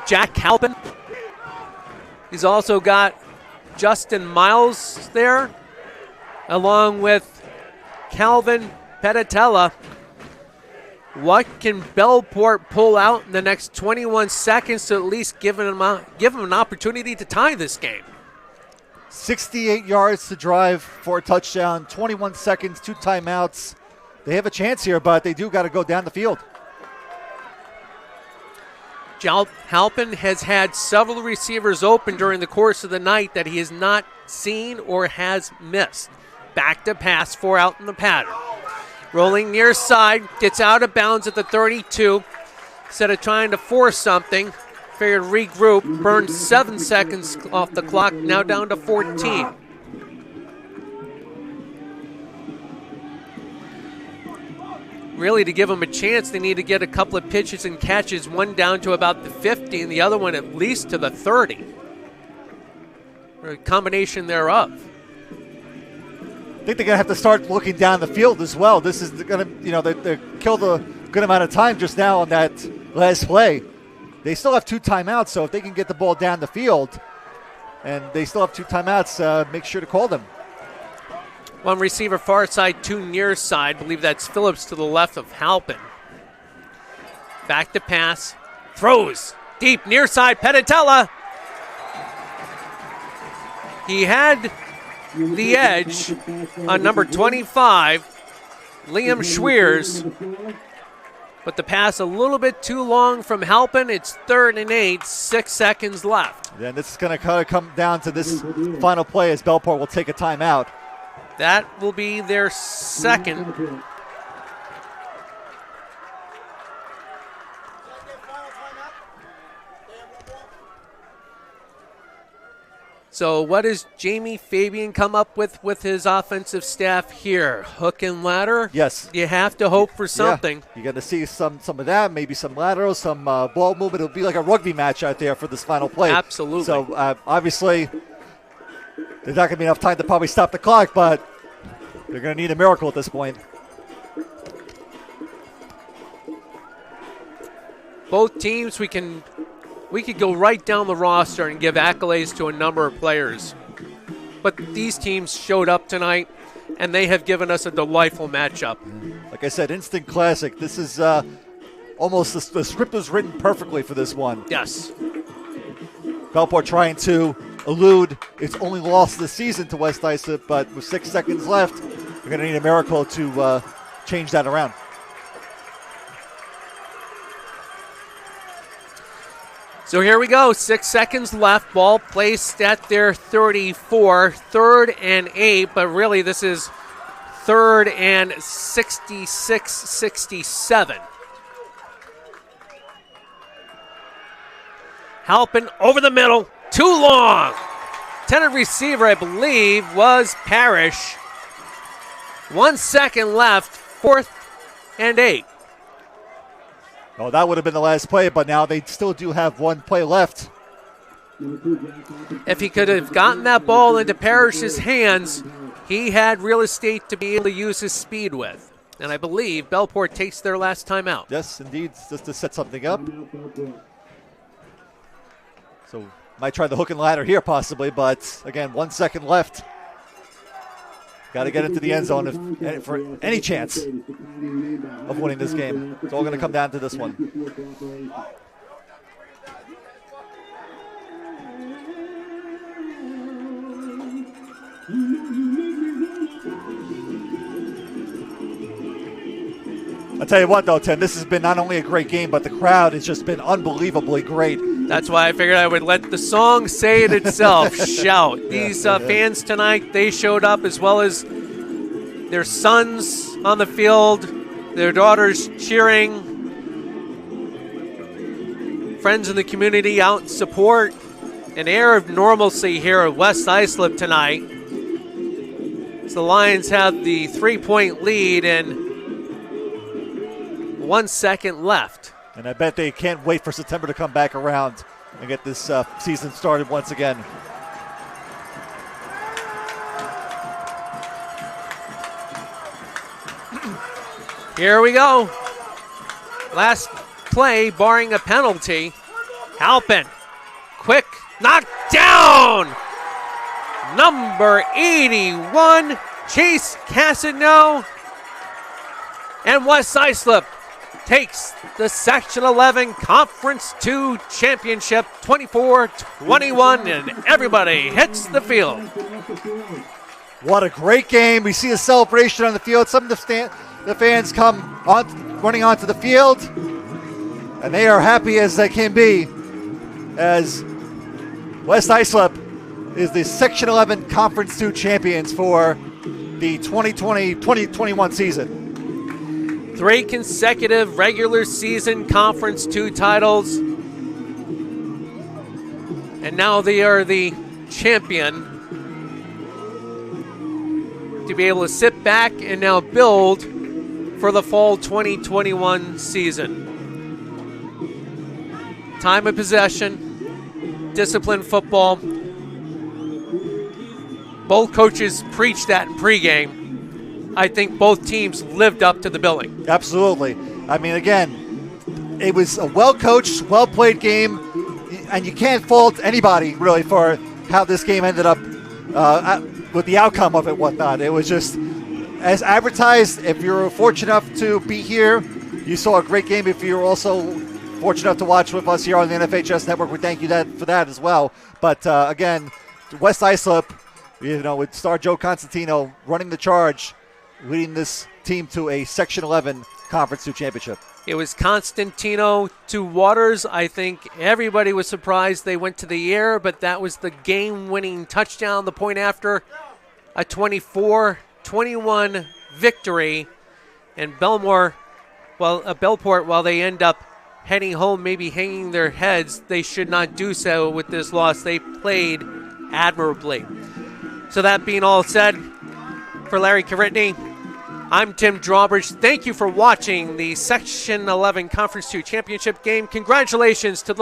Jack Halpin. He's also got Justin Miles there, along with Calvin Petitella. What can Bellport pull out in the next 21 seconds to at least give them an opportunity to tie this game? 68 yards to drive for a touchdown, 21 seconds, 2 timeouts. They have a chance here, but they do got to go down the field. Halpin has had several receivers open during the course of the night that he has not seen or has missed. Back to pass, 4 out in the pattern. Rolling near side, gets out of bounds at the 32. Instead of trying to force something, figured regroup, burned 7 seconds off the clock, now down to 14. Really, to give them a chance, they need to get a couple of pitches and catches, one down to about the 50 and the other one at least to the 30. Or a combination thereof. I think they're going to have to start looking down the field as well. This is going to, they killed a good amount of time just now on that last play. They still have 2 timeouts, so if they can get the ball down the field and they still have 2 timeouts, make sure to call them. 1 receiver far side, 2 near side. I believe that's Phillips to the left of Halpin. Back to pass. Throws. Deep near side. Petitella. He had the edge on number 25, Liam Schweers. But the pass a little bit too long from Halpin. It's 3rd and 8, 6 seconds left. And this is going to kind of come down to this final play as Bellport will take a timeout. That will be their second. So what does Jamie Fabian come up with his offensive staff here? Hook and ladder? Yes. You have to hope for something. Yeah. You're going to see some of that, maybe some laterals, some ball movement. It'll be like a rugby match out there for this final play. Absolutely. So obviously there's not going to be enough time to probably stop the clock, but they're going to need a miracle at this point. Both teams, we could go right down the roster and give accolades to a number of players. But these teams showed up tonight, and they have given us a delightful matchup. Like I said, instant classic. This is almost the script was written perfectly for this one. Yes. Bellport trying to elude its only loss this season to West Islip, but with 6 seconds left, they're going to need a miracle to change that around. So here we go, 6 seconds left, ball placed at their 34, 3rd and 8, but really this is 3rd and 66, 67. Halpin over the middle, too long. Intended receiver, I believe, was Parrish. 1 second left, 4th and 8. Oh, that would have been the last play, but now they still do have one play left. If he could have gotten that ball into Parrish's hands, he had real estate to be able to use his speed with. And I believe Bellport takes their last time out. Yes, indeed, just to set something up. So might try the hook and ladder here possibly, but again, 1 second left. Got to get into the end zone for any chance of winning this game. It's all going to come down to this one. I'll tell you what, though, Tim, this has been not only a great game, but the crowd has just been unbelievably great. That's why I figured I would let the song say it itself. Shout. These fans tonight, they showed up as well as their sons on the field, their daughters cheering, friends in the community out in support. An air of normalcy here at West Islip tonight. So the Lions have the 3-point lead and 1 second left. And I bet they can't wait for September to come back around and get this season started once again. Here we go. Last play, barring a penalty. Halpin, quick knock down. Number 81, Chase Cassino. And West Islip takes the Section 11 Conference 2 Championship 24-21, and everybody hits the field. What a great game. We see a celebration on the field. Some of the fans come on, running onto the field, and they are happy as they can be as West Islip is the Section 11 Conference 2 champions for the 2020-2021 season. 3 consecutive regular season Conference 2 titles. And now they are the champion. To be able to sit back and now build for the fall 2021 season. Time of possession, disciplined football. Both coaches preached that in pregame. I think both teams lived up to the billing. Absolutely. I mean, again, it was a well-coached, well-played game, and you can't fault anybody, really, for how this game ended up with the outcome of it, whatnot. It was just, as advertised, if you're fortunate enough to be here, you saw a great game. If you're also fortunate enough to watch with us here on the NFHS Network, we thank you for that as well. But, again, West Islip, with star Joe Constantino running the charge, leading this team to a Section 11 Conference 2 championship. It was Constantino to Waters. I think everybody was surprised they went to the air, but that was the game-winning touchdown, the point after a 24-21 victory. And Bellport, while they end up heading home, maybe hanging their heads, they should not do so with this loss. They played admirably. So that being all said, for Larry Caritney, I'm Tim Drawbridge. Thank you for watching the Section 11 Conference 2 championship game. Congratulations to the